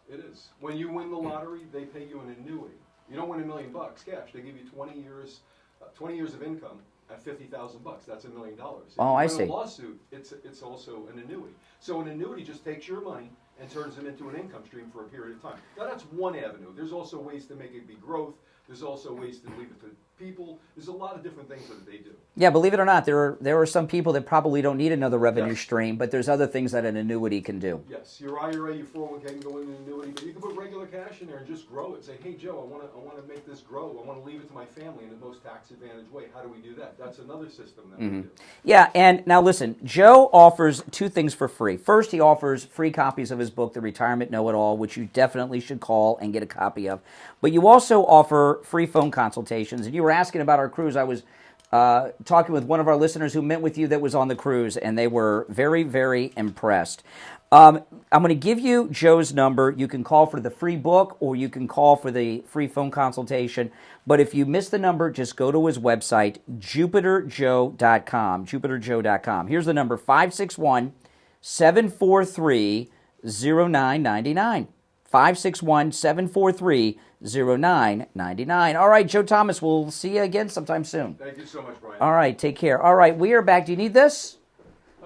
When you win the lottery, they pay you an annuity. You don't win $1 million cash. They give you 20 years of income at $50,000. That's $1 million. Oh, I If see. you win a lawsuit, it's also an annuity. So an annuity just takes your money and turns it into an income stream for a period of time. Now that's one avenue. There's also ways to make it be growth. There's also ways to leave it to people. There's a lot of different things that they do. Yeah, believe it or not, there are some people that probably don't need another revenue stream, but there's other things that an annuity can do. Yes, your IRA, your 401k can go in an annuity, but you can put regular cash in there and just grow it. Say, hey Joe, I want to make this grow. I want to leave it to my family in the most tax advantage way. How do we do that? That's another system that we do. Yeah, and now listen, Joe offers two things for free. First, he offers free copies of his book, The Retirement Know-It-All, which you definitely should call and get a copy of. But you also offer free phone consultations. And you were asking about our cruise. I was talking with one of our listeners who met with you that was on the cruise, and they were very, very impressed. I'm going to give you Joe's number. You can call for the free book or you can call for the free phone consultation. But if you miss the number, just go to his website, jupiterjoe.com, jupiterjoe.com. Here's the number, 561-743-0999. 561-743-0999. All right, Joe Thomas, we'll see you again sometime soon. Thank you so much, Brian. All right, take care. All right, we are back. Do you need this?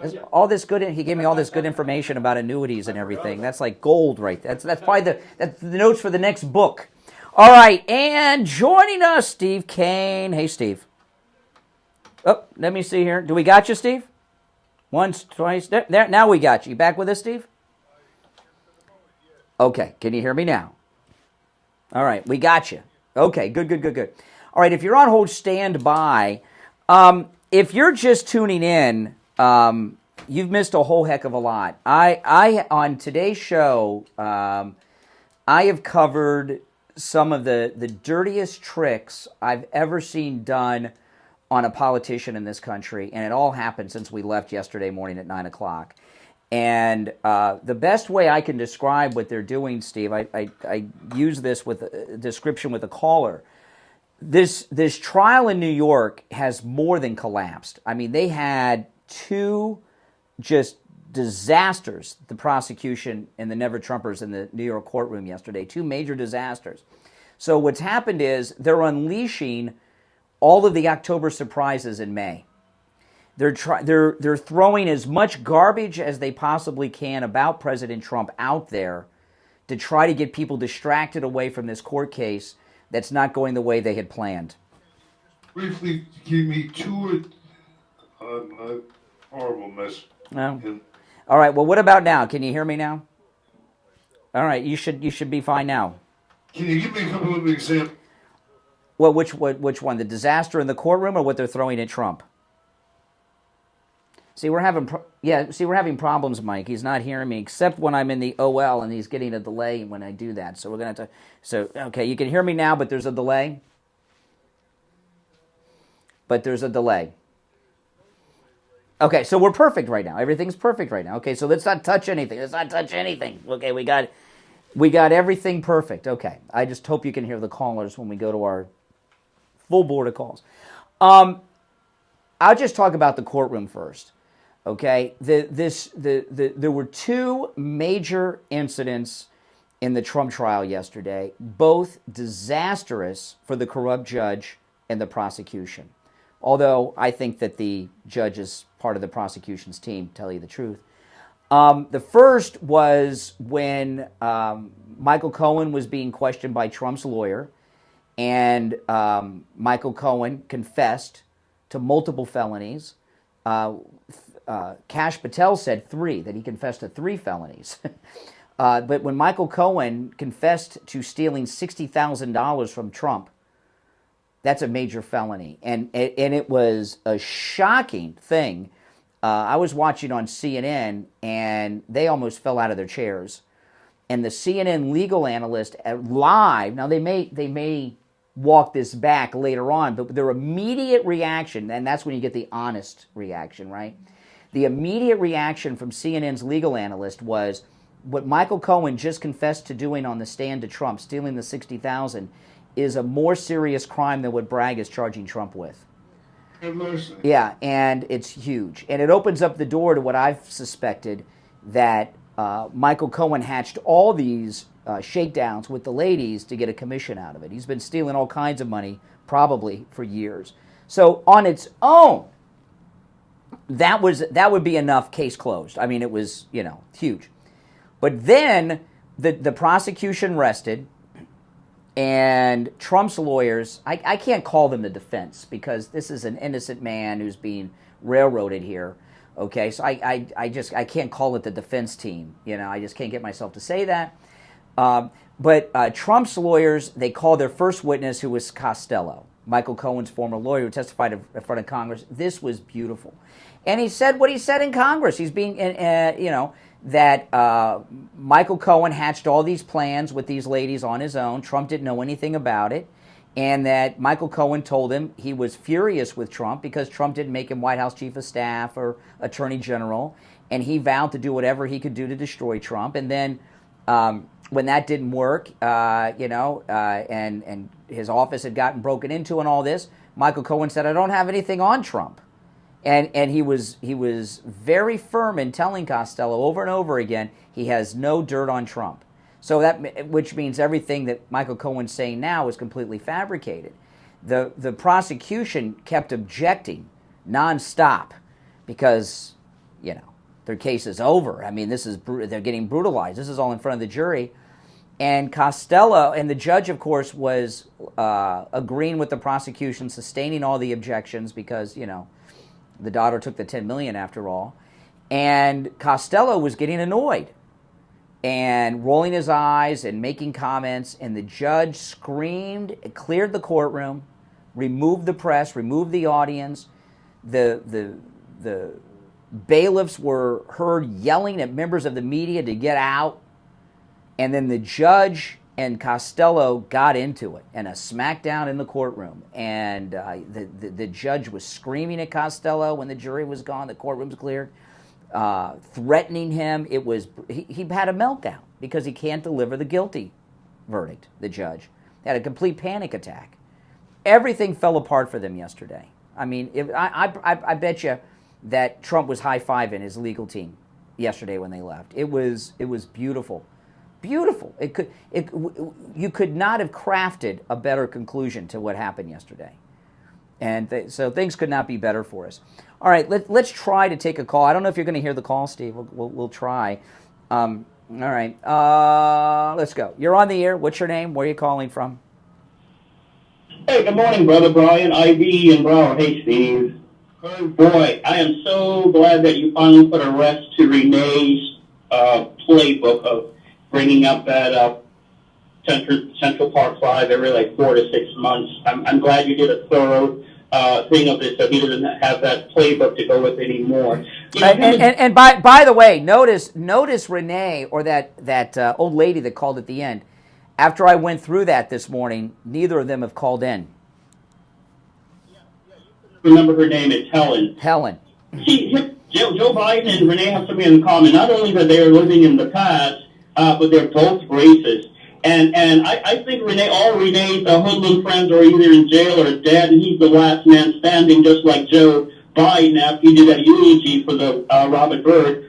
Yeah. All this good. He gave me all this good information about annuities and everything. That's like gold, right? That's probably that's the notes for the next book. All right, and joining us, Steve Kane. Hey, Steve. Oh, let me see here. Do we got you, Steve? Once, twice. There. Now we got you. You back with us, Steve? Okay. Can you hear me now? All right. We got you. Okay. Good. All right. If you're on hold, stand by. If you're just tuning in, you've missed a whole heck of a lot. I on today's show, I have covered some of the dirtiest tricks I've ever seen done on a politician in this country, and it all happened since we left yesterday morning at 9 o'clock. And the best way I can describe what they're doing, Steve, I use this with a description with a caller. This trial in New York has more than collapsed. I mean, they had two just disasters, the prosecution and the Never Trumpers in the New York courtroom yesterday, two major disasters. So what's happened is they're unleashing all of the October surprises in May. They're throwing as much garbage as they possibly can about President Trump out there to try to get people distracted away from this court case that's not going the way they had planned. Briefly, give me two horrible mess. No. All right. Well, what about now? Can you hear me now? All right. You should be fine now. Can you give me a couple of examples? Well, which one? The disaster in the courtroom, or what they're throwing at Trump? See, we're having problems, Mike. He's not hearing me, except when I'm in the OL, and he's getting a delay when I do that. So we're gonna have to. So okay, you can hear me now, but there's a delay. Okay, so we're perfect right now. Everything's perfect right now. Okay, so let's not touch anything. Okay, we got everything perfect. Okay, I just hope you can hear the callers when we go to our full board of calls. I'll just talk about the courtroom first. Okay, there were two major incidents in the Trump trial yesterday, both disastrous for the corrupt judge and the prosecution. Although I think that the judge is part of the prosecution's team, to tell you the truth. The first was when Michael Cohen was being questioned by Trump's lawyer, and Michael Cohen confessed to multiple felonies. Kash Patel said 3, that he confessed to 3 felonies. But when Michael Cohen confessed to stealing $60,000 from Trump, that's a major felony. And it was a shocking thing. I was watching on CNN, and they almost fell out of their chairs. And the CNN legal analyst live, now they may walk this back later on, but their immediate reaction, and that's when you get the honest reaction, right? The immediate reaction from CNN's legal analyst was, what Michael Cohen just confessed to doing on the stand to Trump, stealing the $60,000, is a more serious crime than what Bragg is charging Trump with. Yeah, and it's huge. And it opens up the door to what I've suspected, that Michael Cohen hatched all these shakedowns with the ladies to get a commission out of it. He's been stealing all kinds of money, probably for years. So on its own, that would be enough, case closed. I mean, it was, huge. But then the prosecution rested, and Trump's lawyers, I can't call them the defense, because this is an innocent man who's being railroaded here. Okay, so I can't call it the defense team. I just can't get myself to say that. But Trump's lawyers, they called their first witness, who was Costello, Michael Cohen's former lawyer, who testified in front of Congress. This was beautiful. And he said what he said in Congress. He's being, that Michael Cohen hatched all these plans with these ladies on his own. Trump didn't know anything about it. And that Michael Cohen told him he was furious with Trump because Trump didn't make him White House Chief of Staff or Attorney General. And he vowed to do whatever he could do to destroy Trump. And then when that didn't work, and his office had gotten broken into and all this, Michael Cohen said, I don't have anything on Trump. And he was very firm in telling Costello over and over again he has no dirt on Trump. So which means everything that Michael Cohen's saying now is completely fabricated. The prosecution kept objecting nonstop because their case is over. I mean, they're getting brutalized. This is all in front of the jury. And Costello, and the judge, of course, was agreeing with the prosecution, sustaining all the objections because, the daughter took the $10 million after all. And Costello was getting annoyed and rolling his eyes and making comments, and the judge screamed, cleared the courtroom, removed the press, removed the audience. The bailiffs were heard yelling at members of the media to get out, and then the judge and Costello got into it, and a smackdown in the courtroom. And the judge was screaming at Costello when the jury was gone, the courtroom's cleared, threatening him. He had a meltdown because he can't deliver the guilty verdict, the judge. Had a complete panic attack. Everything fell apart for them yesterday. I mean, I bet you that Trump was high-fiving his legal team yesterday when they left. It was beautiful. Beautiful. You could not have crafted a better conclusion to what happened yesterday. And so things could not be better for us. All right, let's try to take a call. I don't know if you're going to hear the call, Steve. We'll try. All right, let's go. You're on the air. What's your name? Where are you calling from? Hey, good morning, Brother Brian, Ivy, and Brown. Hey, Steve. Boy, I am so glad that you finally put a rest to Renee's playbook of bringing up that Central Park 5 every like 4 to 6 months. I'm glad you did a thorough thing of it, so he doesn't have that playbook to go with anymore. You know, and by the way, notice Renee, or that old lady that called at the end. After I went through that this morning, neither of them have called in. Remember her name is Helen. Helen. See, Joe Biden and Renee have something in common. Not only that they are living in the past, but they're both racist. And I think all Renee's hoodlum friends are either in jail or dead, and he's the last man standing, just like Joe Biden after he did that eulogy for the Robert Byrd.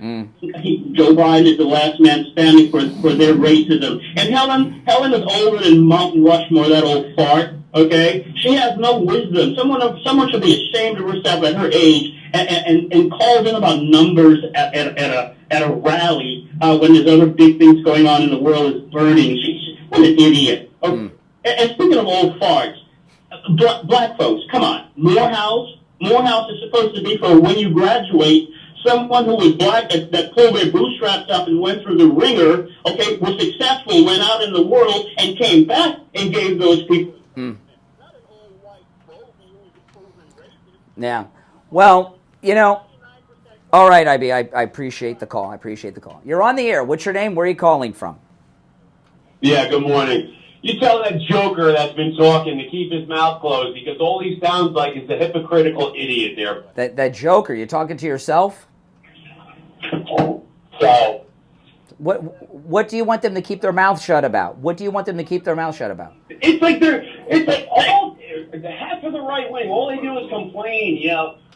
Joe Biden is the last man standing for their racism. And Helen is older than Mount Rushmore, that old fart. Okay, she has no wisdom. Someone should be ashamed of herself at her age and calls in about numbers at a rally when there's other big things going on in the world is burning. What an idiot. Okay. And speaking of old farts, black folks, come on, Morehouse is supposed to be for when you graduate. Someone who was black that pulled their bootstraps up and went through the ringer, okay, was successful, went out in the world, and came back and gave those people. Yeah. Well, all right, IB, I appreciate the call. You're on the air. What's your name? Where are you calling from? Yeah, good morning. You tell that joker that's been talking to keep his mouth closed, because all he sounds like is a hypocritical idiot there. That joker, you're talking to yourself? So, what do you want them to keep their mouth shut about? It's like all half of the right wing, all they do is complain,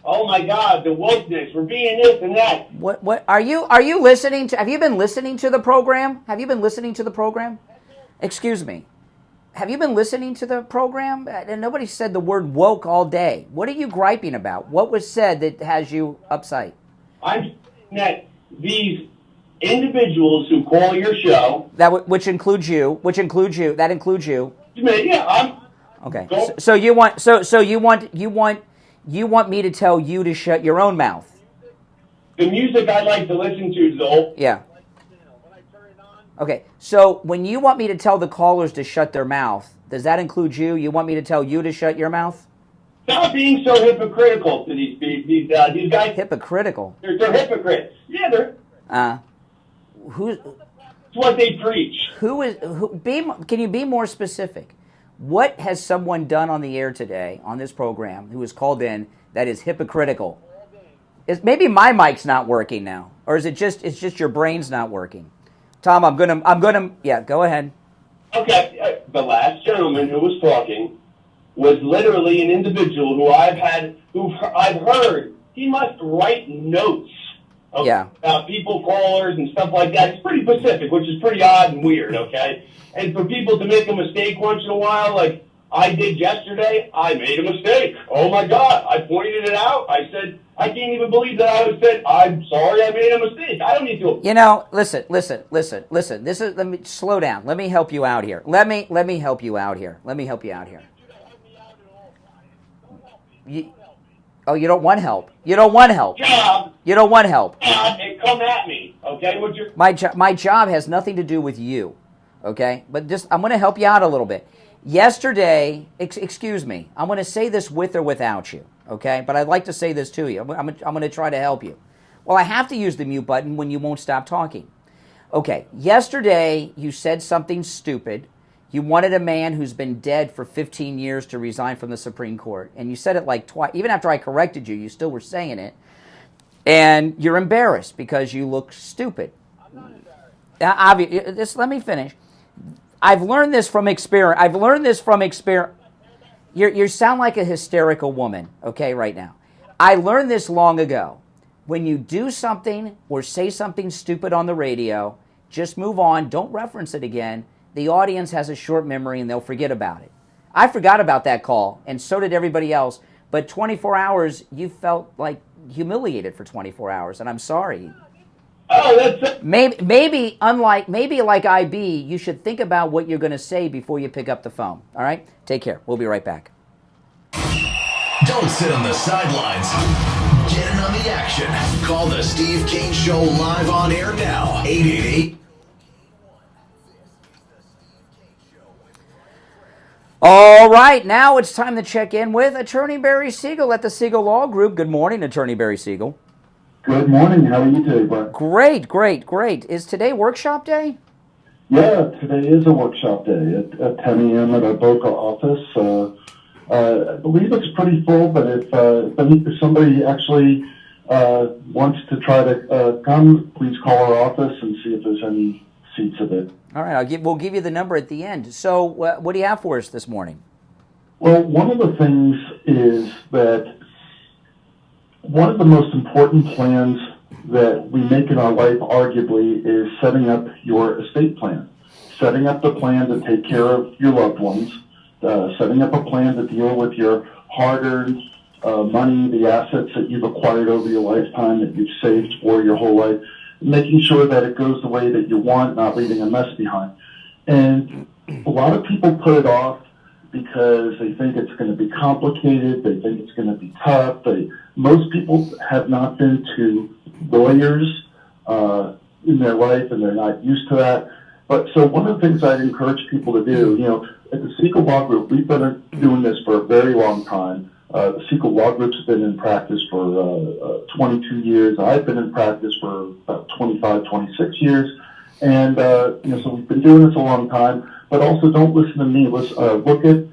oh my God, the wokeness, we're being this and that. What are you listening to? Have you been listening to the program? Excuse me. Have you been listening to the program? And nobody said the word woke all day. What are you griping about? What was said that has you upset? I'm saying that these individuals who call your show, which includes you. Yeah, okay. So you want me to tell you to shut your own mouth? The music I like to listen to, though. Yeah. Okay. So when you want me to tell the callers to shut their mouth, does that include you? You want me to tell you to shut your mouth? Stop being so hypocritical to these guys. Hypocritical? They're hypocrites. Yeah, they're. Who? It's what they preach. Can you be more specific? What has someone done on the air today on this program who was called in that is hypocritical? Maybe my mic's not working now, or is it just your brain's not working? Tom, I'm gonna. Yeah, go ahead. Okay, the last gentleman who was talking was literally an individual who I've heard. He must write notes about people, callers, and stuff like that. It's pretty specific, which is pretty odd and weird, okay? And for people to make a mistake once in a while, like I did yesterday, I made a mistake. Oh, my God. I pointed it out. I said, I can't even believe that I said, I'm sorry I made a mistake. I don't need to. Listen. Let me slow down. Let me help you out here. Let me help you out here. Oh, you don't want help. You don't want help. job, You don't want help. and come at me, okay? With your My job has nothing to do with you, okay? But just I'm going to help you out a little bit. Yesterday, excuse me, I'm going to say this with or without you, okay? But I'd like to say this to you. I'm going to try to help you. Well, I have to use the mute button when you won't stop talking. Okay, yesterday you said something stupid. You wanted a man who's been dead for 15 years to resign from the Supreme Court. And you said it like twice. Even after I corrected you, you still were saying it. And you're embarrassed because you look stupid. I'm not embarrassed. Just let me finish. I've learned this from experience. You sound like a hysterical woman, okay, right now. I learned this long ago. When you do something or say something stupid on the radio, just move on. Don't reference it again. The audience has a short memory and they'll forget about it. I forgot about that call, and so did everybody else. But 24 hours, you felt like humiliated for 24 hours, and I'm sorry. Oh, that's it. Maybe like IB, you should think about what you're going to say before you pick up the phone. All right? Take care. We'll be right back. Don't sit on the sidelines. Get in on the action. Call the Steve Kane Show live on air now. 888. All right, now it's time to check in with Attorney Barry Siegel at the Siegel Law Group. Good morning, Attorney Barry Siegel. Good morning. How are you today, Brian? Great. Is today workshop day? Yeah, today is a workshop day at 10 a.m. at our Boca office. I believe it's pretty full, but if somebody actually wants to try to come, please call our office and see if there's any seats of it. All right, we'll give you the number at the end. So what do you have for us this morning? Well, one of the things is that one of the most important plans that we make in our life, arguably, is setting up your estate plan. Setting up the plan to take care of your loved ones. Setting up a plan to deal with your hard-earned money, the assets that you've acquired over your lifetime, that you've saved for your whole life, making sure that it goes the way that you want, not leaving a mess behind. And a lot of people put it off because they think it's going to be complicated, they think it's going to be tough. Most people have not been to lawyers in their life, and they're not used to that. But so one of the things I'd encourage people to do, at the Siegel Law Group, we've been doing this for a very long time. The Siegel Law Group's been in practice for 22 years. I've been in practice for about 25, 26 years. And, so we've been doing this a long time. But also don't listen to me. Look at,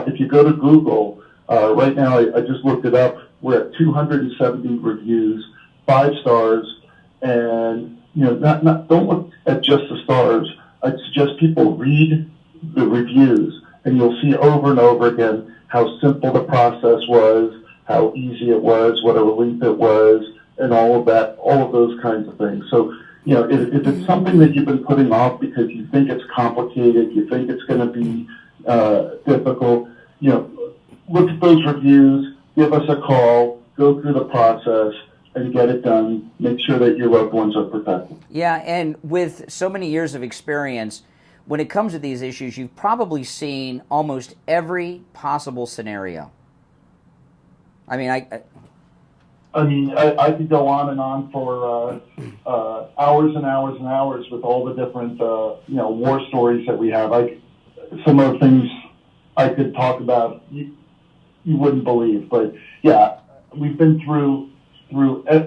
if you go to Google, right now, I just looked it up. We're at 270 reviews, 5 stars. And, don't look at just the stars. I'd suggest people read the reviews, and you'll see over and over again how simple the process was, how easy it was, what a relief it was, and all of those kinds of things. So, if it's something that you've been putting off because you think it's complicated, you think it's going to be difficult, look at those reviews, give us a call, go through the process, and get it done. Make sure that your loved ones are protected. Yeah, and with so many years of experience, when it comes to these issues, you've probably seen almost every possible scenario. I could go on for hours and hours and hours with all the different, war stories that we have. Some of the things I could talk about, you wouldn't believe. But yeah, we've been through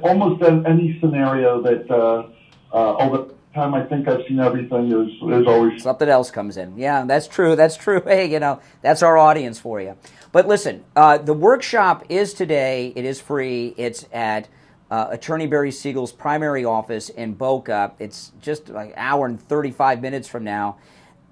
almost any scenario that all the time I think I've seen everything. There's always something else comes in. Yeah, that's true. Hey, that's our audience for you. But listen, the workshop is today. It is free. It's at Attorney Barry Siegel's primary office in Boca. It's just like an hour and 35 minutes from now.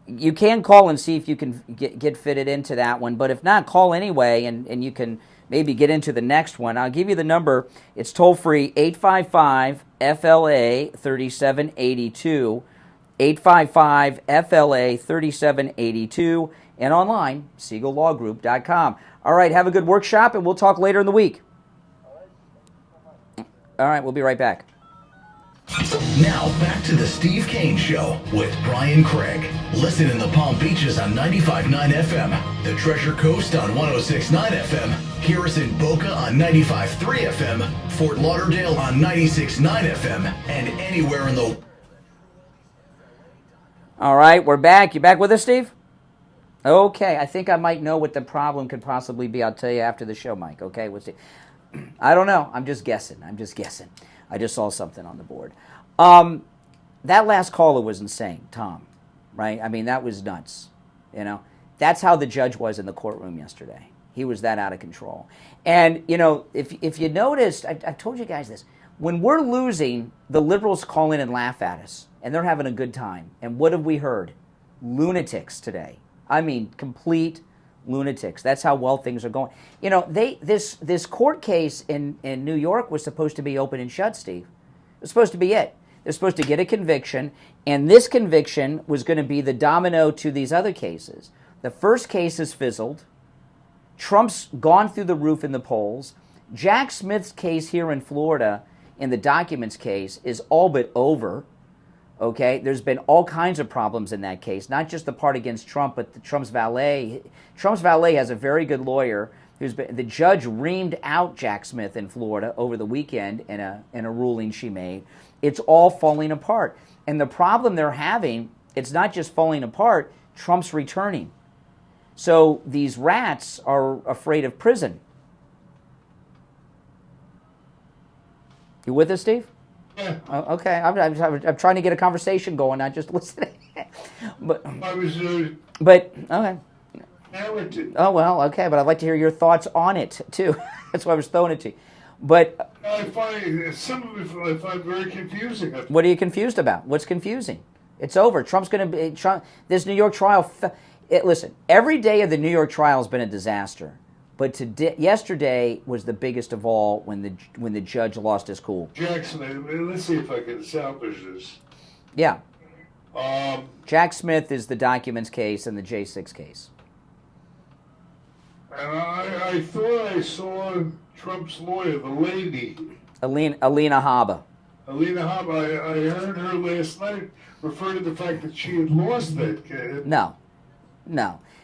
You can call and see if you can get fitted into that one. But if not, call anyway, and you can maybe get into the next one. I'll give you the number. It's toll-free, 855-FLA-3782, 855-FLA-3782, and online, SiegelLawGroup.com. All right, have a good workshop, and we'll talk later in the week. All right, we'll be right back. Now, back to the Steve Kane Show with Brian Craig. Listen in the Palm Beaches on 95.9 FM, the Treasure Coast on 106.9 FM, hear us in Boca on 95.3 FM, Fort Lauderdale on 96.9 FM, and anywhere in the... All right, we're back. You back with us, Steve? Okay, I think I might know what the problem could possibly be. I'll tell you after the show, Mike. Okay, we'll see. I don't know. I'm just guessing. I just saw something on the board. That last caller was insane, Tom, right? I mean, that was nuts, you know? That's how the judge was in the courtroom yesterday. He was that out of control. And, you know, if you noticed, I've told you guys this, when we're losing, the liberals call in and laugh at us, and they're having a good time. And what have we heard? Lunatics today. I mean, complete lunatics. That's how well things are going. You know, this court case in New York was supposed to be open and shut, Steve. It was supposed to be it. They're supposed to get a conviction, and this conviction was going to be the domino to these other cases. The first case has fizzled. Trump's gone through the roof in the polls. Jack Smith's case here in Florida, in the documents case, is all but over. Okay, there's been all kinds of problems in that case, not just the part against Trump, but Trump's valet. Trump's valet has a very good lawyer. The judge reamed out Jack Smith in Florida over the weekend in a ruling she made. It's all falling apart. And the problem they're having, it's not just falling apart, Trump's returning. So these rats are afraid of prison. You with us, Steve? Yeah. Okay, I'm trying to get a conversation going, not just listening. But I was... okay. Narrative. Oh, well, okay, but I'd like to hear your thoughts on it, too. That's why I was throwing it to you. But I find some of it I find very confusing. What are you confused about? What's confusing? It's over. Trump's going to be... this New York trial... listen, every day of the New York trial has been a disaster. But yesterday was the biggest of all when the judge lost his cool. Jackson, let's see if I can salvage this. Yeah. Jack Smith is the documents case and the J6 case. And I thought I saw Trump's lawyer, the lady. Alina Habba. Alina Habba, I heard her last night refer to the fact that she had lost that case. No.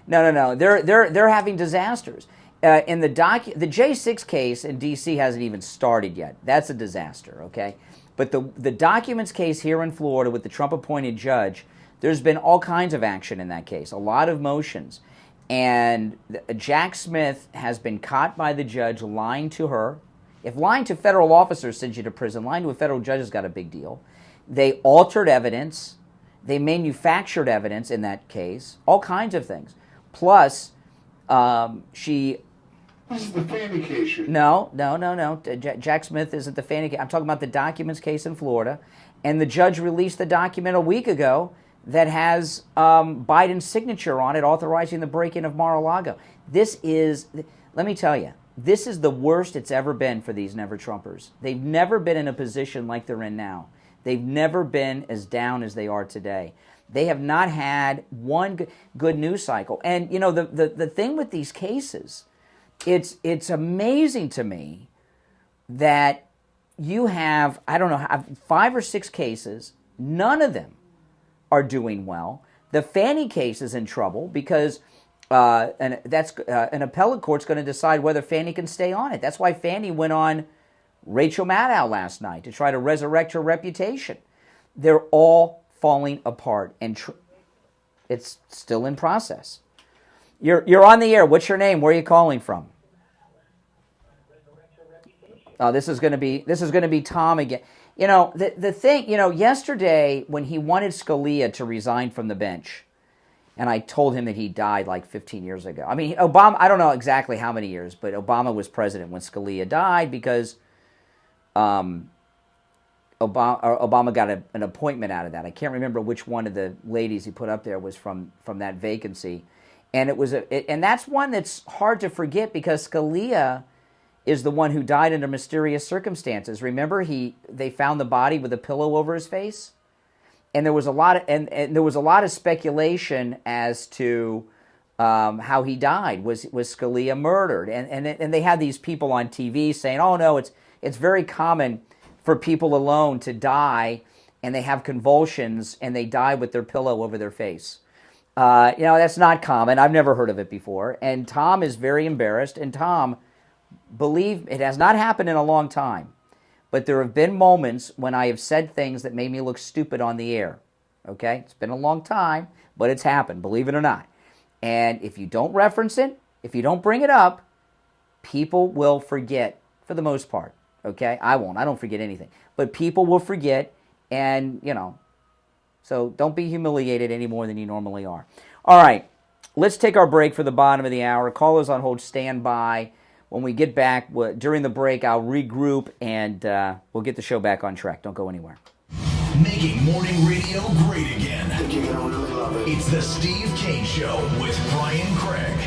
They're having disasters. In the J6 case in D.C. hasn't even started yet. That's a disaster, okay? But the documents case here in Florida with the Trump-appointed judge, there's been all kinds of action in that case, a lot of motions. And Jack Smith has been caught by the judge lying to her. If lying to federal officers sends you to prison, lying to a federal judge has got a big deal. They altered evidence. They manufactured evidence in that case, all kinds of things. Plus, she... This is the Fannie case. No. Jack Smith isn't the Fannie case. I'm talking about the documents case in Florida. And the judge released the document a week ago that has Biden's signature on it authorizing the break-in of Mar-a-Lago. This is, let me tell you, this is the worst it's ever been for these never-Trumpers. They've never been in a position like they're in now. They've never been as down as they are today. They have not had one good news cycle. And, you know, the thing with these cases, it's amazing to me that you have, I don't know, 5 or 6 cases, none of them are doing well. The Fannie case is in trouble because an appellate court's going to decide whether Fannie can stay on it. That's why Fannie went on Rachel Maddow last night to try to resurrect her reputation. They're all falling apart, and it's still in process. You're on the air. What's your name? Where are you calling from? Oh, this is going to be Tom again. You know, the thing, you know, yesterday when he wanted Scalia to resign from the bench, and I told him that he died like 15 years ago. I mean, Obama, I don't know exactly how many years, but Obama was president when Scalia died because Obama got an appointment out of that. I can't remember which one of the ladies he put up there was from that vacancy. And and that's one that's hard to forget because Scalia is the one who died under mysterious circumstances. Remember, they found the body with a pillow over his face, and there was a lot of speculation as to how he died. Was Scalia murdered? And they had these people on TV saying, "Oh no, it's very common for people alone to die, and they have convulsions, and they die with their pillow over their face. That's not common. I've never heard of it before. And Tom is very embarrassed. And Tom, believe it has not happened in a long time, but there have been moments when I have said things that made me look stupid on the air. Okay? It's been a long time, but it's happened, believe it or not. And if you don't reference it, if you don't bring it up, people will forget for the most part. Okay? I won't. I don't forget anything. But people will forget, and, so don't be humiliated any more than you normally are. All right. Let's take our break for the bottom of the hour. Callers on hold, stand by. When we get back, during the break, I'll regroup, and we'll get the show back on track. Don't go anywhere. Making morning radio great again. You're gonna really love it. It's the Steve Kane Show with Brian Craig.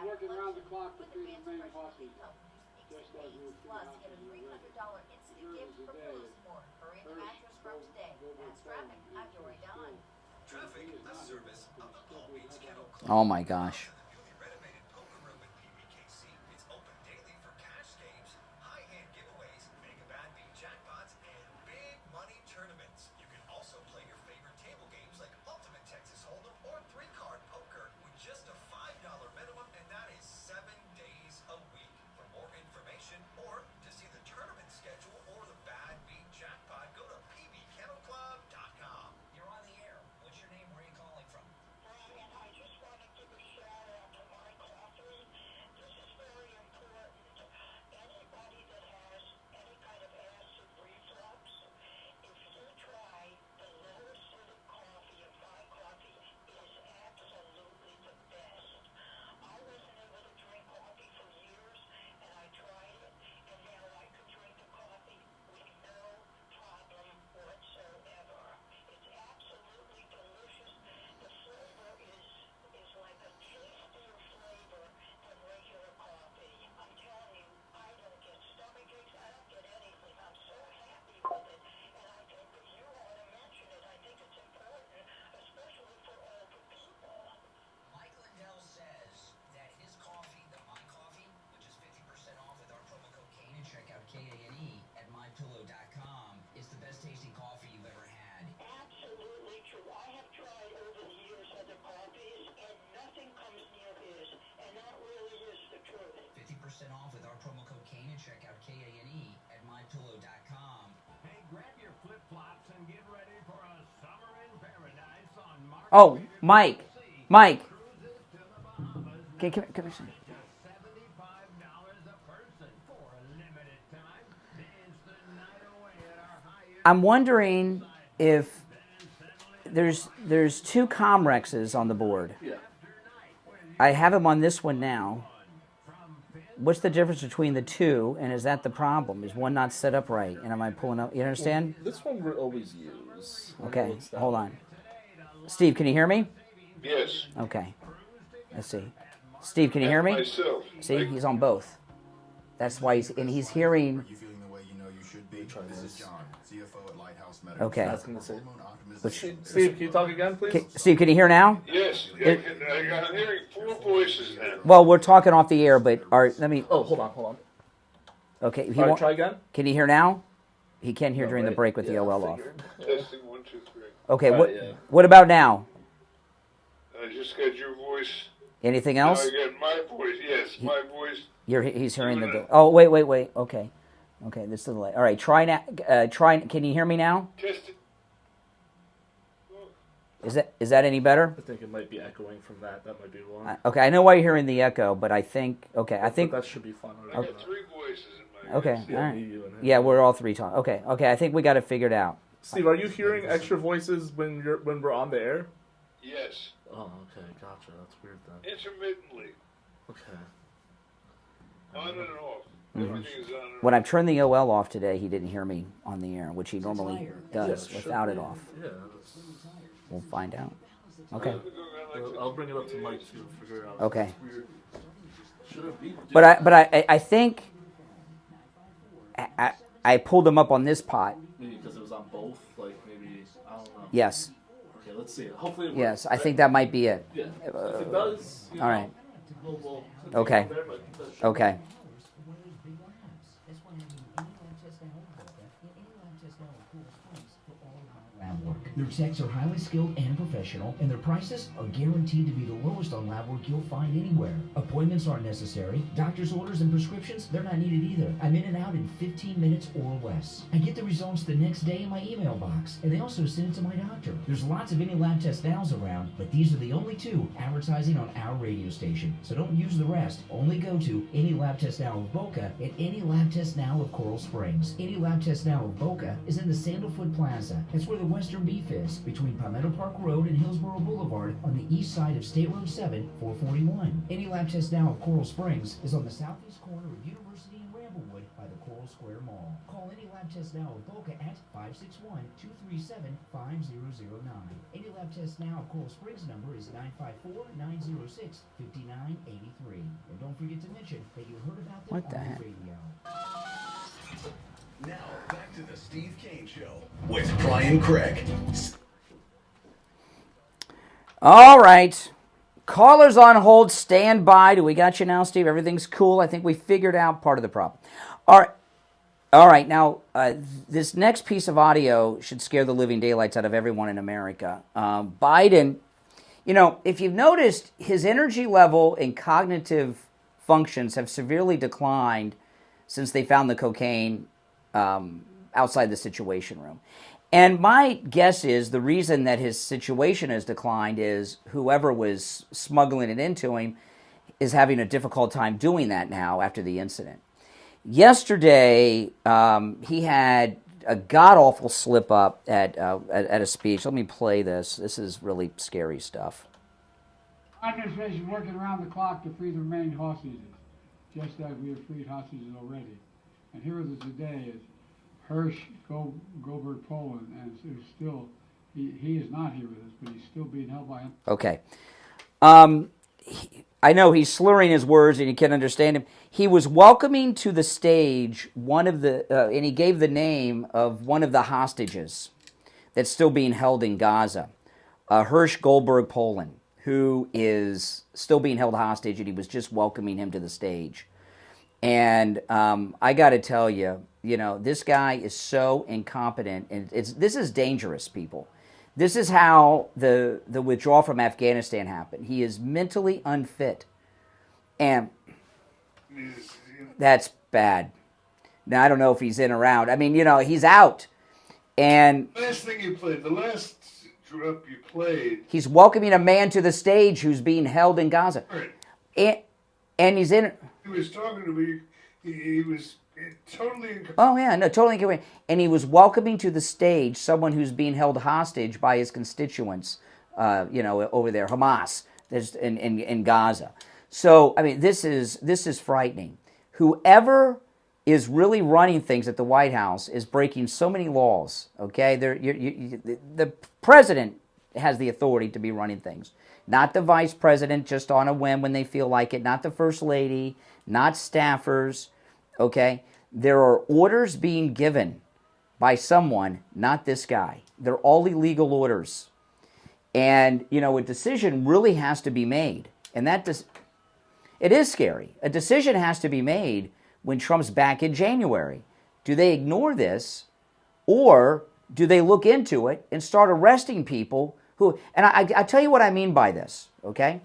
Working around the clock to feed the main bosses. Just like you Plus, get a $300 instant gift for pillow support. Hurry in the mattress from today. That's traffic. I'm Dory Don. Traffic, a service of the Palm Beach Kennel Club. Oh, my gosh. Renovated Courtroom with PBKC. It's open daily for cash games, high-hand giveaways, mega bad beat jackpots, and big money tournaments. You can also play your favorite table games like Ultimate Texas Hold'em or 3-card poker with just a $5 minimum, and that is 7 days a week. For more information or to see the tournament schedule or the bad beat jackpot, go to pbkennelclub.com. You're on the air. What's your name? Where are you calling from? Brian, I just want to give a shout out to my coffee. This is very important. Anybody that has any kind of acid reflux, if you try the low acidic coffee of my coffee, it is absolutely the best. I wasn't able to drink coffee for years, and I tried it, and now I can drink the coffee with no problem whatsoever. It's absolutely delicious. The flavor is like a tastier flavor than regular coffee. I'm telling you, I don't get stomach aches. I don't get anything. I'm so happy with it, and I think that you ought to mention it. I think it's important, especially for older people. Mike Lindell says that his coffee, the My Coffee, which is 50% off with our promo code Kane, and check out KANE at mypillow.com, is the best tasting coffee you've ever had. Absolutely true. I have tried over the years other coffees, and nothing comes near his, and that really is the truth. 50% off with our promo code Kane, and check out KANE at mypillow.com. Hey, grab your flip-flops and get ready for a summer in paradise on March. Oh, Mike. Okay, come here. $75 a person for a limited time. Dance the night away at our high-end. I'm wondering if there's two Comrexes on the board. Yeah. I have them on this one now. What's the difference between the two, and is that the problem? Is one not set up right, and am I pulling up? You understand? This one we always use. Okay, hold on. Steve, can you hear me? Yes. Okay. Let's see. Steve, can you hear me? Myself. See, he's on both. That's why he's hearing. Are you feeling the way you know you should be? This is John, CFO at Lighthouse Medical. Okay. I was going to say. Which, Steve, can you talk again, please? Steve, can you hear now? Yes. I'm hearing 4 voices now. Well, we're talking off the air, but let me. Oh, hold on. Okay. All right, try again. Can you hear now? He can hear during the break with the OL off. Testing 1, 2, 3. Okay. What about now? I just got your voice. Anything else? Now I got my voice. Yes, my voice. He's hearing the. Oh, wait. Okay. This is the delay. All right. Try now. Can you hear me now? Test it. Is that any better? I think it might be echoing from that. That might be one. Okay, I know why you're hearing the echo, but I think But that should be fine. I got three voices in my Okay, head. all right. me, you, and him. Yeah, we're all three talking. Okay, I think we got it figured out. Steve, are you hearing extra voices when we're on the air? Yes. Oh, okay, gotcha. That's weird then. Intermittently. Okay. On and off. Mhm. Everything is on and When I turned the OL off today, he didn't hear me on the air, which he normally does Yeah, without should it be. off. Yeah. We'll find out. Okay. I'll bring it up to Mike to figure out. Okay. It's weird. Shouldn't be. But I think I pulled him up on this pot. Maybe because it was on both. Like maybe I don't know. Yes. Okay, let's see. Hopefully. It works, Yes, I right? think that might be it. Yeah. If it does. All right. We'll Okay. there, but that should- Okay. Lab work. Their techs are highly skilled and professional, and their prices are guaranteed to be the lowest on lab work you'll find anywhere. Appointments aren't necessary. Doctor's orders and prescriptions, they're not needed either. I'm in and out in 15 minutes or less. I get the results the next day in my email box, and they also send it to my doctor. There's lots of Any Lab Test Nows around, but these are the only two advertising on our radio station, so don't use the rest. Only go to Any Lab Test Now of Boca and Any Lab Test Now of Coral Springs. Any Lab Test Now of Boca is in the Sandalfoot Plaza. That's where the Western Beef is, between Palmetto Park Road and Hillsborough Boulevard on the east side of State Road 7, 441. Any Lab Test Now of Coral Springs is on the southeast corner of University and Ramblewood by the Coral Square Mall. Call Any Lab Test Now of Boca at 561-237-5009. Any Lab Test Now of Coral Springs number is 954-906-5983. And don't forget to mention that you heard about them What the on heck? the radio. Now, back to the Steve Kane Show with Brian Craig. All right. Callers on hold, stand by. Do we got you now, Steve? Everything's cool. I think we figured out part of the problem. All right. Now, this next piece of audio should scare the living daylights out of everyone in America. Biden, if you've noticed, his energy level and cognitive functions have severely declined since they found the cocaine outside the Situation Room. And my guess is the reason that his situation has declined is whoever was smuggling it into him is having a difficult time doing that now after the incident. Yesterday, he had a god-awful slip-up at a speech. Let me play this. This is really scary stuff. Administration working around the clock to free the remaining hostages, just as we have freed hostages already. And here is today is Hirsch Goldberg Poland, and it's still he is not here with us, but he's still being held by him. Okay. I know he's slurring his words and you can't understand him. He was welcoming to the stage one of the, and he gave the name of one of the hostages that's still being held in Gaza, Hirsch Goldberg Poland, who is still being held hostage, and he was just welcoming him to the stage. And I got to tell you, this guy is so incompetent, and this is dangerous, people. This is how the withdrawal from Afghanistan happened. He is mentally unfit, and that's bad. Now, I don't know if he's in or out. I mean, he's out. And last thing you played, the last drop you played. He's welcoming a man to the stage who's being held in Gaza. Right. And he's in. He was talking to me. He was totally. Oh yeah, no, totally incoherent. And he was welcoming to the stage someone who's being held hostage by his constituents, over there, Hamas, in Gaza. So I mean, this is frightening. Whoever is really running things at the White House is breaking so many laws. Okay, the president has the authority to be running things, not the vice president just on a whim when they feel like it, not the first lady, not staffers. Okay, there are orders being given by someone, not this guy. They're all illegal orders, and a decision really has to be made, and it is scary. A decision has to be made when Trump's back in January. Do they ignore this, or do they look into it and start arresting people who, and I tell you what I mean by this, okay?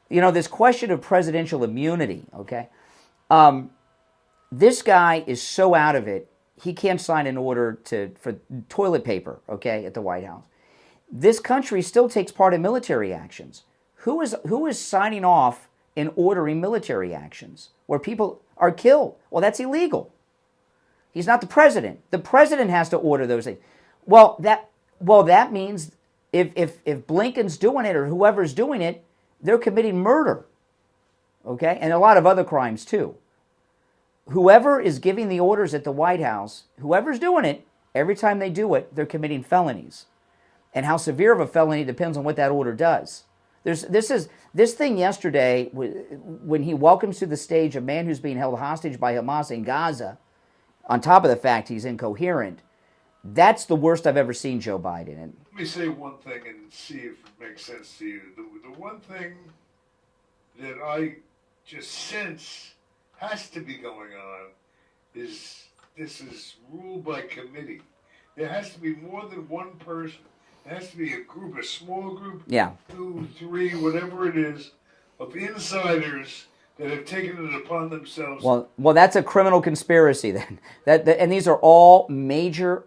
This question of presidential immunity, okay? This guy is so out of it, he can't sign an order for toilet paper, okay, at the White House. this country still takes part in military actions. Who is signing off and ordering military actions where people are killed? Well, that's illegal. He's not the president. The president has to order those things. Well, that means if Blinken's doing it or whoever's doing it, they're committing murder. Okay? And a lot of other crimes too. Whoever is giving the orders at the White House, whoever's doing it, every time they do it, they're committing felonies. And how severe of a felony depends on what that order does. This thing yesterday, when he welcomes to the stage a man who's being held hostage by Hamas in Gaza, on top of the fact he's incoherent, that's the worst I've ever seen Joe Biden. And let me say one thing and see if it makes sense to you. The one thing that I just sense has to be going on is this is ruled by committee. There has to be more than one person. It has to be a group, a small group, 2, 3, whatever it is, of insiders that have taken it upon themselves. Well, that's a criminal conspiracy then. And these are all major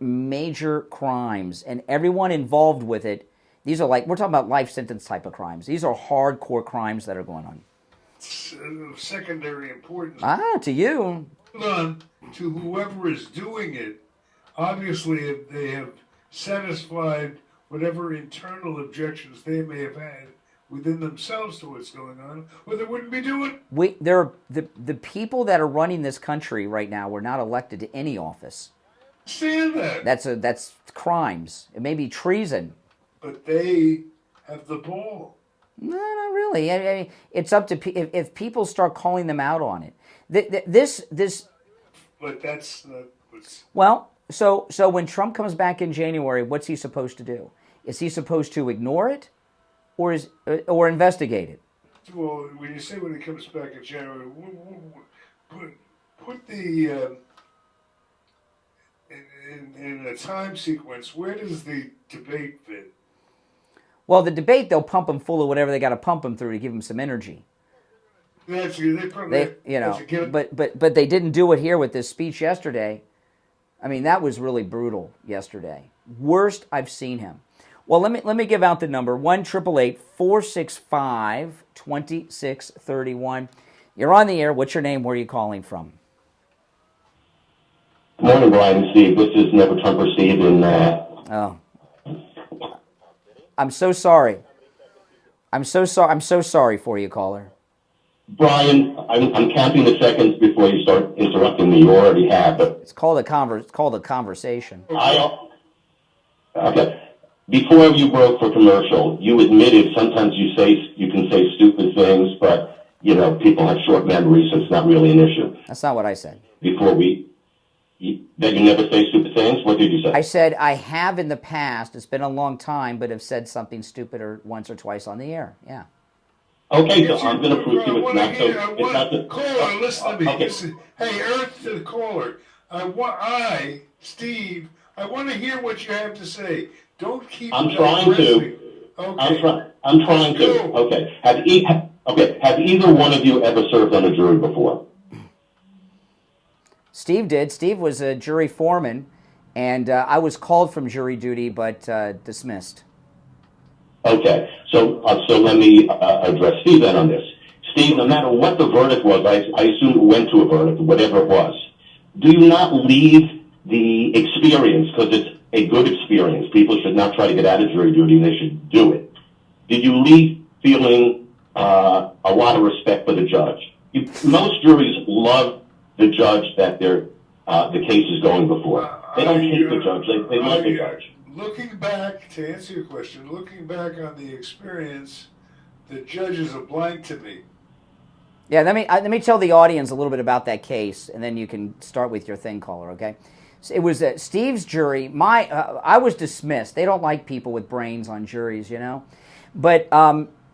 crimes, and everyone involved with it. These are we're talking about life sentence type of crimes. These are hardcore crimes that are going on. It's of secondary importance. To you. Hold on to whoever is doing it. Obviously, if they have satisfied whatever internal objections they may have had within themselves to what's going on, or they wouldn't be doing it. The people that are running this country right now were not elected to any office. Understand that. That's crimes. It may be treason. But they have the ball. No, not really. I mean, it's up to if people start calling them out on it. This. But that's not what's. Well, so when Trump comes back in January, what's he supposed to do? Is he supposed to ignore it, or investigate it? Well, when you say when he comes back in January, put the in a time sequence. Where does the debate fit? Well, the debate, they'll pump him full of whatever they got to pump him through to give him some energy. But they didn't do it here with this speech yesterday. I mean, that was really brutal yesterday. Worst I've seen him. Well, let me give out the number 1-888-465-2631. You're on the air. What's your name? Where are you calling from? Good morning, Brian. Steve. This is Never Trumper Steve in. Oh. I'm so sorry. I'm so sorry for you, caller. Brian, I'm counting the seconds before you start interrupting me. You already have, but it's called a conversation. Okay. Before you broke for commercial, you admitted sometimes you can say stupid things, but people have short memories, so it's not really an issue. That's not what I said. That you never say stupid things? What did you say? I said I have in the past. It's been a long time, but have said something stupid once or twice on the air. Yeah. Okay, so I'm going to prove to you it's not so. Caller, listen to me. Okay. Hey, Earth to the caller. Steve, I want to hear what you have to say. Don't keep. I'm trying to. Okay. I'm trying to. Okay. Have either one of you ever served on a jury before? Steve did. Steve was a jury foreman, and I was called from jury duty, but dismissed. Okay, so let me address Steve then on this. Steve, no matter what the verdict was, I assume it went to a verdict, whatever it was. Do you not leave the experience, because it's a good experience, people should not try to get out of jury duty, they should do it. Did you leave feeling a lot of respect for the judge? Most juries love the judge that the case is going before. They don't hate the judge, they love the judge. Looking back, to answer your question, looking back on the experience, the judge is a blank to me. Yeah, let me tell the audience a little bit about that case, and then you can start with your thing, caller, okay? So it was Steve's jury. I was dismissed. They don't like people with brains on juries, But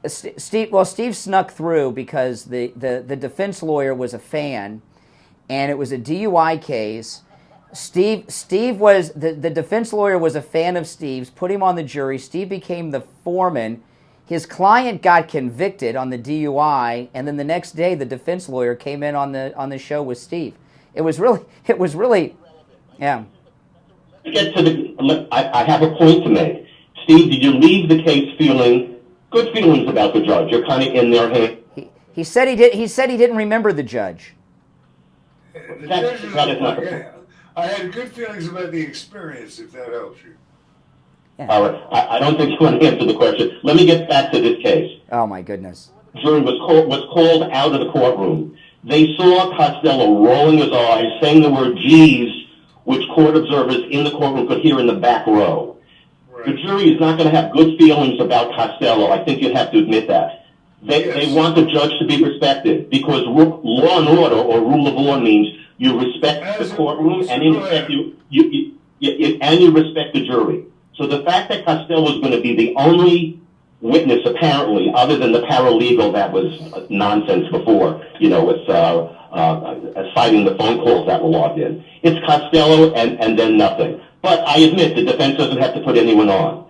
Steve snuck through because the defense lawyer was a fan, and it was a DUI case. Steve was the defense lawyer was a fan of Steve's, put him on the jury. Steve became the foreman. His client got convicted on the DUI, and then the next day the defense lawyer came in on the show with Steve. It was really yeah. I have a point to make. Steve, did you leave the case feeling good feelings about the judge? You're kind of in their head. He said he did. He said he didn't remember the judge. That is not the point. I had good feelings about the experience, if that helps you. Yeah. All right. I don't think you want to answer the question. Let me get back to this case. Oh, my goodness. The jury was called out of the courtroom. They saw Costello rolling his eyes, saying the word geez, which court observers in the courtroom could hear in the back row. Right. The jury is not going to have good feelings about Costello. I think you'd have to admit that. They want the judge to be respected because law and order, or rule of law, means you respect the courtroom and you respect you respect the jury. So the fact that Costello was going to be the only witness, apparently, other than the paralegal that was nonsense before, with citing the phone calls that were logged in. It's Costello and then nothing. But I admit the defense doesn't have to put anyone on.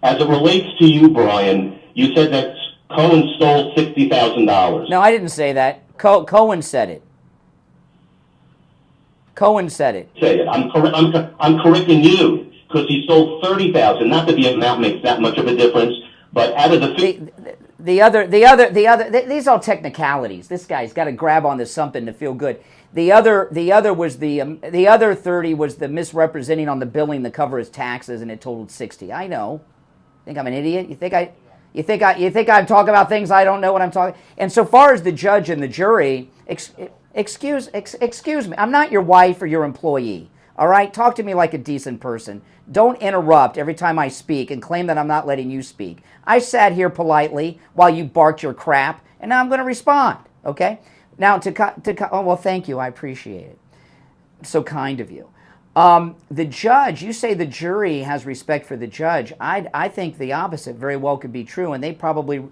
As it relates to you, Brian, you said that Cohen stole $60,000. No, I didn't say that. Cohen said it. Cohen said it. Say it. I'm correcting you because he stole $30,000. Not that the amount makes that much of a difference, but out of the other, these are all technicalities. This guy's got to grab onto something to feel good. The other was the other 30 was the misrepresenting on the billing to cover his taxes, and it totaled 60. I know. Think I'm an idiot? You think I'm talking about things I don't know what I'm talking? And so far as the judge and the jury, excuse me, I'm not your wife or your employee. All right, talk to me like a decent person. Don't interrupt every time I speak and claim that I'm not letting you speak. I sat here politely while you barked your crap, and now I'm going to respond. Okay? Now oh well, thank you. I appreciate it. So kind of you. The judge, you say the jury has respect for the judge. I think the opposite very well could be true, and they probably,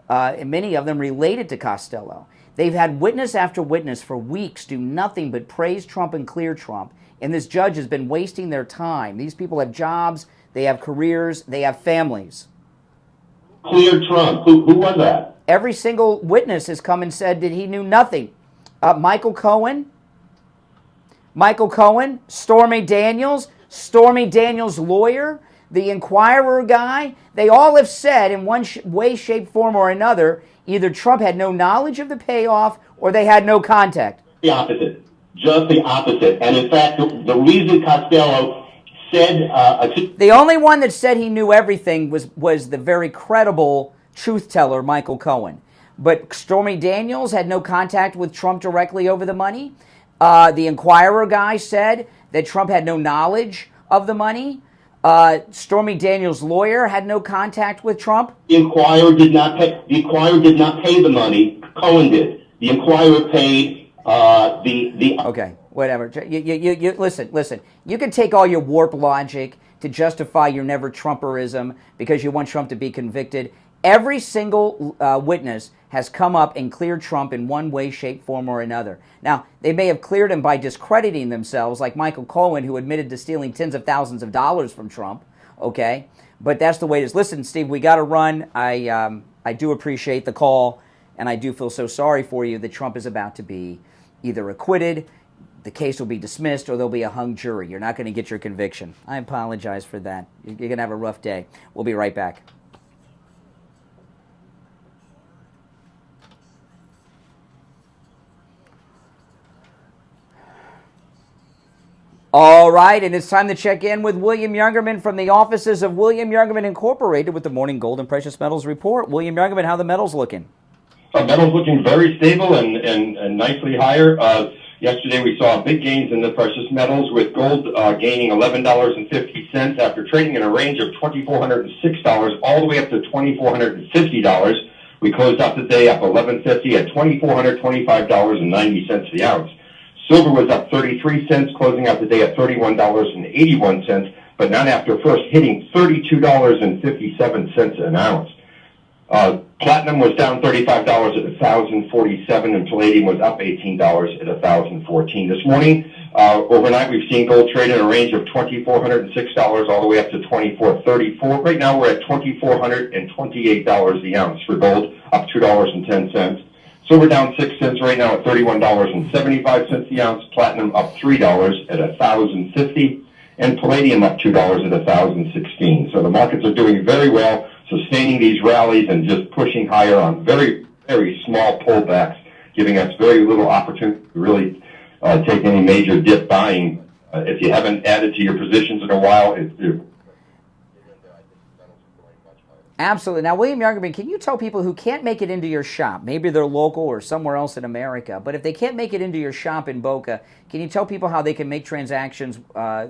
many of them related to Costello. They've had witness after witness for weeks do nothing but praise Trump and clear Trump, and this judge has been wasting their time. These people have jobs, they have careers, they have families. Clear Trump. Who was that? Every single witness has come and said that he knew nothing. Michael Cohen, Stormy Daniels' lawyer, the Inquirer guy, they all have said in one way, shape, form, or another, either Trump had no knowledge of the payoff or they had no contact. The opposite. Just the opposite. And in fact, the reason Costello said... the only one that said he knew everything was the very credible truth teller, Michael Cohen. But Stormy Daniels had no contact with Trump directly over the money. The Inquirer guy said that Trump had no knowledge of the money. Stormy Daniels' lawyer had no contact with Trump. The Inquirer did not pay the money. Cohen did. The Inquirer paid Okay, whatever. You listen. You can take all your warp logic to justify your never Trumperism because you want Trump to be convicted. Every single witness has come up and cleared Trump in one way, shape, form, or another. Now, they may have cleared him by discrediting themselves, like Michael Cohen, who admitted to stealing tens of thousands of dollars from Trump, okay? But that's the way it is. Listen, Steve, we got to run. I do appreciate the call, and I do feel so sorry for you that Trump is about to be either acquitted, the case will be dismissed, or there'll be a hung jury. You're not going to get your conviction. I apologize for that. You're going to have a rough day. We'll be right back. All right, and it's time to check in with William Youngerman from the offices of William Youngerman Incorporated with the Morning Gold and Precious Metals Report. William Youngerman, how the metals looking? Metals looking very stable and nicely higher. Yesterday we saw big gains in the precious metals, with gold gaining $11.50 after trading in a range of $2,406 all the way up to $2,450. We closed out the day up $11.50 at $2,425.90 the ounce. Silver was up 33 cents, closing out the day at $31.81, but not after first hitting $32.57 an ounce. Platinum was down $35 at $1,047, and palladium was up $18 at $1,014. This morning, overnight, we've seen gold trade in a range of $2,406 all the way up to $2,434. Right now, we're at $2,428 the ounce for gold, up $2.10. Silver down 6 cents right now at $31.75 the ounce. Platinum up $3 at $1,050. and palladium up $2 at 1,016. So the markets are doing very well, sustaining these rallies and just pushing higher on very, very small pullbacks, giving us very little opportunity to really take any major dip buying. If you haven't added to your positions in a while, Absolutely. Now, William Youngerman, can you tell people who can't make it into your shop, maybe they're local or somewhere else in America, but if they can't make it into your shop in Boca, can you tell people how they can make transactions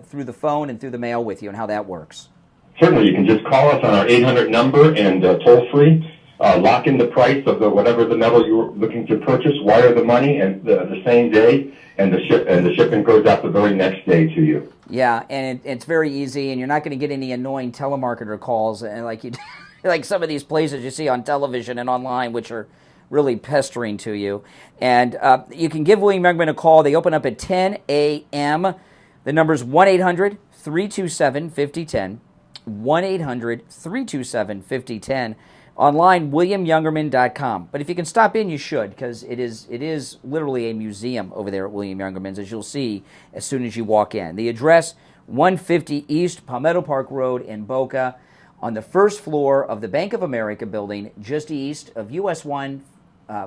through the phone and through the mail with you and how that works? certainly you can just call us on our 800 number and toll free. Lock in the price of whatever the metal you're looking to purchase, wire the money and the same day, and the shipping goes out the very next day to you. Yeah, and it's very easy, and you're not going to get any annoying telemarketer calls and like you like some of these places you see on television and online, which are really pestering to you. And you can give William Youngman a call. They open up at 10 a.m. The number's 1-800-327-5010. 1-800-327-5010. Online, WilliamYoungerman.com. But if you can stop in, you should, because it is literally a museum over there at William Youngerman's, as you'll see as soon as you walk in. The address, 150 East Palmetto Park Road in Boca, on the first floor of the Bank of America building, just east of US 1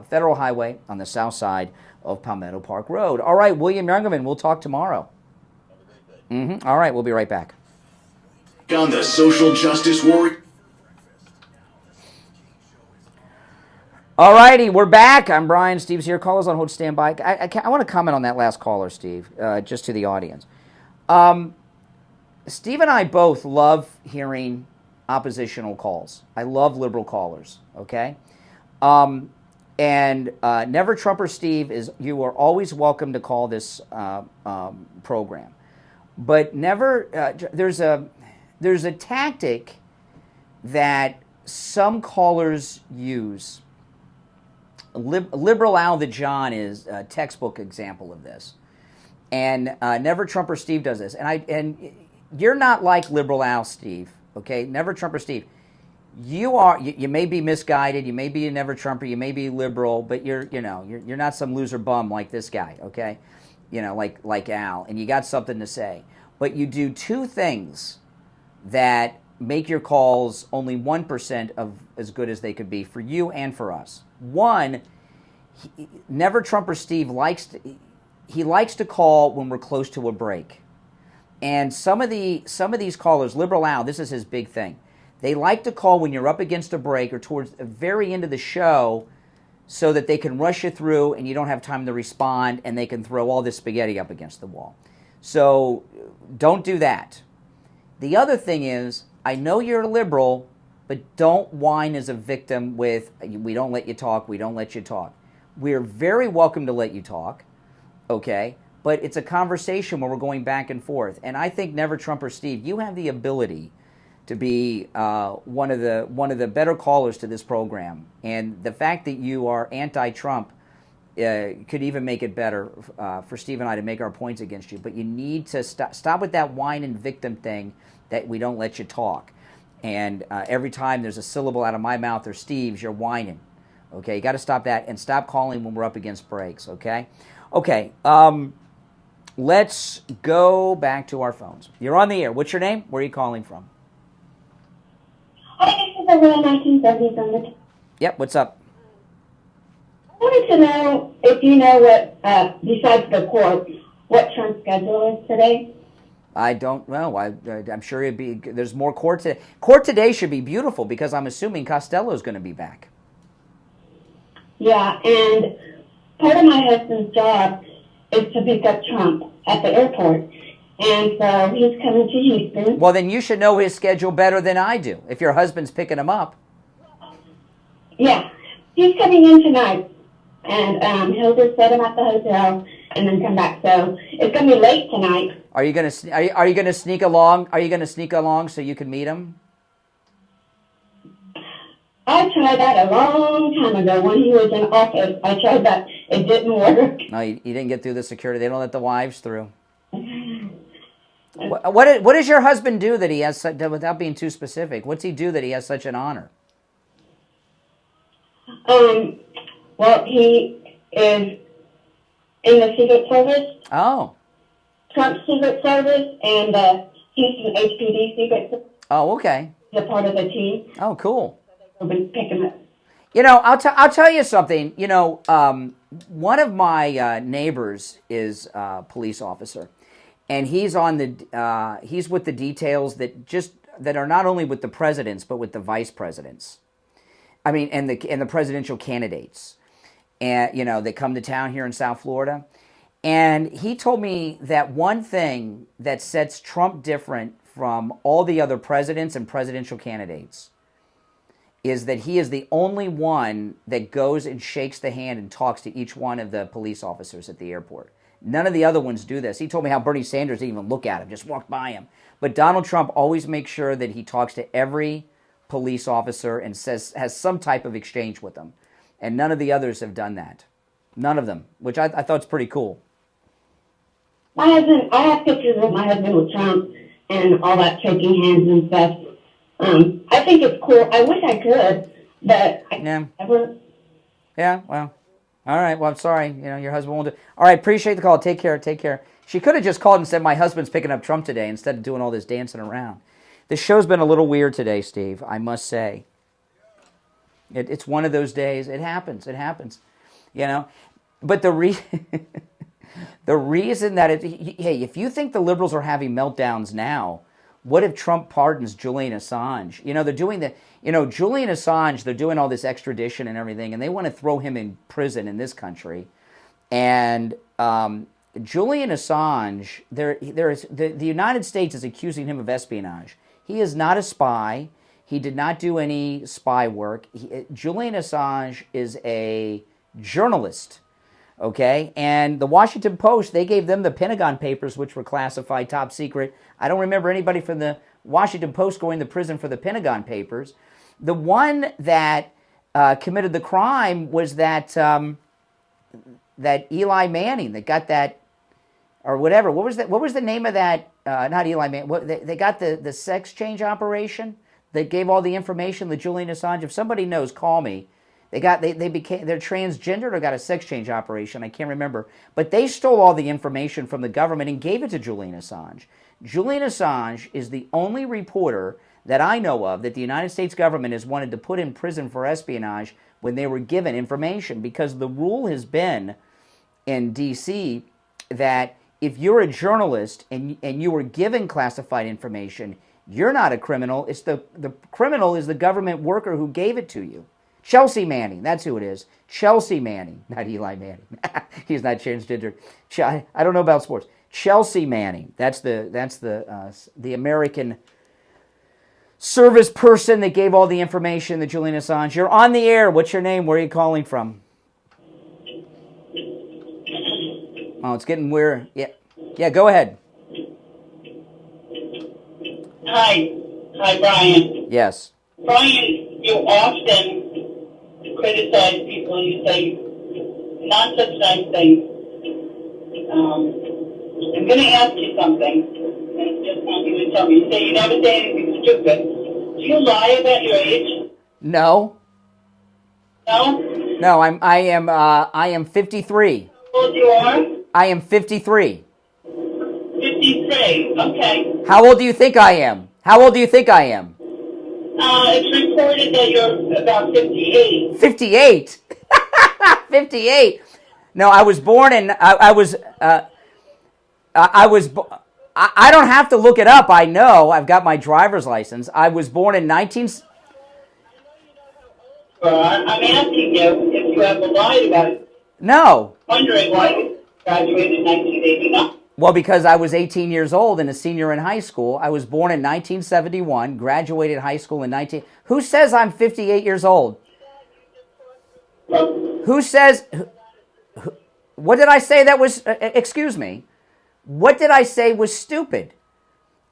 Federal Highway on the south side of Palmetto Park Road. All right, William Youngerman, we'll talk tomorrow. All right, we'll be right back. On the social justice warrior. All righty, we're back. I'm Brian. Steve's here. Callers on hold, stand by. I want to comment on that last caller, Steve, just to the audience. Steve and I both love hearing oppositional calls. I love liberal callers, okay? And Never Trumper Steve, you are always welcome to call this program. But never, there's a tactic that some callers use. Liberal Al the John is a textbook example of this, and Never Trumper Steve does this. And you're not like Liberal Al Steve, okay? Never Trumper Steve. You may be misguided. You may be a Never Trumper. You may be liberal, but you're not some loser bum like this guy, okay? Like Al, and you got something to say. But you do two things that make your calls only 1% of as good as they could be for you and for us. One, Never Trumper Steve likes to call when we're close to a break. And some of these callers, Liberal Al, this is his big thing. They like to call when you're up against a break or towards the very end of the show so that they can rush you through and you don't have time to respond and they can throw all this spaghetti up against the wall. So don't do that. The other thing is, I know you're a liberal, but don't whine as a victim with, we don't let you talk, we don't let you talk. We're very welcome to let you talk, okay? But it's a conversation where we're going back and forth. And I think Never Trumper Steve, you have the ability to be one of the better callers to this program. And the fact that you are anti-Trump could even make it better for Steve and I to make our points against you. But you need to stop with that whine and victim thing that we don't let you talk. And every time there's a syllable out of my mouth or Steve's, you're whining. Okay, you got to stop that and stop calling when we're up against breaks, okay? Okay, let's go back to our phones. You're on the air. What's your name? Where are you calling from? Hi, this is the real 1970s on the... Yep, what's up? I wanted to know if you know what, besides the court, what Trump's schedule is today. I don't know. I'm sure there's more court today. Court today should be beautiful because I'm assuming Costello is going to be back. Yeah, and part of my husband's job is to pick up Trump at the airport. And so he's coming to Houston. Well, then you should know his schedule better than I do, if your husband's picking him up. Yeah, he's coming in tonight. And he'll just set him at the hotel and then come back. So it's going to be late tonight. Are you going to sneak along? Are you going to sneak along so you can meet him? I tried that a long time ago when he was in office. I tried that. It didn't work. No, you didn't get through the security. They don't let the wives through. What does your husband do that he has, without being too specific, what's he do that he has such an honor? Well, he is in the Secret Service. Oh. Trump Secret Service and the Houston HPD Secret Service. Oh, okay. They're part of the team. Oh, cool. We'll be picking up. You know, I'll tell you something. You know, one of my neighbors is a police officer, and he's on the he's with the details that are not only with the presidents but with the vice presidents. I mean, and the presidential candidates, and you know, they come to town here in South Florida, and he told me that one thing that sets Trump different from all the other presidents and presidential candidates is that he is the only one that goes and shakes the hand and talks to each one of the police officers at the airport. None of the other ones do this. He told me how Bernie Sanders didn't even look at him, just walked by him. But Donald Trump always makes sure that he talks to every police officer and has some type of exchange with them. And none of the others have done that. None of them, which I thought was pretty cool. I have pictures of my husband with Trump and all that shaking hands and stuff. I think it's cool. I wish I could, but I never. Yeah, well, all right. Well, I'm sorry. You know, your husband won't do. All right, appreciate the call. Take care. Take care. She could have just called and said, my husband's picking up Trump today instead of doing all this dancing around. This show's been a little weird today, Steve, I must say. It's one of those days. It happens. It happens. You know? But the reason that hey, if you think the liberals are having meltdowns now, what if Trump pardons Julian Assange? You know, they're doing Julian Assange, they're doing all this extradition and everything, and they want to throw him in prison in this country. And Julian Assange, the United States is accusing him of espionage. He is not a spy. He did not do any spy work. Julian Assange is a journalist. Okay, and the Washington Post, they gave them the Pentagon Papers, which were classified, top secret. I don't remember anybody from the Washington Post going to prison for the Pentagon Papers. The one that committed the crime was that Eli Manning that got that, or whatever. What was the name of that? Not Eli Manning. They got the sex change operation that gave all the information to Julian Assange. If somebody knows, call me. They're transgendered or got a sex change operation. I can't remember. But they stole all the information from the government and gave it to Julian Assange. Julian Assange is the only reporter that I know of that the United States government has wanted to put in prison for espionage when they were given information, because the rule has been in D.C. that if you're a journalist and you were given classified information, you're not a criminal. It's the criminal is the government worker who gave it to you. Chelsea Manning, that's who it is. Chelsea Manning, not Eli Manning. He's not transgender. I don't know about sports. Chelsea Manning, that's the American service person that gave all the information to Julian Assange. You're on the air. What's your name? Where are you calling from? Oh, it's getting weird. Yeah, go ahead. Hi, Brian. Yes. Brian, you often criticize people and you say not such nice things. I'm going to ask you something. I just want you to tell me. You say you never say anything stupid. Do you lie about your age? No. No? No, I am 53. How old you are? I am 53. 53. Okay. How old do you think I am? How old do you think I am? It's reported that you're about 58. 58? 58. No, I was born in, I don't have to look it up. I know. I've got my driver's license. I was born in 19... I'm asking you if you ever lied about it. No. Wondering why you graduated in 1989. Well, because I was 18 years old and a senior in high school. I was born in 1971, graduated high school in 19... Who says I'm 58 years old? Who says... What did I say that was... excuse me. What did I say was stupid?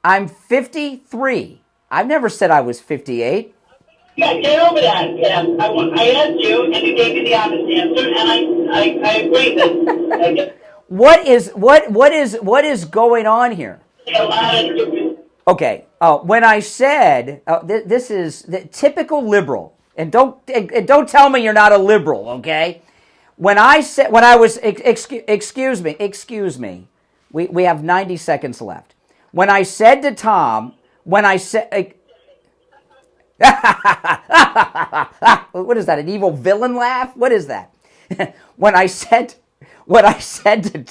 I'm 53. I've never said I was 58. Yeah, get over that. Yeah, I asked you, and you gave me the honest answer, and I agree that... What is going on here? Okay. When I said this is the typical liberal, and don't tell me you're not a liberal, okay? When I was excuse me. We have 90 seconds left. When I said to Tom, what is that, an evil villain laugh? What is that? When I said to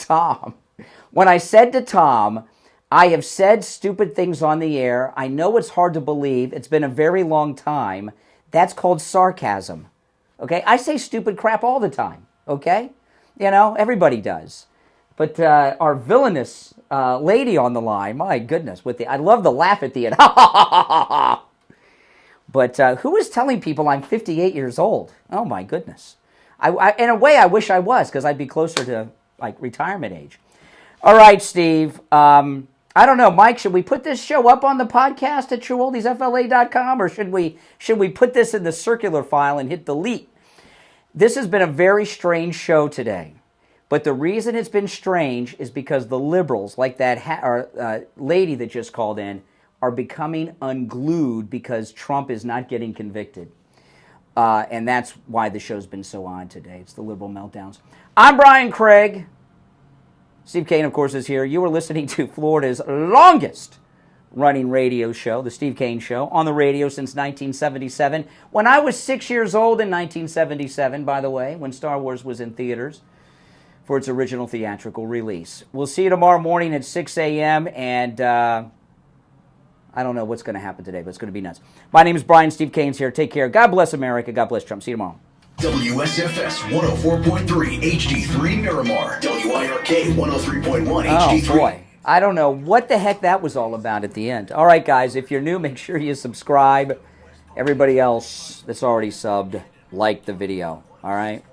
Tom, I have said stupid things on the air. I know it's hard to believe. It's been a very long time. That's called sarcasm. Okay? I say stupid crap all the time. Okay? You know, everybody does. But our villainous lady on the line, my goodness, I love the laugh at the end. But who is telling people I'm 58 years old? Oh, my goodness. In a way, I wish I was, because I'd be closer to, like, retirement age. All right, Steve. I don't know, Mike, should we put this show up on the podcast at TrueOldiesFLA.com, or should we put this in the circular file and hit delete? This has been a very strange show today. But the reason it's been strange is because the liberals, like that lady that just called in, are becoming unglued because Trump is not getting convicted. And that's why the show's been so odd today. It's the liberal meltdowns. I'm Brian Craig. Steve Kane, of course, is here. You are listening to Florida's longest running radio show, The Steve Kane Show, on the radio since 1977. When I was 6 years old in 1977, by the way, when Star Wars was in theaters for its original theatrical release. We'll see you tomorrow morning at 6 a.m., and I don't know what's going to happen today, but it's going to be nuts. My name is Brian. Steve Kane's here. Take care. God bless America. God bless Trump. See you tomorrow. WSFS 104.3 HD3 Miramar. WIRK 103.1 HD3. Oh, boy. I don't know what the heck that was all about at the end. All right, guys, if you're new, make sure you subscribe. Everybody else that's already subbed, like the video. All right?